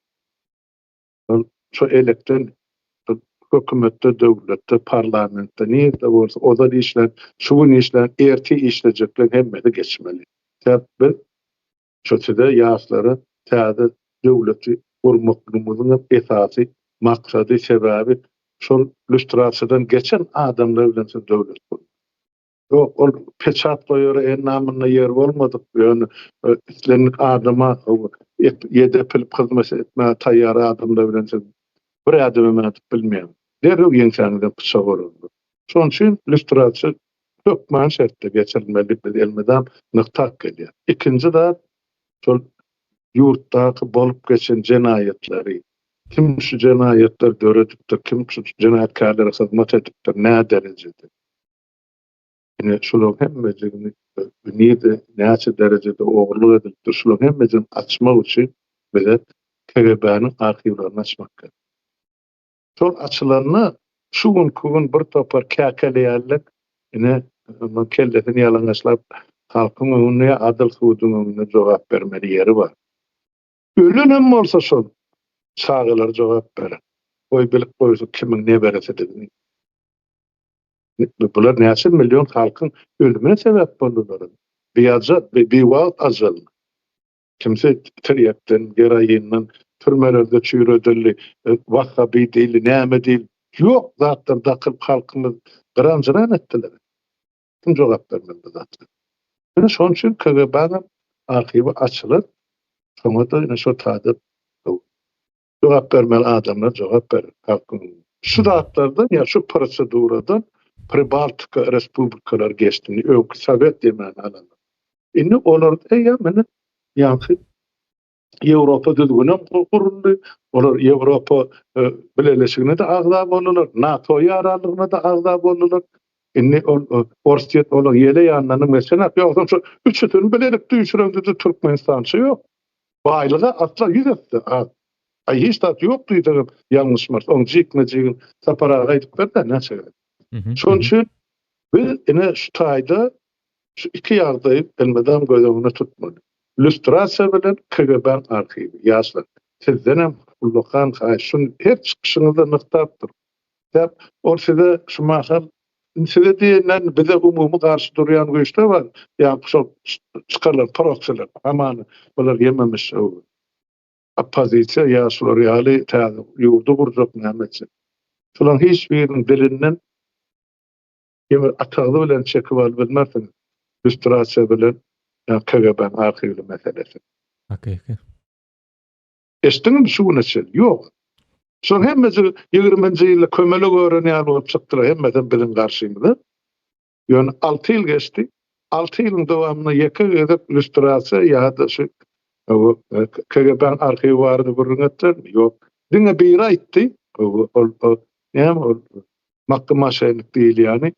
Speaker 2: Şu elektron hökümetde, döwletde, parlamentde näde bolsa ozal işler, şugun işler, erti işlejekler hemmede geçmeli. Täze şoçda ýaşlary täze döwleti gurmaklygynyň esasy maksady sebäbi şol lüstrasiýadan geçen adamlar bilen döwlet bolýar. Ol peçat goýar, namyna ýer bolmadyk, ýöne islenlik adama ýedip hyzmat etme taýýar adamlar bilen bir adamy bilmeýän. Derrew ýeňsäňden pıçak bolýar. Şoň üçin lüstrasiýa çok manşetde geçirilmeli biz elmeden nıktak gelýär. İkinci de şol ýurtdaky bolup geçen jenayetleri, kim şu jenayetler göredipdir, kim şu jenayetkarlara hyzmat edipdir, nä derejede. Ine şolary hemmejigini näçe derejede ogurlyk edipdir, şolary hemmejini açmak üçin bize KGB'nin arhivlerini açmak gerek. Şol açylanny şu gün bir topar käkelýärlik ine kelletini ýalançlap halkyň öňüne adyl suwdyň öňüne jogap bermeli ýeri bar. Ölenem bolsa şol çağılar jogap berer. Oý bilip goýsa kimiň ne berese dedi. Bular näçe milyon halkyň ölümine sebäp boldular. Bir wagt ajal. Kimse tiryakdan, gerayindan, türmelerde çüýredildi, wahhabi diýil, näme diýil. Ýok zatdan dakyl halkyny gıranjyran etdiler. Kim jogap bermeli zatlar. Ine şoň üçin KGB-niň arkiwi açylyp, şoňa da ine şo taýda jogap bermeli adamlar jogap berer. Halkyň şu zatlardan ýa şu proseduradan Pribaltika respublikalar geçtiğini, öykü Sovet demen alanlar. Inni olar meni ýa-ni Ýewropa düzgünem guruldy. Olar Ýewropa bileşigine de agza boldular. NATO ýaralygyna da agza boldular. Inni Orstiýet olar ýele ýanlaryň mesela ýoksa şu üçütün bilelik düşürende Türkmenistança ýok. Baýlyga atlar ýüzepdi. Hiç tat ýok diýdim. Ýalňyşmar. Oň jikmejigin saparaga gaýdyp berdi näçe. Şoň üçin biz ine şu taýda şu iki ýagdaý elmedem gözüňde tutmaly. Lüstrasiýa bilen KGB arkiwi ýaşlar. Sizden hem ullukan şun her çykyşyňyzda nyktapdyr. Dep ortada şu mahal size diýenden bize umumy garşy durýan göçler bar. Ýa şol çykarlar, proksiler, amany bular yememiş o. Opozisiýa ýaşlar ýaly täze ýurdu gurjak nämeçi. Şolaryň hiç biriniň dilinden ýa atagy bilen çekip alyp bilmersiň. Lüstrasiýa bilen KGB arkiwi meselesi.
Speaker 1: Hakiki.
Speaker 2: Eşdiňmi şu näçe? Ýok. Şoň hemmesi 20-nji ýylda kömele görenýär bolup çykdylar hemmeden bilen garşymyda. Ýöne 6 ýyl geçdi. 6 ýylyň dowamyna ýeke edip lüstrasiýa ýa-da şu KGB arkiwi bardy görünetler. Ýok. Diňe bir aýtdy. Näme mahkama şeýlik diýil ýani.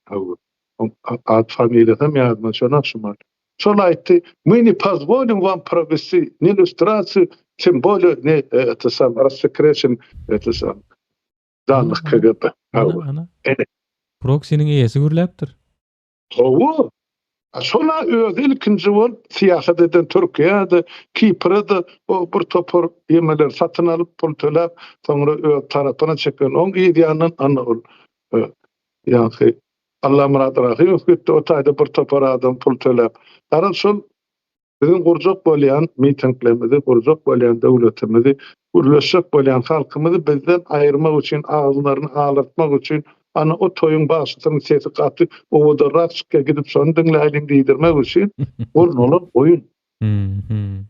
Speaker 2: Ad familiýasam ýazma şonak şumar. Şol aýtdy, "Мы не позволим вам провести ни иллюстрацию, тем более не рассекречен данных KGB."
Speaker 1: Ana. Proxy'nin eýesi gürläpdir.
Speaker 2: Owo. Şola özel ikinji bol siýasat eden Türkiýede, Kiprda o bir topar ýemeler satyn alyp pul төлäp, soňra öz tarapyna çeken oň ideýanyň ana ol. Ýa-ni Allah Murat Rahimov gitdi, o taýda bir topar adam pul төлäp. Ara şol bizim gurjak bolýan mitinglerimizi, gurjak bolýan döwletimizi, gurlaşak bolýan halkymyzy bizden aýyrmak üçin, agzlaryny ağlatmak üçin ana o toyun başysyny sesi gaty, o da raçka gidip şonu diňläýin diýdirmek üçin bolmaly oýun.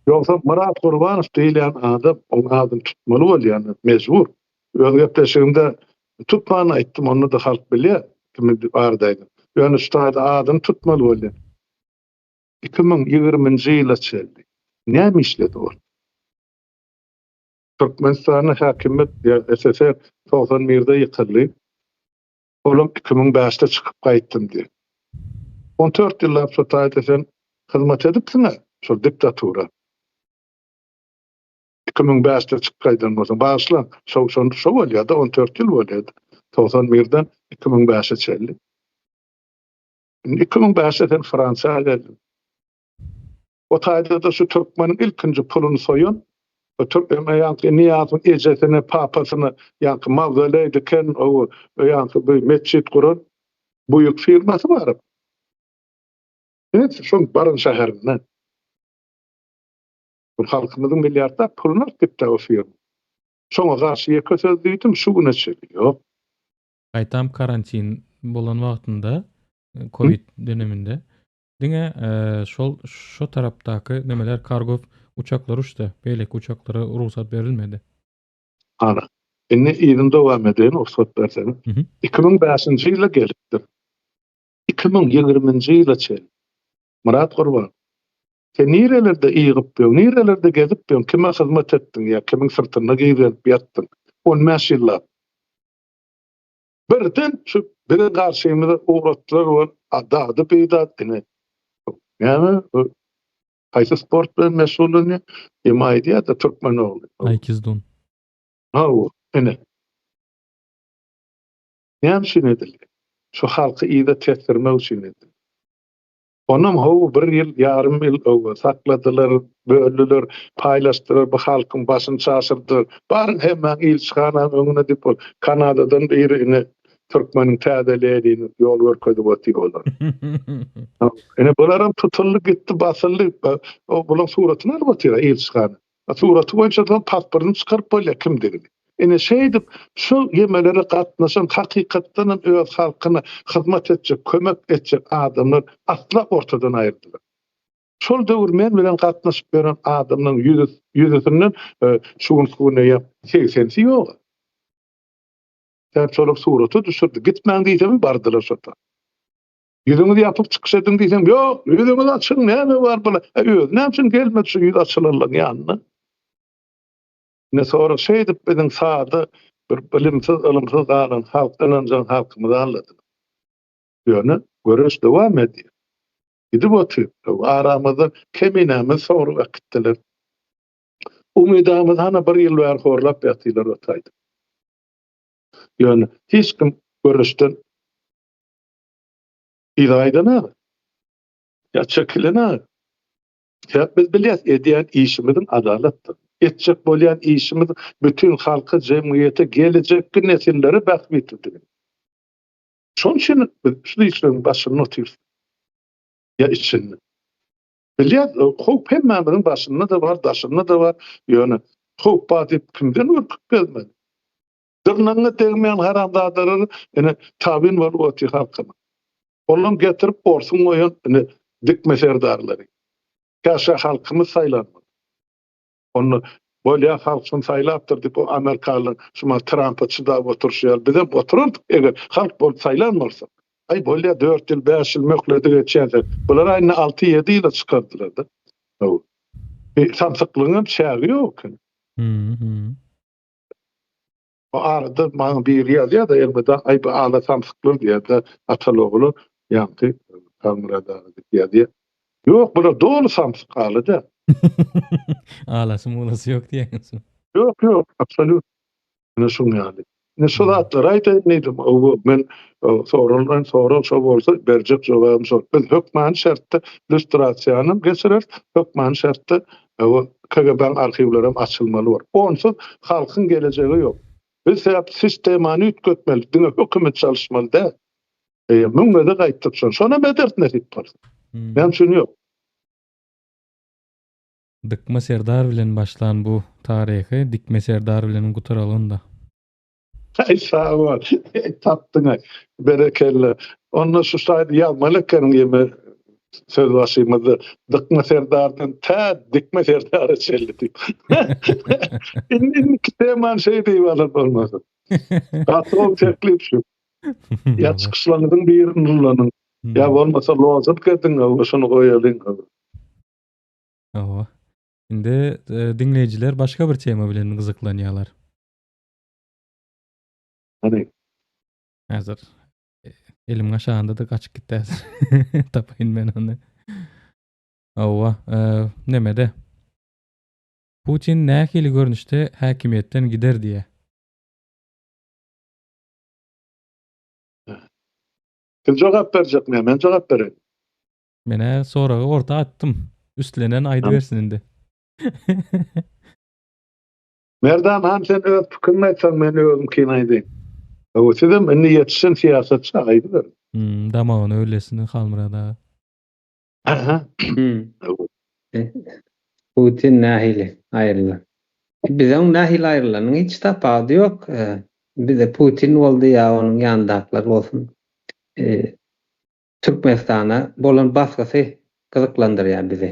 Speaker 2: Ýoksa Murat Gurbanow diýilen adam, o adam tutmaly bolýan, mejbur. Öz gepleşigimde tutmany aýtdym, onu da halk bilýär. Kimi bardaýdy. Ýöne şu taýda adam tutmaly bolýar. 2020-nji ýyla çeldi. Näme işledi o? Türkmenistanyň häkimet SSR 91-de ýykyldy. Olam 2005-de çykyp gaýtdym diýdi. 14 ýyllar şu taýda sen hyzmat edipsiňa, şu diktatura. 2005-de çykyp gaýdym bolsa, başla, şo bolýardy, 14 ýyl bolýardy. 91-den 2005-e çeldi. 2005'de Fransa geldi. O taýda da şu Türkmeniň ilkinji puluny soýan, o Türkmen ýa-ni Niýazyň ejesini, papasyny ýa-ni mawzoley diken, o ýa-ni bir mesçit guran buýuk firmasy bar. Evet, şoň barın şäherinden. Bu halkymyzyň milliardlar puluna gitdi o firma. Şoňa garşy ýeke söz diýdim, şu güne çeliyor.
Speaker 1: Gaýtam karantin bolan wagtynda, Covid döneminde diňe şo tarapdaky nemeler kargo uçaklar uçdy. Beýleki uçaklara ruhsat berilmedi.
Speaker 2: Ana. Indi ýylyň dowam eden ruhsat bersen. 2005-nji ýyla gelipdi. 2020-nji ýyla çel. Murat Gurbanow. Sen nirelerde ýygyp ýok, nirelerde gezip ýok, kime hyzmat etdiň ýa kimiň sırtyna giýip ýatdyň. 15 ýyllap. Birden şu biri garşymyza uğratdylar we adadı peýda etdi. Näme? Haýsy sport bilen meşgulyny emaýdy da Türkmen boldy.
Speaker 1: Aykizdun.
Speaker 2: Ha o, ene. Näme üçin edildi? Şu halky ýa-da tesirmek üçin edildi. Onam howu 1 ýyl, ýarym ýyl owa sakladylar, böldüler, paýlaşdylar, bu halkyň başyny çaşyrdylar. Baryn hemme ilçixana öňüne dip Kanadadan birini Türkmeniň täzelediğini ýol görkezip otyrylar. Ene bularam tutully gitdi, basyldy. O bulan suratyny alyp otyra ilçixana. Suraty boýunça da pasportyny çykaryp bolýar kimdigini. Ene şeýdip şu ýemelere gatnaşan hakykatdan öz halkyna hyzmat etjek, kömek etjek adamlar asla ortadan aýyrdylar. Şol döwür men bilen gatnaşyp beren adamnyň ýüzünden şuňa ýa-80 ýok. Sen çoluk suraty düşürdi. Gitmäň diýsem bardylar şota. Ýüzüňi ýapyp çykyş edin diýsem ýok, ýüzüňi açyň, näme bar bula? Öz näme üçin gelmedi şu ýüz açylanlar ýanyna? Ne sonra şey edip benim sağda bir bilimsiz, ılımsız galan halkdan önce halkımızı anladı. Yönü görüş devam ediyor. Gidip oturup aramızda keminemiz sonra vakittiler. Umidamız hana 1 ýyl var horlap yatılar otaydı. Yönü hiç kim görüşten idaydana ya çekilene ya biz bilýäs edýän işimizin adaletdir. Etjek bolýan işimiz bütün halka, jemgyýete, gelecekki nesillere bahmetdi. Şoň üçin şu işlerin başyny otyr. Ya için. Bilýär, hop hemmäniň başynda da bar, daşynda da bar. Ýöne hop badyp kimden urkup gelmedi. Dyrnaňa tegmeýän haramdadary ene tabin bar oty halkyna. Olam getirip borsun goýan ene dikmeserdarlary. Kaşa halkymyz saýlanmaly. Onu bolýa halkyň saýlapdyr diýip o Amerikalyň şuma Trump'a çydap oturşýar. Bizem otururdyk eger halk bolup saýlanmasa. Ay bolýa 4 ýyl 5 ýyl möhleti geçýär. Bular aýyna 6-7 ýyla çykardylar da. Samsyklygyň şägi ýok. O arada maňa bir ýazy da elbette ay bu ala samsyklyk diýär ataloglu ýanky kamerada diýär. Ýok, bular dolu samsyk alyda.
Speaker 1: Ağlasın molası yok diýeňiz.
Speaker 2: Yok, absolut. Ne şuň ýaly. Ne şolatlar aýtdyňyz, men soralan şo bolsa berjek jogabym şo. Biz hökman şertde illüstrasiýanyny geçirer, hökman şertde KGB'ň arhiwlerim açylmaly bar. Onsuz halkyň gelejegi ýok. Biz sistemany ütgetmeli, diňe hökümet çalışmaly da. Müňe de gaýtdyk şona medert nesip bar. Men şunu ýok.
Speaker 1: Dikme Serdar bilen başlan bu tarihi, Dikme Serdar bilen gutaralanda.
Speaker 2: Ay sağ ol. Tapdyň. Berekelle. Onu şu saýdy ýalmalykyň ýeme söz başymyzy Dikme Serdardan Dikme Serdara çeldi. İndi teman şey diýip bolmaz. Gatol teklip şu. Ya çykyşlaryň birini nurlanyň. Ya bolmasa lozadyp ketdiň, şonu goýalyň.
Speaker 1: Owa. Indi dinleyijiler başga bir tema bilen gyzyklanýarlar.
Speaker 2: Hani
Speaker 1: Hazır elim aşağında da kaçıp gitti hazır. Tapayın ben onu. Owa, nemede? Putin nähili görnüşde häkimiýetden gider diýe.
Speaker 2: kim jogap berjek men jogap berem.
Speaker 1: Mene soragy orta attım. Üstlenen aýdy bersin indi.
Speaker 2: Merdan ham sen öz pikirini aýtsaň men özüm kin aýdym. O sizem niýetçi siýasatçy aýdyr.
Speaker 1: Damagyny öylesini halmyrada.
Speaker 2: Aha.
Speaker 3: Putin nähili aýrylar. Biziň nähili aýrylanyň hiç tapady ýok. Bize Putin boldy ýa onuň ýandaklar bolsun. Türkmenistana bolan basgasy gyzyklandyrýar bizi.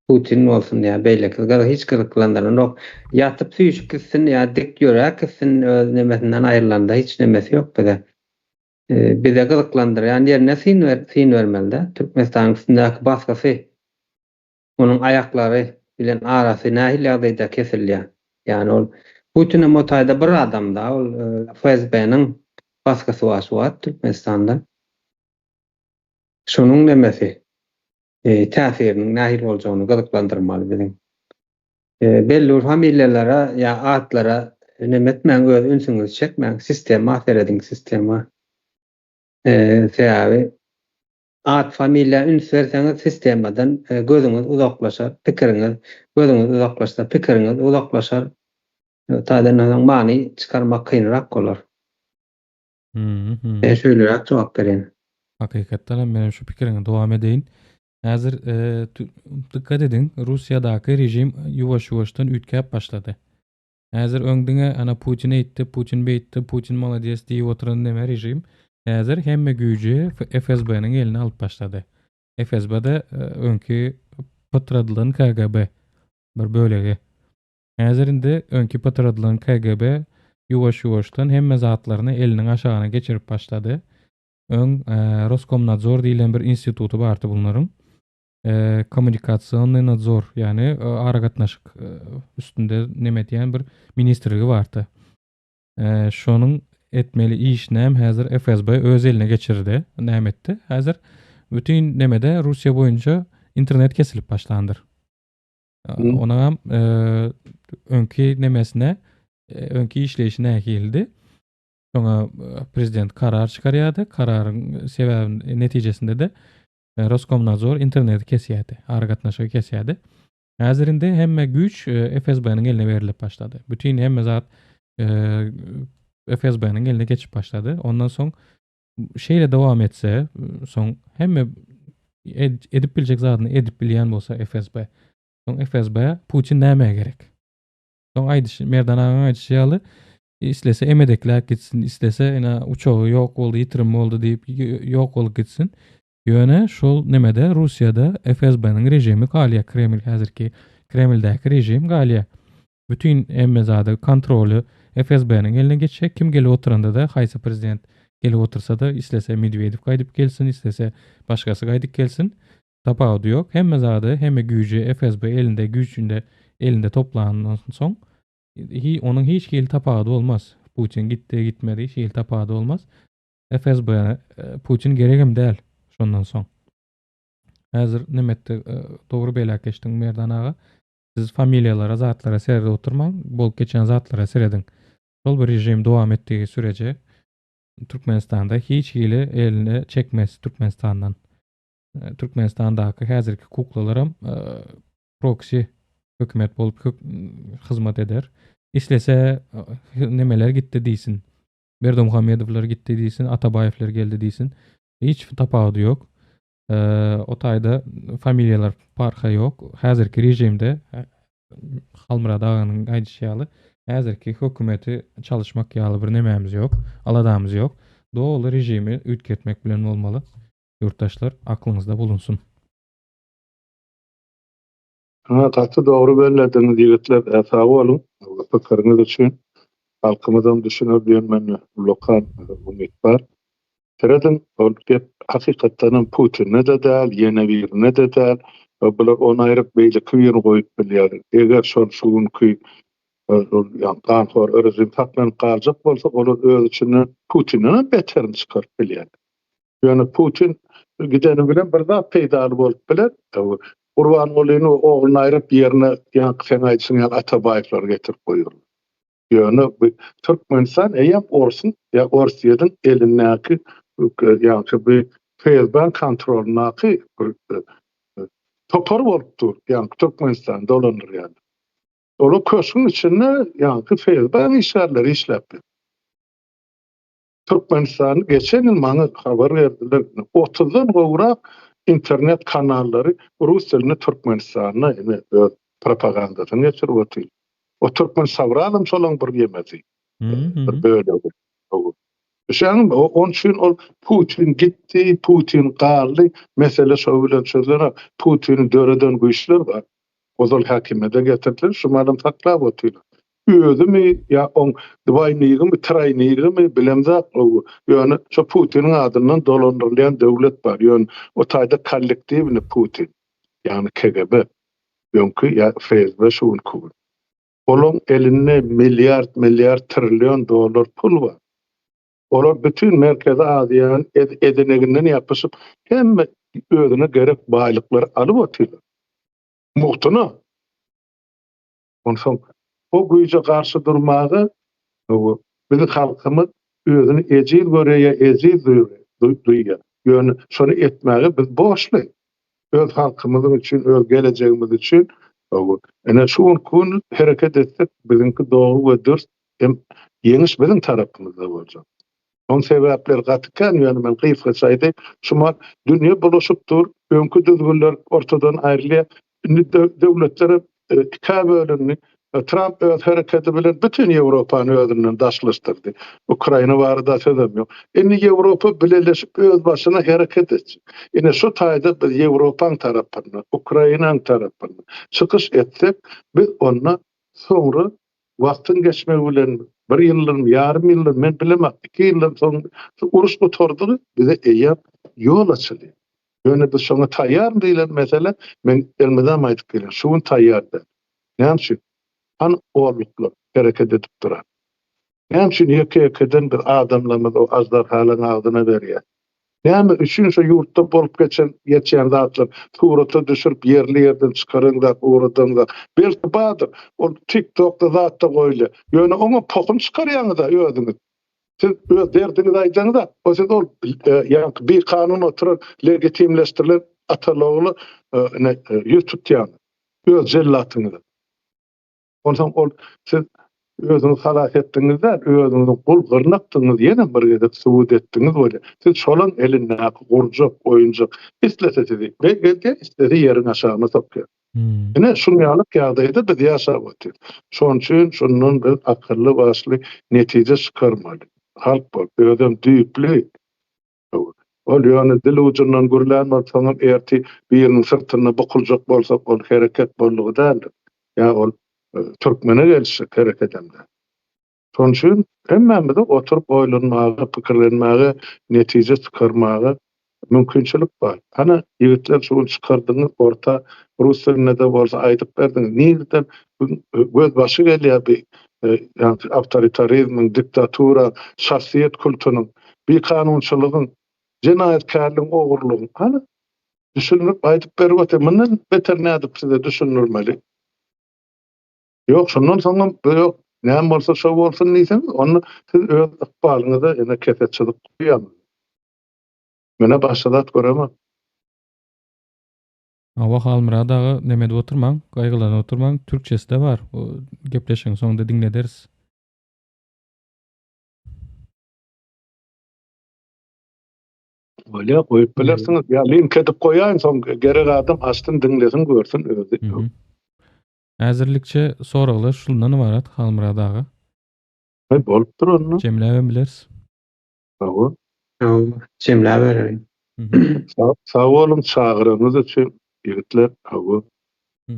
Speaker 3: Putin bolsun ýa beýleki hiç gyzyklandyrýan ýok. Ýatyp süýüşip gitsin ýa dik ýörek gitsin öz nemesinden aýrylanda hiç nemesi ýok bize. Bize gyzyklandyrýan ýerine sin bermeli. Türkmenistanyň üstündäki basgasy onuň aýaklary bilen arasy nähili ýagdaýda kesilýär. Ýani ol Putin'e motaýda bir adam da ol FSB'niň basgasy başyp Türkmenistanda. Şonuň nemesi täsiriniň nähili boljagyny gyzyklandyrmaly biziň. Belli bir familjalara ýa atlara nemetmäň öz ünsüňizi çekmäň sistema aferediň sistema Sebäbi ad familia ünsverseňiz sistemadan gözüňiz uzaklaşar, pikiriňiz gözüňiz uzaklaşsa pikiriňiz uzaklaşar. Taýdan many çykarmak kynrak bolar. Şöýleräk jogap berýän.
Speaker 1: Hakykatdan men şu pikiriňe dowam edeýin. Häzir dikkat edin, Russiýadaky rejim ýuwaş-ýuwaşdan ütkäp başlady. Häzir öňdiňe ana Putin eýtdi, Putin beýtdi, Putin maladiýes diýip oturan näme rejim? Häzir hemme güýji FSB-niň eline alyp başlady. FSB-de öňki patradylan KGB bir bölegi. Häzir indi öňki patradylan KGB ýuwaş-ýuwaşdan hemme zatlaryny eliniň aşagyna geçirip başlady. Roskomnadzor diýilen bir institutu bardy bunlaryň. Kommunikasiýony nadzor, ýani aragatnaşyk üstünde neme diýen bir ministrligi bardy. Şonuň etmeli işinem häzir FSB öz eline geçirdi. Näme etdi? Häzir bütün nemede Russiýa boýunça internet kesilip başlandyr. Ona hem öňki nemesine, öňki işleýişine geldi. Şoňa prezident karar çykarýardy. Kararyň sebäbi netijesinde de Roskomnadzor internet kesýärdi, aragatnaşygy kesýärdi. Häzir indi hemme güç FSB-niň eline berilip başlady. Bütün hemme zat FSB-niň eline geçip başlady. Ondan soň şeýle dowam etse, soň hemme edip biljek zadyny edip bilýän bolsa FSB. Soň FSB Putin näme gerek? Soň aýdyş merdan aýdyşýaly islese emedekler gitsin, islese ena uçağı ýok boldy, ýitirim boldy diýip ýok bolup gitsin. Ýöne şol nemede Russiýada FSB-niň rejimi galýa, Kreml häzirki Kremldäki rejim galýa. Bütün emme zady kontroly FSB-niň eline geçecek. Kim gelip oturanda da haýsy prezident gelip otursa da islese Medvedev gaýdyp gelsin, islese başgasy gaýdyp gelsin. Tapawdy ýok. Hemme zady, hemme güýji FSB elinde, güýçünde elinde toplanandan soň onuň hiç hil tapawdy bolmaz. Putin gitdi, gitmedi, hiç hil tapawdy bolmaz. FSB Putin geregem däl. Şondan soň. Häzir nemetde dogry belä geçdiň merdan aga. Siz familiýalara, zatlara serede oturmaň, bolup geçen zatlara seredin. Şol bir rejim dowam etdigi sürece Türkmenistanda hiç hili eline çekmez Türkmenistandan. Türkmenistandaky häzirki kuklalarym proxy hökümet bolup hyzmat eder. İslese nemeler gitdi diýsin. Berdimuhamedowlar gitdi diýsin, Atabaýewler geldi diýsin. Hiç tapawdy ýok. O taýda familiýalar parha ýok. Häzirki rejimde Halmyrad aganyň aýdyşýaly häzirki hökümeti çalışmak ýaly bir nemämiz ýok, aladamyz ýok. Dogly rejimi ütgetmek bilen bolmaly. Ýurtdaşlar aklyňyzda bulunsun.
Speaker 2: Tatlı doğru belirlediğiniz ýigitler sag bolun. Pikiriňiz üçin halkymyzdan düşünür diýen men lokal umyt bar. Seredin hakykatdan Putin'e de däl, ýene birine de däl. Bular onu aýryp beýle küýür goýup bilýär. Eger şuňky ganhor rejim taklan galjak bolsa, olar öz içinde Putin'e beterini çykaryp bilýär. Ýöne Putin gideni bilen bir zat peýda bolup biler. Urban olyny ogluny aýryp ýerine sen aýtsyň Atabaýewler getirip goýur. Ýöne Türkmenistan eýem orsun, ýa Orsiýadan elindäki ýa-da bir FSB kontrolünaky topar bolupdyr. Ýa Türkmenistan dolandyr ýa-da. Ola köşkün içinde ýa-da FSB işgärleri işläp. Türkmenistan geçen ýyl maňa habar berdiler. 30'dan gowrak internet kanallary rus dilini Türkmenistana propagandadan geçirip otyr. O Türkmen savralym şolaň bir ýemezi. Böyle. Şoň on üçin ol Putin gitdi, Putin galdy. Mesele şo bilen sözler Putin döreden güýçler bar. Ozal hakimede getirdiler, şumadan taklap otyr. Özümi ýa on dwaýnygmy, traýnygmy bilemzat o. Ýöne şo Putiniň adyndan dolandyrylýan döwlet bar. Ýöne o taýda kollektiwni Putin, ýani KGB, ýöňki ýa FSB şuňky. Olaň elinde milyard trillion dollar pul bar. Olar bütün Merkezi Aziýanyň edeneginden ýapyşyp hemme özüne gerek baýlyklar alyp otyrlar. Muhtuna. Onsoň o güýje garşy durmagy biziň halkymyz özüni ejil görýär, ejil görýär. duýýar. Ýöne şonu etmäge biz borçly. Öz halkymyz üçin, öz geleceğimiz üçin ene şu gün hereket etsek biziňki dogry we dürst hem ýeňiş biziň tarapymyzda boljak. On sebäpler gatykän ýöne men gyýpga saýdy. Şuma dünýä bulaşypdyr, öňkü düzgünler ortadan aýrylýar. Indi döwletlere iki bölünni Trump öz hareketi bilen bütün Ýewropany özünden daşlaşdyrdy. Ukraina barada sözüm ýok. Indi Ýewropa birleşip öz başyna hareket etsin. Ine şu taýda biz Ýewropaň tarapyna, Ukrainaň tarapyna çykyş etsek, biz onda sonra wagtyň geçmegi bilen bir ýyllym, ýarym ýyllym, men bilemem, 2 ýyldan soň uruş gutordy, bize eýap ýol açyldy. Ýöne biz şoňa taýýar diýilen mesele, men elmeden aýdyp gelen, şuň taýýardy. Näme üçin? Olmuklu hareket edip durar. Näme üçin ýeke-ýekeden bir adamlamyz o azdarhalyň agdyna berýär. Näme üçin şu ýurtda bolup geçen zatlar surata düşürüp yerli ýerden çykaranlar, uğradanlar. Belki badyr, o TikTok'da zatda goýly. Ýöne oňa pokun çykarýaňyz da özüňiz. Siz öz derdinizi aýtsaňyz, o siz ol ýa-ni bir kanun oturan legitimleşdirilen atalogly ýüz tutýan. Öz jellatyňyz. Ondan ol siz özüňiz halak etdiňizde, özüňizi gul gyrnakdyňyz, ýene bir gezek suwut etdiňiz bolýar. Siz şolaň elinde gurjak, oýunjak isleseňiz, belki istedi ýeriň aşagyna sokýar. Ine şunýalyk ýagdaýda biz ýaşap otyrys. Şoň üçin şundan biz akylly başly netije çykarmaly. Halk bol, ödem düýpli. Ol ýöne dil ucundan gürlän bolsaňam erti biriniň syrtyna bukuljak bolsak, ol hereket bollugy däldir. ýa ol Türkmene gelişik hareket edemde. Şoň üçin hemmemiz oturup oýlanmagy, pikirlenmäge, netije çykarmagy mümkinçilik bar. Ana ýigitler şunu çykardyňyz, orta rus dilinde de bolsa aýdyp berdiňiz. Nirden göz başy gelýär bir awtoritarizmiň, diktatura, şahsiýet kulturynyň, bir kanunçylygyň, jenaýetkarlygyň, ogurlygyň. Ana düşünüp aýdyp berip otyr. Mundan beter nädip size düşünürmeli? Yok, şundan soňra yok, näme bolsa şo bolsun diýseniz, onu siz öz ykbalyňyza ene kesetçilik goýýan. Mene başlat göremem.
Speaker 1: Awa halmyradagy neme de oturmaň, gaýgylanyp oturmaň, türkçesi de bar. O gepleşiň soňda diňlederiz.
Speaker 2: Öyle goýup bilersiňiz. Ya link edip goýaýyn, soň gerek adam açdyn diňlesin, görsün özü.
Speaker 1: Häzirlikçe soraglar şundan ibarat halmyradagy.
Speaker 2: Bolup dur onu.
Speaker 1: Jemläp bilersiz.
Speaker 2: Sağ
Speaker 3: Cemle berýär.
Speaker 2: Sağ olun çağırığınız için ýigitler.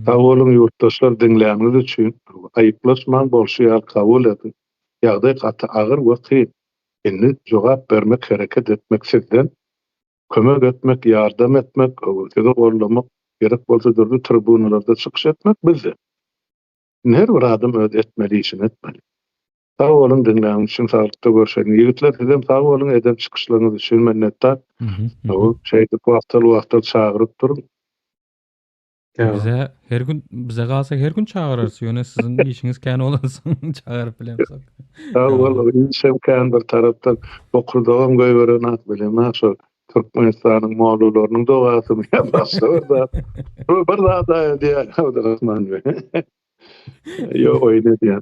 Speaker 2: Sağ olun yurttaşlar dinleýäniz için. Aýyplaşman bolşýar kabul edin. Ýagdaý gaty agyr we kyn. Indi jogap bermek, hareket etmek sizden. Kömek etmek, ýardam etmek, sizi gollamak, gerek bolsa dürli tribunalarda çykyş etmek bizde. Her bir adam öz etmeli işini etmeli. Sağ olun dinleýän üçin, sağlykda görüşelim. Ýigitler sizem sağ olun, edep çykyşlaryňyz üçin minnetdar. Şeýdi wagtal çagyryp durun.
Speaker 1: Bize her gün galsa her gün çağırırsın. Ýöne sizin işiniz kän bolansyň çağırıp bilemsek.
Speaker 2: Sağ olun, işim kän bir tarapdan okurdagam goýberen at bilemem. Şo Türkmenistanyň mawlularynyň dogasymy ýa-da bir zada diýär Abdurrahman bey. Yo oýna diýär.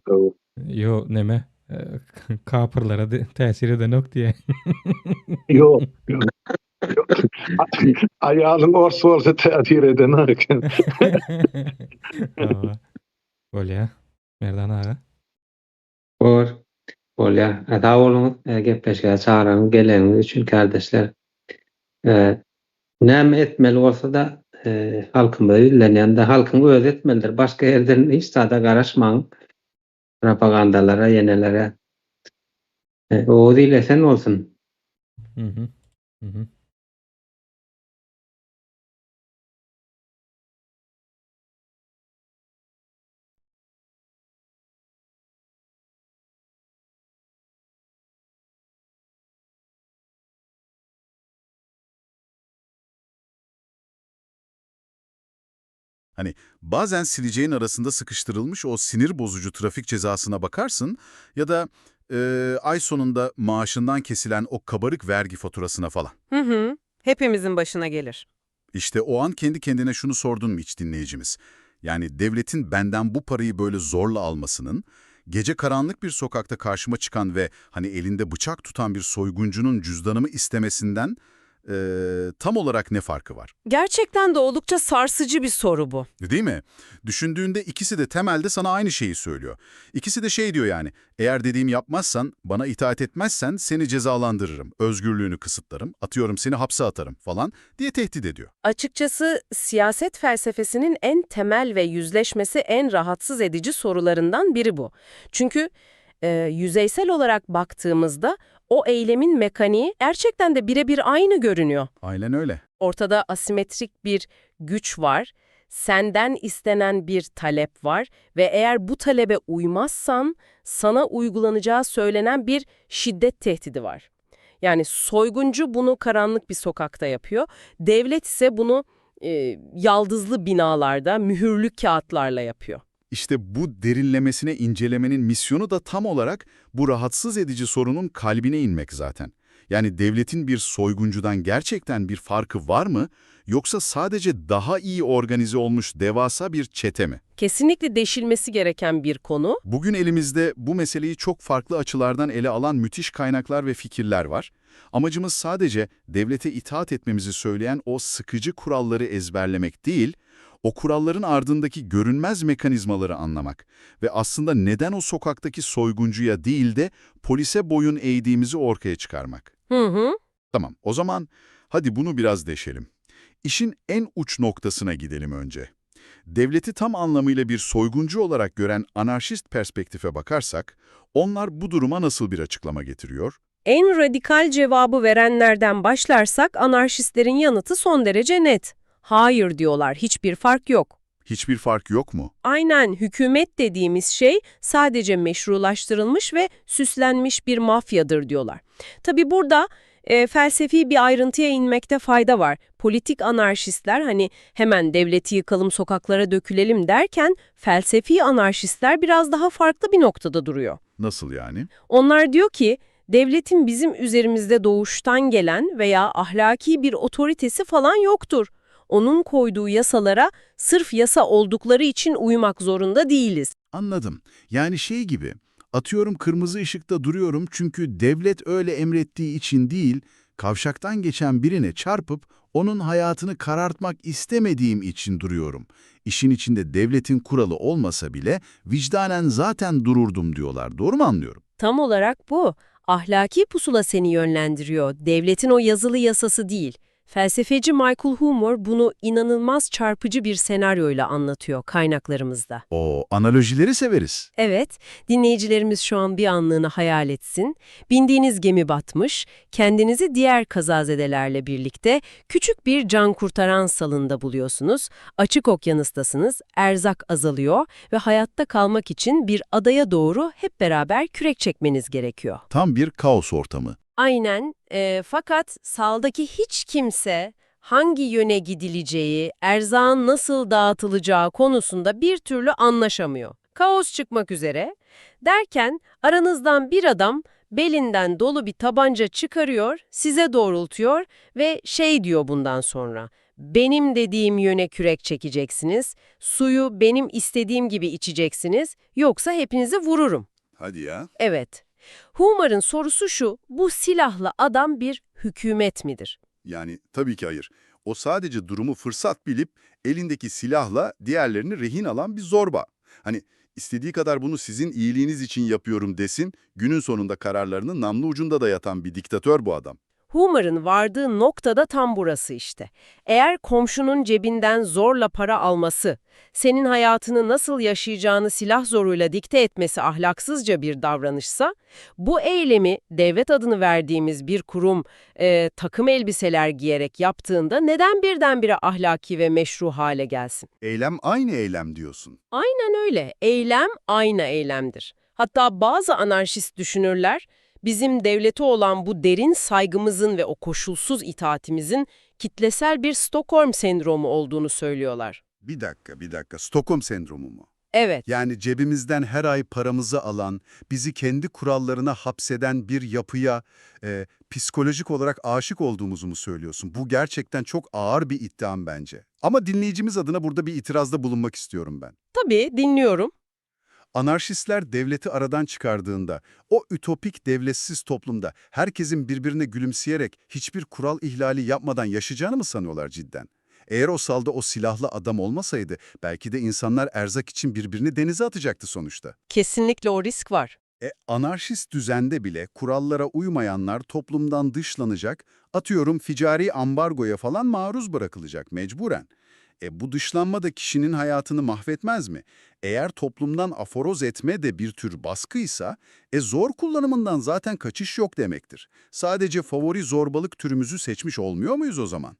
Speaker 1: Yo neme? Kapırlara täsir edenok diye.
Speaker 2: Yok. Ayağının orsu olsa tədir edenek.
Speaker 1: Bolya. Merdan ağa.
Speaker 3: Bolya. Sağ olun, gepleşige çağıran geleňiz üçin kardeşler. Näme etmeli bolsa da halkymyza billenýän-de halkyň öz etmelidir. Başga ýerden hiç sada garaşmaň. Propagandalara, yenelere. O dilesen olsun.
Speaker 5: Hani bazen sileceğin arasında sıkıştırılmış o sinir bozucu trafik cezasına bakarsın ya da Ay sonunda maaşından kesilen o kabarık vergi faturasına falan.
Speaker 7: Hı hı. Hepimizin başına gelir.
Speaker 5: İşte o an kendi kendine şunu sordun mu hiç dinleyicimiz? Yani devletin benden bu parayı böyle zorla almasının, gece karanlık bir sokakta karşıma çıkan ve hani elinde bıçak tutan bir soyguncunun cüzdanımı istemesinden tam olarak ne farkı var?
Speaker 7: Gerçekten de oldukça sarsıcı bir soru bu.
Speaker 5: Değil mi? Düşündüğünde ikisi de temelde sana aynı şeyi söylüyor. İkisi de şey diyor yani, eğer dediğimi yapmazsan, bana itaat etmezsen seni cezalandırırım, özgürlüğünü kısıtlarım, atıyorum seni hapse atarım falan diye tehdit ediyor.
Speaker 7: Açıkçası siyaset felsefesinin en temel ve yüzleşmesi en rahatsız edici sorularından biri bu. Çünkü yüzeysel olarak baktığımızda o eylemin mekaniği gerçekten de birebir aynı görünüyor.
Speaker 5: Aynen öyle.
Speaker 7: Ortada asimetrik bir güç var, senden istenen bir talep var ve eğer bu talebe uymazsan sana uygulanacağı söylenen bir şiddet tehdidi var. Yani soyguncu bunu karanlık bir sokakta yapıyor, devlet ise bunu yaldızlı binalarda, mühürlü kağıtlarla yapıyor.
Speaker 5: İşte bu derinlemesine incelemenin misyonu da tam olarak bu rahatsız edici sorunun kalbine inmek zaten. Yani devletin bir soyguncudan gerçekten bir farkı var mı, yoksa sadece daha iyi organize olmuş devasa bir çete mi?
Speaker 7: Kesinlikle deşilmesi gereken bir konu.
Speaker 5: Bugün elimizde bu meseleyi çok farklı açılardan ele alan müthiş kaynaklar ve fikirler var. Amacımız sadece devlete itaat etmemizi söyleyen o sıkıcı kuralları ezberlemek değil, o kuralların ardındaki görünmez mekanizmaları anlamak ve aslında neden o sokaktaki soyguncuya değil de polise boyun eğdiğimizi ortaya çıkarmak.
Speaker 7: Hı hı.
Speaker 5: Tamam, o zaman hadi bunu biraz deşelim. İşin en uç noktasına gidelim önce. Devleti tam anlamıyla bir soyguncu olarak gören anarşist perspektife bakarsak, onlar bu duruma nasıl bir açıklama getiriyor?
Speaker 7: En radikal cevabı verenlerden başlarsak anarşistlerin yanıtı son derece net. Hayır diyorlar, hiçbir fark yok.
Speaker 5: Hiçbir fark yok mu?
Speaker 7: Aynen, hükümet dediğimiz şey sadece meşrulaştırılmış ve süslenmiş bir mafyadır diyorlar. Tabii burada felsefi bir ayrıntıya inmekte fayda var. Politik anarşistler hani hemen devleti yıkalım sokaklara dökülelim derken felsefi anarşistler biraz daha farklı bir noktada duruyor.
Speaker 5: Nasıl yani?
Speaker 7: Onlar diyor ki devletin bizim üzerimizde doğuştan gelen veya ahlaki bir otoritesi falan yoktur. Onun koyduğu yasalara sırf yasa oldukları için uymak zorunda değiliz.
Speaker 5: Anladım. Yani şey gibi, atıyorum kırmızı ışıkta duruyorum çünkü devlet öyle emrettiği için değil, kavşaktan geçen birine çarpıp onun hayatını karartmak istemediğim için duruyorum. İşin içinde devletin kuralı olmasa bile vicdanen zaten dururdum diyorlar. Doğru mu anlıyorum?
Speaker 7: Tam olarak bu. Ahlaki pusula seni yönlendiriyor. Devletin o yazılı yasası değil. Felsefeci Michael Humor bunu inanılmaz çarpıcı bir senaryoyla anlatıyor kaynaklarımızda.
Speaker 5: O analojileri severiz.
Speaker 7: Evet, dinleyicilerimiz şu an bir anlığına hayal etsin. Bindiğiniz gemi batmış, kendinizi diğer kazazedelerle birlikte küçük bir can kurtaran salında buluyorsunuz. Açık okyanustasınız, erzak azalıyor ve hayatta kalmak için bir adaya doğru hep beraber kürek çekmeniz gerekiyor.
Speaker 5: Tam bir kaos ortamı.
Speaker 7: Aynen, fakat saldaki hiç kimse hangi yöne gidileceği, erzağın nasıl dağıtılacağı konusunda bir türlü anlaşamıyor. Kaos çıkmak üzere derken aranızdan bir adam belinden dolu bir tabanca çıkarıyor, size doğrultuyor ve şey diyor bundan sonra: benim dediğim yöne kürek çekeceksiniz, suyu benim istediğim gibi içeceksiniz, yoksa hepinizi vururum.
Speaker 5: Hadi ya.
Speaker 7: Evet. Humar'ın sorusu şu: bu silahlı adam bir hükümet midir?
Speaker 5: Yani tabii ki hayır. O sadece durumu fırsat bilip elindeki silahla diğerlerini rehin alan bir zorba. Hani istediği kadar bunu sizin iyiliğiniz için yapıyorum desin, günün sonunda kararlarının namlu ucunda da yatan bir diktatör bu adam.
Speaker 7: Humar'ın vardığı nokta da tam burası işte. Eğer komşunun cebinden zorla para alması, senin hayatını nasıl yaşayacağını silah zoruyla dikte etmesi ahlaksızca bir davranışsa, bu eylemi devlet adını verdiğimiz bir kurum takım elbiseler giyerek yaptığında neden birdenbire ahlaki ve meşru hale gelsin?
Speaker 5: Eylem aynı eylem diyorsun.
Speaker 7: Aynen öyle. Eylem aynı eylemdir. Hatta bazı anarşist düşünürler, bizim devlete olan bu derin saygımızın ve o koşulsuz itaatimizin kitlesel bir Stockholm sendromu olduğunu söylüyorlar.
Speaker 5: Bir dakika. Stockholm sendromu mu?
Speaker 7: Evet.
Speaker 5: Yani cebimizden her ay paramızı alan, bizi kendi kurallarına hapseden bir yapıya psikolojik olarak aşık olduğumuzu mu söylüyorsun? Bu gerçekten çok ağır bir iddiam bence. Ama dinleyicimiz adına burada bir itirazda bulunmak istiyorum ben.
Speaker 7: Tabii, dinliyorum.
Speaker 5: Anarşistler devleti aradan çıkardığında, o ütopik devletsiz toplumda herkesin birbirine gülümseyerek hiçbir kural ihlali yapmadan yaşayacağını mı sanıyorlar cidden? Eğer o salda o silahlı adam olmasaydı, belki de insanlar erzak için birbirini denize atacaktı sonuçta.
Speaker 7: Kesinlikle o risk var.
Speaker 5: Anarşist düzende bile kurallara uymayanlar toplumdan dışlanacak, atıyorum ticari ambargoya falan maruz bırakılacak mecburen. Bu dışlanma da kişinin hayatını mahvetmez mi? Eğer toplumdan aforoz etme de bir tür baskıysa, zor kullanımından zaten kaçış yok demektir. Sadece favori zorbalık türümüzü seçmiş olmuyor muyuz o zaman?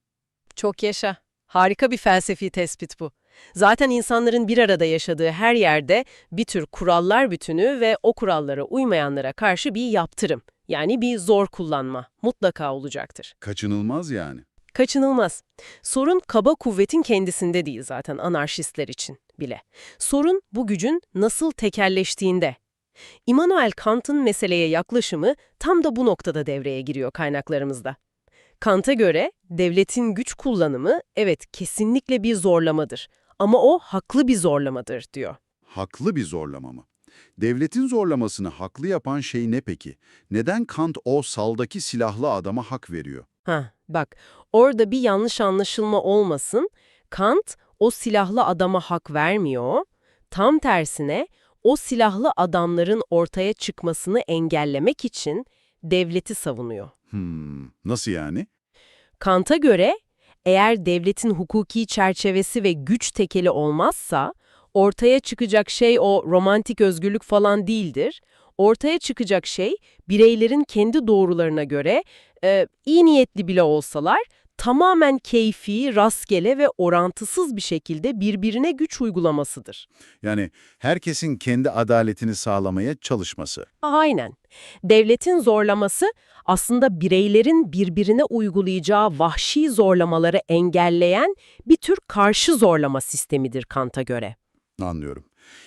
Speaker 7: Çok yaşa. Harika bir felsefi tespit bu. Zaten insanların bir arada yaşadığı her yerde bir tür kurallar bütünü ve o kurallara uymayanlara karşı bir yaptırım, yani bir zor kullanma mutlaka olacaktır.
Speaker 5: Kaçınılmaz yani.
Speaker 7: Kaçınılmaz. Sorun kaba kuvvetin kendisinde değil zaten anarşistler için bile. Sorun bu gücün nasıl tekelleştiğinde. Immanuel Kant'ın meseleye yaklaşımı tam da bu noktada devreye giriyor kaynaklarımızda. Kant'a göre devletin güç kullanımı evet kesinlikle bir zorlamadır ama o haklı bir zorlamadır diyor.
Speaker 5: Haklı bir zorlama mı? Devletin zorlamasını haklı yapan şey ne peki? Neden Kant o saldaki silahlı adama hak veriyor?
Speaker 7: Bak orada bir yanlış anlaşılma olmasın. Kant o silahlı adama hak vermiyor. Tam tersine o silahlı adamların ortaya çıkmasını engellemek için devleti savunuyor.
Speaker 5: Nasıl yani?
Speaker 7: Kant'a göre eğer devletin hukuki çerçevesi ve güç tekeli olmazsa ortaya çıkacak şey o romantik özgürlük falan değildir. Ortaya çıkacak şey bireylerin kendi doğrularına göre iyi niyetli bile olsalar tamamen keyfi, rastgele ve orantısız bir şekilde birbirine güç uygulamasıdır.
Speaker 5: Yani herkesin kendi adaletini sağlamaya çalışması.
Speaker 7: Aynen. Devletin zorlaması aslında bireylerin birbirine uygulayacağı vahşi zorlamaları engelleyen bir tür karşı zorlama sistemidir Kant'a göre.
Speaker 5: Anlıyorum.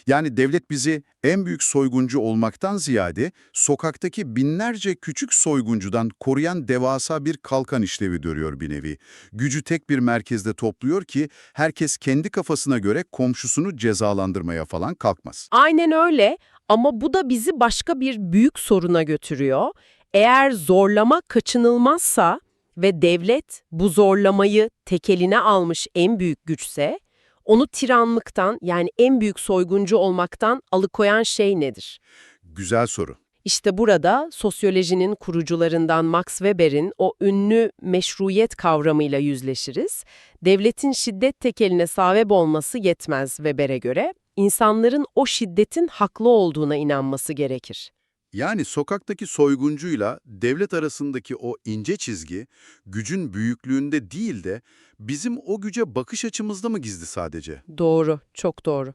Speaker 5: Yani devlet bizi en büyük soyguncu olmaktan ziyade sokaktaki binlerce küçük soyguncudan koruyan devasa bir kalkan işlevi görüyor bir nevi. Gücü tek bir merkezde topluyor ki herkes kendi kafasına göre komşusunu cezalandırmaya falan kalkmaz.
Speaker 7: Aynen öyle ama bu da bizi başka bir büyük soruna götürüyor. Eğer zorlama kaçınılmazsa ve devlet bu zorlamayı tekeline almış en büyük güçse, onu tiranlıktan yani en büyük soyguncu olmaktan alıkoyan şey nedir?
Speaker 5: Güzel soru.
Speaker 7: İşte burada sosyolojinin kurucularından Max Weber'in o ünlü meşruiyet kavramıyla yüzleşiriz. Devletin şiddet tekeline sahip olması yetmez Weber'e göre. İnsanların o şiddetin haklı olduğuna inanması gerekir.
Speaker 5: Yani sokaktaki soyguncuyla devlet arasındaki o ince çizgi, gücün büyüklüğünde değil de bizim o güce bakış açımızda mı gizli sadece?
Speaker 7: Doğru, çok doğru.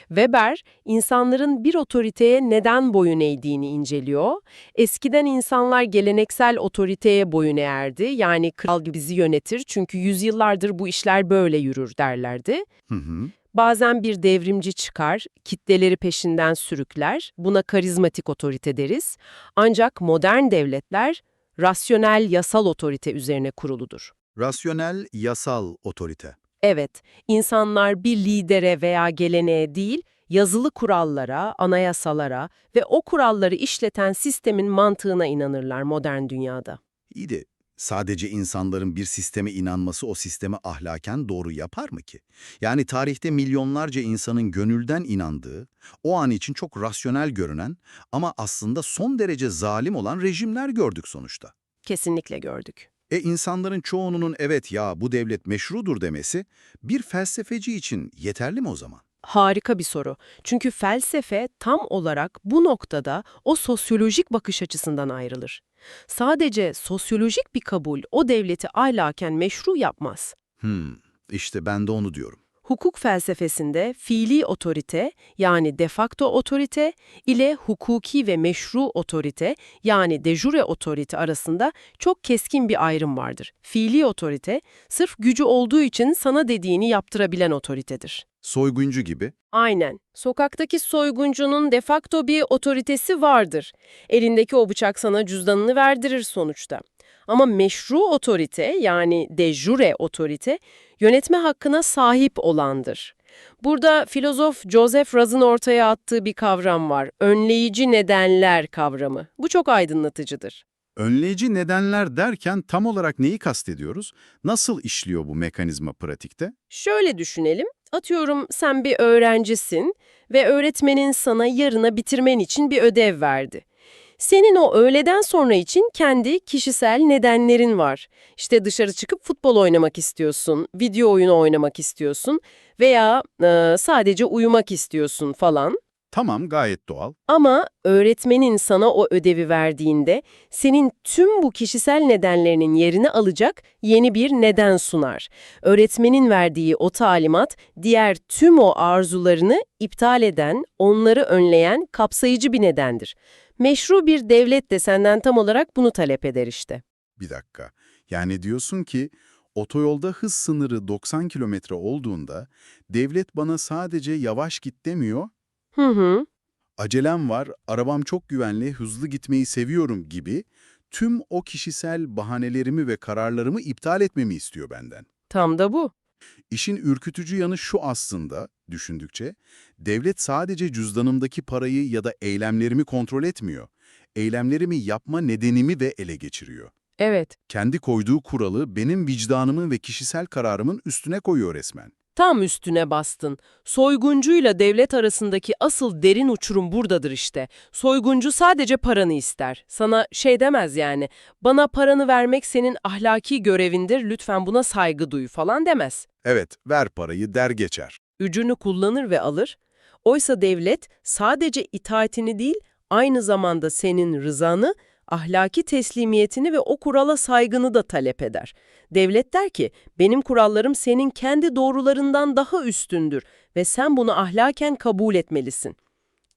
Speaker 7: Weber, insanların bir otoriteye neden boyun eğdiğini inceliyor. Eskiden insanlar geleneksel otoriteye boyun eğerdi, yani kral bizi yönetir çünkü yüzyıllardır bu işler böyle yürür derlerdi. Bazen bir devrimci çıkar, kitleleri peşinden sürükler, buna karizmatik otorite deriz. Ancak modern devletler rasyonel yasal otorite üzerine kuruludur.
Speaker 5: Rasyonel, yasal otorite.
Speaker 7: Evet, insanlar bir lidere veya geleneğe değil, yazılı kurallara, anayasalara ve o kuralları işleten sistemin mantığına inanırlar modern dünyada.
Speaker 5: İyi de sadece insanların bir sisteme inanması o sisteme ahlaken doğru yapar mı ki? Yani tarihte milyonlarca insanın gönülden inandığı, o an için çok rasyonel görünen ama aslında son derece zalim olan rejimler gördük sonuçta.
Speaker 7: Kesinlikle gördük.
Speaker 5: İnsanların çoğunun evet ya bu devlet meşrudur demesi bir felsefeci için yeterli mi o zaman?
Speaker 7: Harika bir soru. Çünkü felsefe tam olarak bu noktada o sosyolojik bakış açısından ayrılır. Sadece sosyolojik bir kabul o devleti ahlaken meşru yapmaz.
Speaker 5: İşte ben de onu diyorum.
Speaker 7: Hukuk felsefesinde fiili otorite yani de facto otorite ile hukuki ve meşru otorite yani de jure otorite arasında çok keskin bir ayrım vardır. Fiili otorite sırf gücü olduğu için sana dediğini yaptırabilen otoritedir.
Speaker 6: Soyguncu gibi.
Speaker 7: Aynen. Sokaktaki soyguncunun de facto bir otoritesi vardır. Elindeki o bıçak sana cüzdanını verdirir sonuçta. Ama meşru otorite, yani de jure otorite, yönetme hakkına sahip olandır. Burada filozof Joseph Raz'ın ortaya attığı bir kavram var. Önleyici nedenler kavramı. Bu çok aydınlatıcıdır.
Speaker 6: Önleyici nedenler derken tam olarak neyi kastediyoruz? Nasıl işliyor bu mekanizma pratikte?
Speaker 7: Şöyle düşünelim. Atıyorum sen bir öğrencisin ve öğretmenin sana yarına bitirmen için bir ödev verdi. Senin o öğleden sonra için kendi kişisel nedenlerin var. İşte dışarı çıkıp futbol oynamak istiyorsun, video oyunu oynamak istiyorsun veya sadece uyumak istiyorsun falan.
Speaker 6: Tamam, gayet doğal.
Speaker 7: Ama öğretmenin sana o ödevi verdiğinde senin tüm bu kişisel nedenlerinin yerini alacak yeni bir neden sunar. Öğretmenin verdiği o talimat diğer tüm o arzularını iptal eden, onları önleyen kapsayıcı bir nedendir. Meşru bir devlet de senden tam olarak bunu talep eder işte.
Speaker 6: Bir dakika. Yani diyorsun ki otoyolda hız sınırı 90 kilometre olduğunda devlet bana sadece yavaş git demiyor,
Speaker 7: Hı hı.
Speaker 6: acelem var, arabam çok güvenli, hızlı gitmeyi seviyorum gibi tüm o kişisel bahanelerimi ve kararlarımı iptal etmemi istiyor benden.
Speaker 7: Tam da bu.
Speaker 6: İşin ürkütücü yanı şu aslında, düşündükçe, devlet sadece cüzdanımdaki parayı ya da eylemlerimi kontrol etmiyor. Eylemlerimi yapma nedenimi de ele geçiriyor.
Speaker 7: Evet.
Speaker 6: Kendi koyduğu kuralı benim vicdanımın ve kişisel kararımın üstüne koyuyor resmen.
Speaker 7: Tam üstüne bastın. Soyguncuyla devlet arasındaki asıl derin uçurum buradadır işte. Soyguncu sadece paranı ister. Sana şey demez yani, bana paranı vermek senin ahlaki görevindir, lütfen buna saygı duy falan demez.
Speaker 6: Evet, ver parayı der geçer.
Speaker 7: Gücünü kullanır ve alır. Oysa devlet sadece itaatini değil, aynı zamanda senin rızanı, ahlaki teslimiyetini ve o kurala saygını da talep eder. Devlet der ki, benim kurallarım senin kendi doğrularından daha üstündür ve sen bunu ahlaken kabul etmelisin.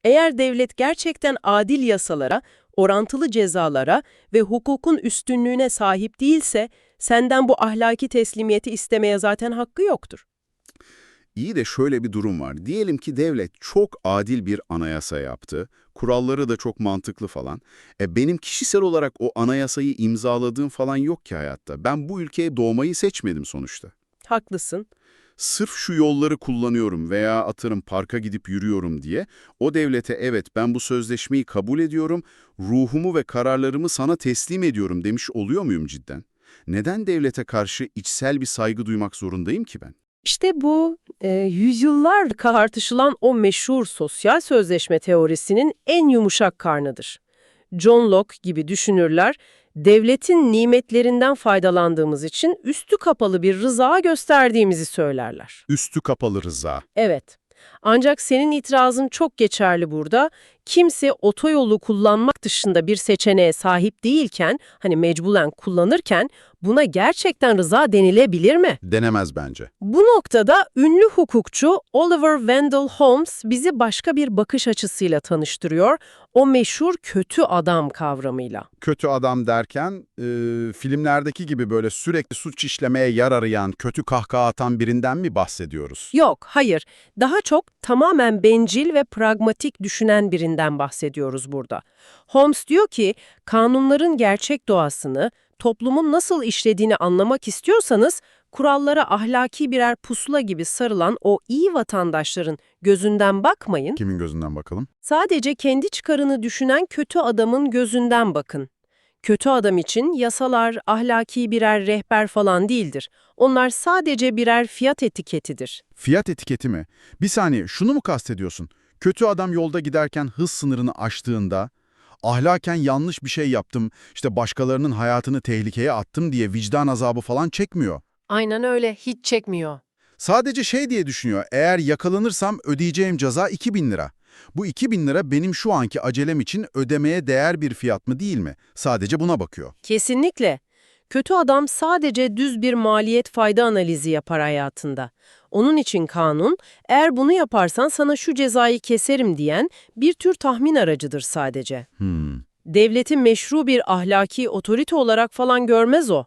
Speaker 7: Eğer devlet gerçekten adil yasalara, orantılı cezalara ve hukukun üstünlüğüne sahip değilse, senden bu ahlaki teslimiyeti istemeye zaten hakkı yoktur.
Speaker 6: İyi de şöyle bir durum var. Diyelim ki devlet çok adil bir anayasa yaptı. Kuralları da çok mantıklı falan. Benim kişisel olarak o anayasayı imzaladığım falan yok ki hayatta. Ben bu ülkeye doğmayı seçmedim sonuçta.
Speaker 7: Haklısın.
Speaker 6: Sırf şu yolları kullanıyorum veya atarım parka gidip yürüyorum diye o devlete evet ben bu sözleşmeyi kabul ediyorum, ruhumu ve kararlarımı sana teslim ediyorum demiş oluyor muyum cidden? Neden devlete karşı içsel bir saygı duymak zorundayım ki ben?
Speaker 7: İşte bu yüzyıllar tartışılan o meşhur sosyal sözleşme teorisinin en yumuşak karnıdır. John Locke gibi düşünürler, devletin nimetlerinden faydalandığımız için üstü kapalı bir rıza gösterdiğimizi söylerler.
Speaker 6: Üstü kapalı rıza.
Speaker 7: Evet. Ancak senin itirazın çok geçerli burada. Kimse otoyolu kullanmak dışında bir seçeneğe sahip değilken, hani mecburen kullanırken buna gerçekten rıza denilebilir mi?
Speaker 6: Denemez bence.
Speaker 7: Bu noktada ünlü hukukçu Oliver Wendell Holmes bizi başka bir bakış açısıyla tanıştırıyor. O meşhur kötü adam kavramıyla.
Speaker 6: Kötü adam derken filmlerdeki gibi böyle sürekli suç işlemeye yer arayan, kötü kahkaha atan birinden mi bahsediyoruz?
Speaker 7: Yok, hayır. Daha çok tamamen bencil ve pragmatik düşünen birinden bahsediyoruz burada. Holmes diyor ki, kanunların gerçek doğasını, toplumun nasıl işlediğini anlamak istiyorsanız, kurallara ahlaki birer pusula gibi sarılan o iyi vatandaşların gözünden bakmayın,
Speaker 6: Kimin gözünden bakalım?
Speaker 7: sadece kendi çıkarını düşünen kötü adamın gözünden bakın. Kötü adam için yasalar ahlaki birer rehber falan değildir. Onlar sadece birer fiyat etiketidir.
Speaker 6: Fiyat etiketi mi? Bir saniye, şunu mu kastediyorsun? Kötü adam yolda giderken hız sınırını aştığında, ahlaken yanlış bir şey yaptım, işte başkalarının hayatını tehlikeye attım diye vicdan azabı falan çekmiyor.
Speaker 7: Aynen öyle, hiç çekmiyor.
Speaker 6: Sadece şey diye düşünüyor, eğer yakalanırsam ödeyeceğim ceza 2.000 lira. Bu 2.000 lira benim şu anki acelem için ödemeye değer bir fiyat mı değil mi? Sadece buna bakıyor.
Speaker 7: Kesinlikle. Kötü adam sadece düz bir maliyet-fayda analizi yapar hayatında. Onun için kanun, eğer bunu yaparsan sana şu cezayı keserim diyen bir tür tahmin aracıdır sadece. Devleti meşru bir ahlaki otorite olarak falan görmez o.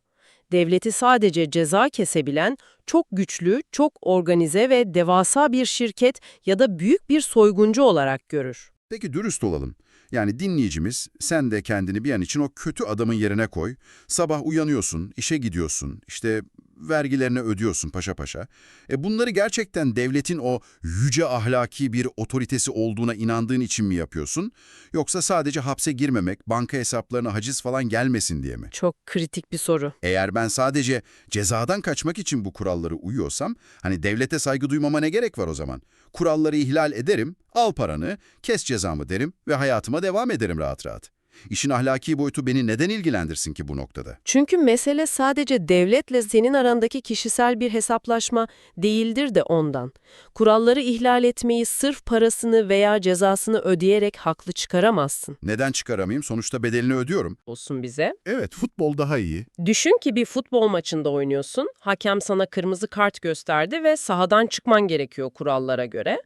Speaker 7: devleti sadece ceza kesebilen, çok güçlü, çok organize ve devasa bir şirket ya da büyük bir soyguncu olarak görür.
Speaker 5: Peki dürüst olalım. Yani dinleyicimiz, sen de kendini bir an için o kötü adamın yerine koy. Sabah uyanıyorsun, işe gidiyorsun, işte vergilerini ödüyorsun paşa paşa. Bunları gerçekten devletin o yüce ahlaki bir otoritesi olduğuna inandığın için mi yapıyorsun? Yoksa sadece hapse girmemek, banka hesaplarına haciz falan gelmesin diye mi?
Speaker 7: Çok kritik bir soru.
Speaker 5: Eğer ben sadece cezadan kaçmak için bu kuralları uyuyorsam, hani devlete saygı duymama ne gerek var o zaman? Kuralları ihlal ederim, al paranı, kes cezamı derim ve hayatıma devam ederim rahat rahat. İşin ahlaki boyutu beni neden ilgilendirsin ki bu noktada?
Speaker 7: Çünkü mesele sadece devletle senin arandaki kişisel bir hesaplaşma değildir de ondan. Kuralları ihlal etmeyi sırf parasını veya cezasını ödeyerek haklı çıkaramazsın.
Speaker 5: Neden çıkaramayayım? Sonuçta bedelini ödüyorum.
Speaker 7: Olsun bize.
Speaker 6: Evet, futbol daha iyi.
Speaker 7: Düşün ki bir futbol maçında oynuyorsun, hakem sana kırmızı kart gösterdi ve sahadan çıkman gerekiyor kurallara göre.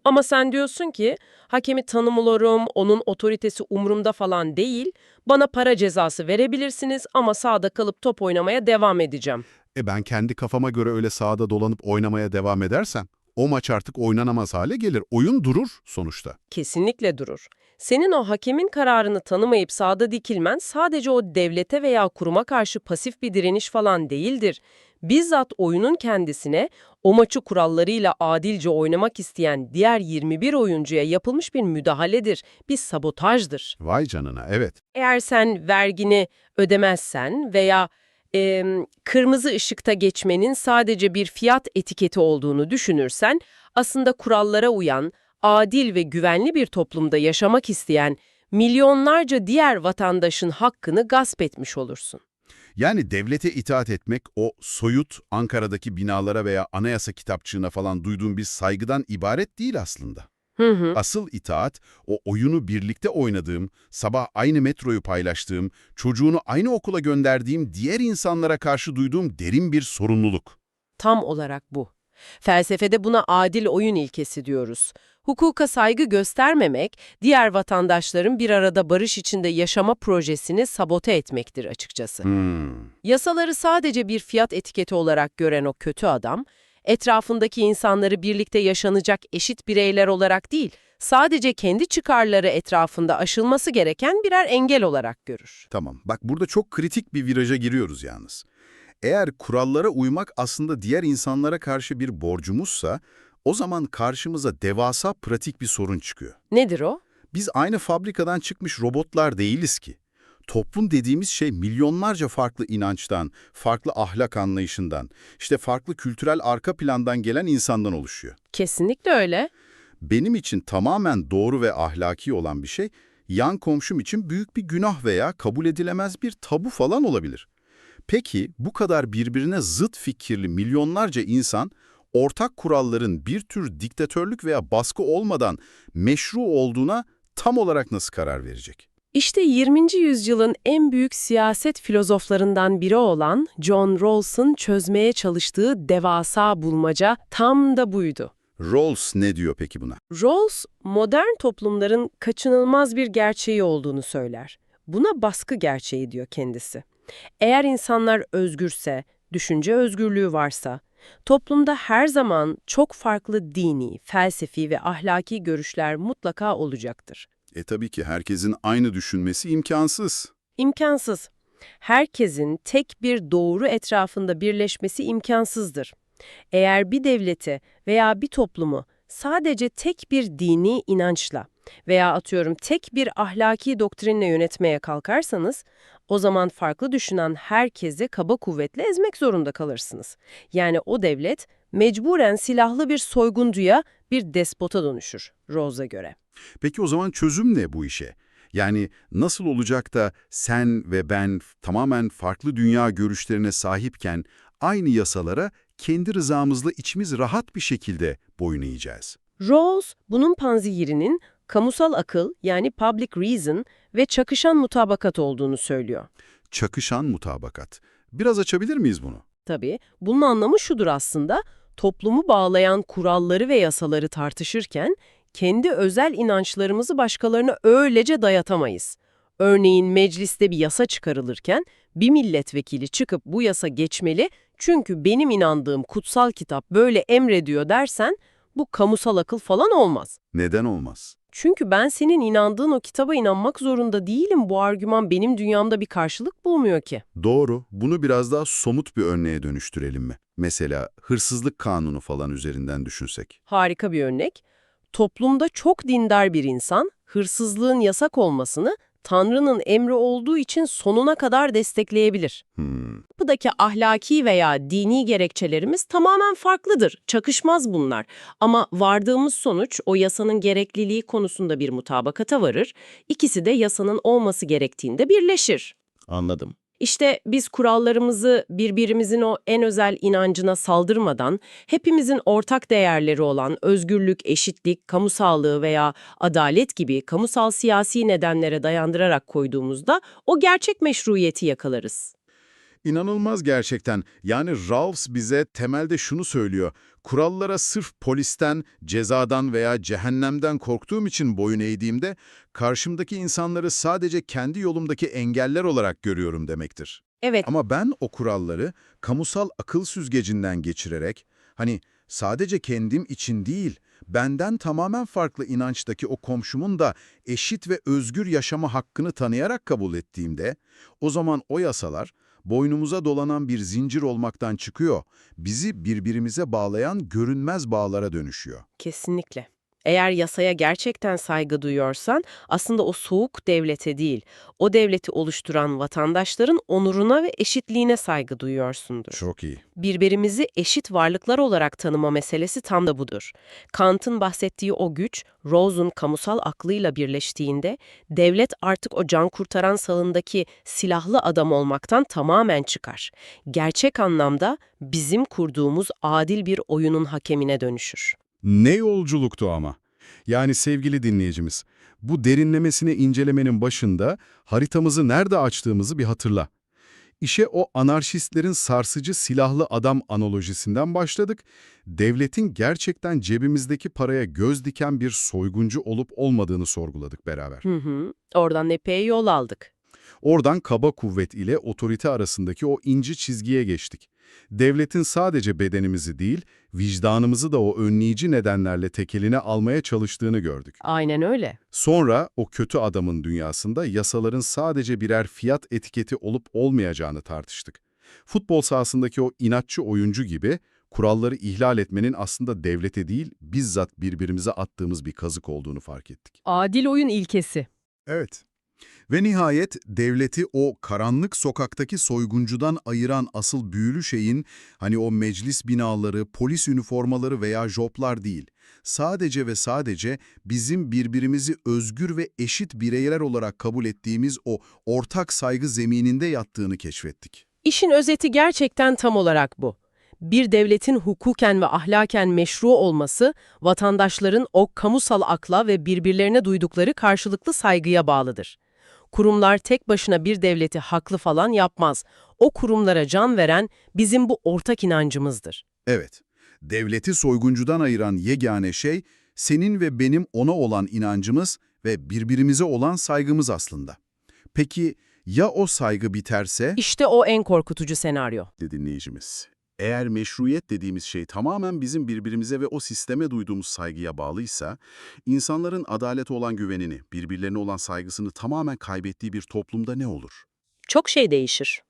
Speaker 7: Ama sen diyorsun ki, hakemi tanımıyorum, onun otoritesi umurumda falan değil, bana para cezası verebilirsiniz ama sahada kalıp top oynamaya devam edeceğim.
Speaker 6: Ben kendi kafama göre öyle sahada dolanıp oynamaya devam edersem, o maç artık oynanamaz hale gelir. Oyun durur sonuçta.
Speaker 7: Kesinlikle durur. Senin o hakemin kararını tanımayıp sahada dikilmen sadece o devlete veya kuruma karşı pasif bir direniş falan değildir. Bizzat oyunun kendisine, o maçı kurallarıyla adilce oynamak isteyen diğer 21 oyuncuya yapılmış bir müdahaledir, bir sabotajdır.
Speaker 6: Vay canına, evet.
Speaker 7: Eğer sen vergini ödemezsen veya kırmızı ışıkta geçmenin sadece bir fiyat etiketi olduğunu düşünürsen, aslında kurallara uyan, adil ve güvenli bir toplumda yaşamak isteyen milyonlarca diğer vatandaşın hakkını gasp etmiş olursun.
Speaker 6: Yani devlete itaat etmek o soyut Ankara'daki binalara veya anayasa kitapçığına falan duyduğum bir saygıdan ibaret değil aslında. Asıl itaat, o oyunu birlikte oynadığım, sabah aynı metroyu paylaştığım, çocuğunu aynı okula gönderdiğim diğer insanlara karşı duyduğum derin bir sorumluluk.
Speaker 7: Tam olarak bu. Felsefede buna adil oyun ilkesi diyoruz. Hukuka saygı göstermemek, diğer vatandaşların bir arada barış içinde yaşama projesini sabote etmektir açıkçası. Yasaları sadece bir fiyat etiketi olarak gören o kötü adam, etrafındaki insanları birlikte yaşanacak eşit bireyler olarak değil, sadece kendi çıkarları etrafında aşılması gereken birer engel olarak görür.
Speaker 6: Tamam, bak burada çok kritik bir viraja giriyoruz yalnız. Eğer kurallara uymak aslında diğer insanlara karşı bir borcumuzsa, o zaman karşımıza devasa pratik bir sorun çıkıyor.
Speaker 7: Nedir o?
Speaker 6: Biz aynı fabrikadan çıkmış robotlar değiliz ki. Toplum dediğimiz şey milyonlarca farklı inançtan, farklı ahlak anlayışından, işte farklı kültürel arka plandan gelen insandan oluşuyor.
Speaker 7: Kesinlikle öyle.
Speaker 6: Benim için tamamen doğru ve ahlaki olan bir şey, yan komşum için büyük bir günah veya kabul edilemez bir tabu falan olabilir. Peki bu kadar birbirine zıt fikirli milyonlarca insan, ortak kuralların bir tür diktatörlük veya baskı olmadan meşru olduğuna tam olarak nasıl karar verecek?
Speaker 7: İşte 20. yüzyılın en büyük siyaset filozoflarından biri olan John Rawls'ın çözmeye çalıştığı devasa bulmaca tam da buydu.
Speaker 6: Rawls ne diyor peki buna?
Speaker 7: Rawls, modern toplumların kaçınılmaz bir gerçeği olduğunu söyler. Buna baskı gerçeği diyor kendisi. Eğer insanlar özgürse, düşünce özgürlüğü varsa, toplumda her zaman çok farklı dini, felsefi ve ahlaki görüşler mutlaka olacaktır.
Speaker 6: Tabii ki herkesin aynı düşünmesi imkansız.
Speaker 7: İmkansız. Herkesin tek bir doğru etrafında birleşmesi imkansızdır. Eğer bir devleti veya bir toplumu sadece tek bir dini inançla veya atıyorum tek bir ahlaki doktrinle yönetmeye kalkarsanız, o zaman farklı düşünen herkesi kaba kuvvetle ezmek zorunda kalırsınız. Yani o devlet mecburen silahlı bir soyguncuya, bir despota dönüşür Rawls'a göre.
Speaker 6: Peki o zaman çözüm ne bu işe? Yani nasıl olacak da sen ve ben tamamen farklı dünya görüşlerine sahipken aynı yasalara kendi rızamızla içimiz rahat bir şekilde boyun eğeceğiz?
Speaker 7: Rawls, bunun panzehirinin kamusal akıl yani public reason ve çakışan mutabakat olduğunu söylüyor.
Speaker 6: Çakışan mutabakat. Biraz açabilir miyiz bunu?
Speaker 7: Tabii, bunun anlamı şudur aslında, toplumu bağlayan kuralları ve yasaları tartışırken kendi özel inançlarımızı başkalarına öylece dayatamayız. Örneğin mecliste bir yasa çıkarılırken bir milletvekili çıkıp bu yasa geçmeli çünkü benim inandığım kutsal kitap böyle emrediyor dersen bu kamusal akıl falan olmaz.
Speaker 5: Neden olmaz?
Speaker 7: Çünkü ben senin inandığın o kitaba inanmak zorunda değilim. Bu argüman benim dünyamda bir karşılık bulmuyor ki.
Speaker 5: Doğru. Bunu biraz daha somut bir örneğe dönüştürelim mi? Mesela hırsızlık kanunu falan üzerinden düşünsek.
Speaker 7: Harika bir örnek. Toplumda çok dindar bir insan hırsızlığın yasak olmasını Tanrı'nın emri olduğu için sonuna kadar destekleyebilir. Kapıdaki ahlaki veya dini gerekçelerimiz tamamen farklıdır. Çakışmaz bunlar. Ama vardığımız sonuç o yasanın gerekliliği konusunda bir mutabakata varır. İkisi de yasanın olması gerektiğinde birleşir.
Speaker 5: Anladım.
Speaker 7: İşte biz kurallarımızı birbirimizin o en özel inancına saldırmadan, hepimizin ortak değerleri olan özgürlük, eşitlik, kamu sağlığı veya adalet gibi kamusal siyasi nedenlere dayandırarak koyduğumuzda o gerçek meşruiyeti yakalarız.
Speaker 5: İnanılmaz gerçekten. Yani Rawls bize temelde şunu söylüyor. Kurallara sırf polisten, cezadan veya cehennemden korktuğum için boyun eğdiğimde karşımdaki insanları sadece kendi yolumdaki engeller olarak görüyorum demektir.
Speaker 7: Evet,
Speaker 5: Ama ben o kuralları kamusal akıl süzgecinden geçirerek, hani sadece kendim için değil, benden tamamen farklı inançtaki o komşumun da eşit ve özgür yaşama hakkını tanıyarak kabul ettiğimde, o zaman o yasalar boynumuza dolanan bir zincir olmaktan çıkıyor, bizi birbirimize bağlayan görünmez bağlara dönüşüyor.
Speaker 7: kesinlikle. Eğer yasaya gerçekten saygı duyuyorsan aslında o soğuk devlete değil, o devleti oluşturan vatandaşların onuruna ve eşitliğine saygı duyuyorsundur.
Speaker 5: Çok iyi.
Speaker 7: Birbirimizi eşit varlıklar olarak tanıma meselesi tam da budur. Kant'ın bahsettiği o güç, Rawls'un kamusal aklıyla birleştiğinde, devlet artık o can kurtaran salındaki silahlı adam olmaktan tamamen çıkar. Gerçek anlamda bizim kurduğumuz adil bir oyunun hakemine dönüşür.
Speaker 8: Ne yolculuktu ama. Yani sevgili dinleyicimiz, bu derinlemesine incelemenin başında haritamızı nerede açtığımızı bir hatırla. İşe o anarşistlerin sarsıcı silahlı adam analojisinden başladık, devletin gerçekten cebimizdeki paraya göz diken bir soyguncu olup olmadığını sorguladık beraber.
Speaker 7: Oradan epey yol aldık.
Speaker 8: Oradan kaba kuvvet ile otorite arasındaki o ince çizgiye geçtik. Devletin sadece bedenimizi değil, vicdanımızı da o önleyici nedenlerle tekeline almaya çalıştığını gördük.
Speaker 7: Aynen öyle.
Speaker 8: Sonra o kötü adamın dünyasında yasaların sadece birer fiyat etiketi olup olmayacağını tartıştık. Futbol sahasındaki o inatçı oyuncu gibi kuralları ihlal etmenin aslında devlete değil, bizzat birbirimize attığımız bir kazık olduğunu fark ettik.
Speaker 7: Adil oyun ilkesi.
Speaker 5: Evet. Ve nihayet devleti o karanlık sokaktaki soyguncudan ayıran asıl büyülü şeyin, hani o meclis binaları, polis üniformaları veya joplar değil, sadece ve sadece bizim birbirimizi özgür ve eşit bireyler olarak kabul ettiğimiz o ortak saygı zemininde yattığını keşfettik.
Speaker 7: İşin özeti gerçekten tam olarak bu. Bir devletin hukuken ve ahlaken meşru olması, vatandaşların o kamusal akla ve birbirlerine duydukları karşılıklı saygıya bağlıdır. Kurumlar tek başına bir devleti haklı falan yapmaz. O kurumlara can veren bizim bu ortak inancımızdır.
Speaker 5: Evet, devleti soyguncudan ayıran yegane şey, senin ve benim ona olan inancımız ve birbirimize olan saygımız aslında. Peki ya o saygı biterse?
Speaker 7: İşte o en korkutucu senaryo.
Speaker 5: Dinleyicimiz. Eğer meşruiyet dediğimiz şey tamamen bizim birbirimize ve o sisteme duyduğumuz saygıya bağlıysa, insanların adalete olan güvenini, birbirlerine olan saygısını tamamen kaybettiği bir toplumda ne olur?
Speaker 7: Çok şey değişir.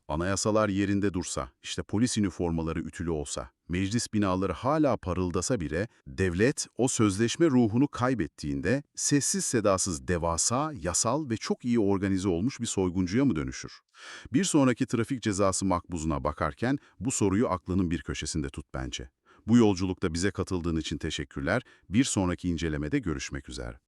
Speaker 5: Anayasalar yerinde dursa, işte polis üniformaları ütülü olsa, meclis binaları hala parıldasa bile, devlet o sözleşme ruhunu kaybettiğinde sessiz sedasız devasa, yasal ve çok iyi organize olmuş bir soyguncuya mı dönüşür? Bir sonraki trafik cezası makbuzuna bakarken bu soruyu aklının bir köşesinde tut bence. Bu yolculukta bize katıldığın için teşekkürler. Bir sonraki incelemede görüşmek üzere.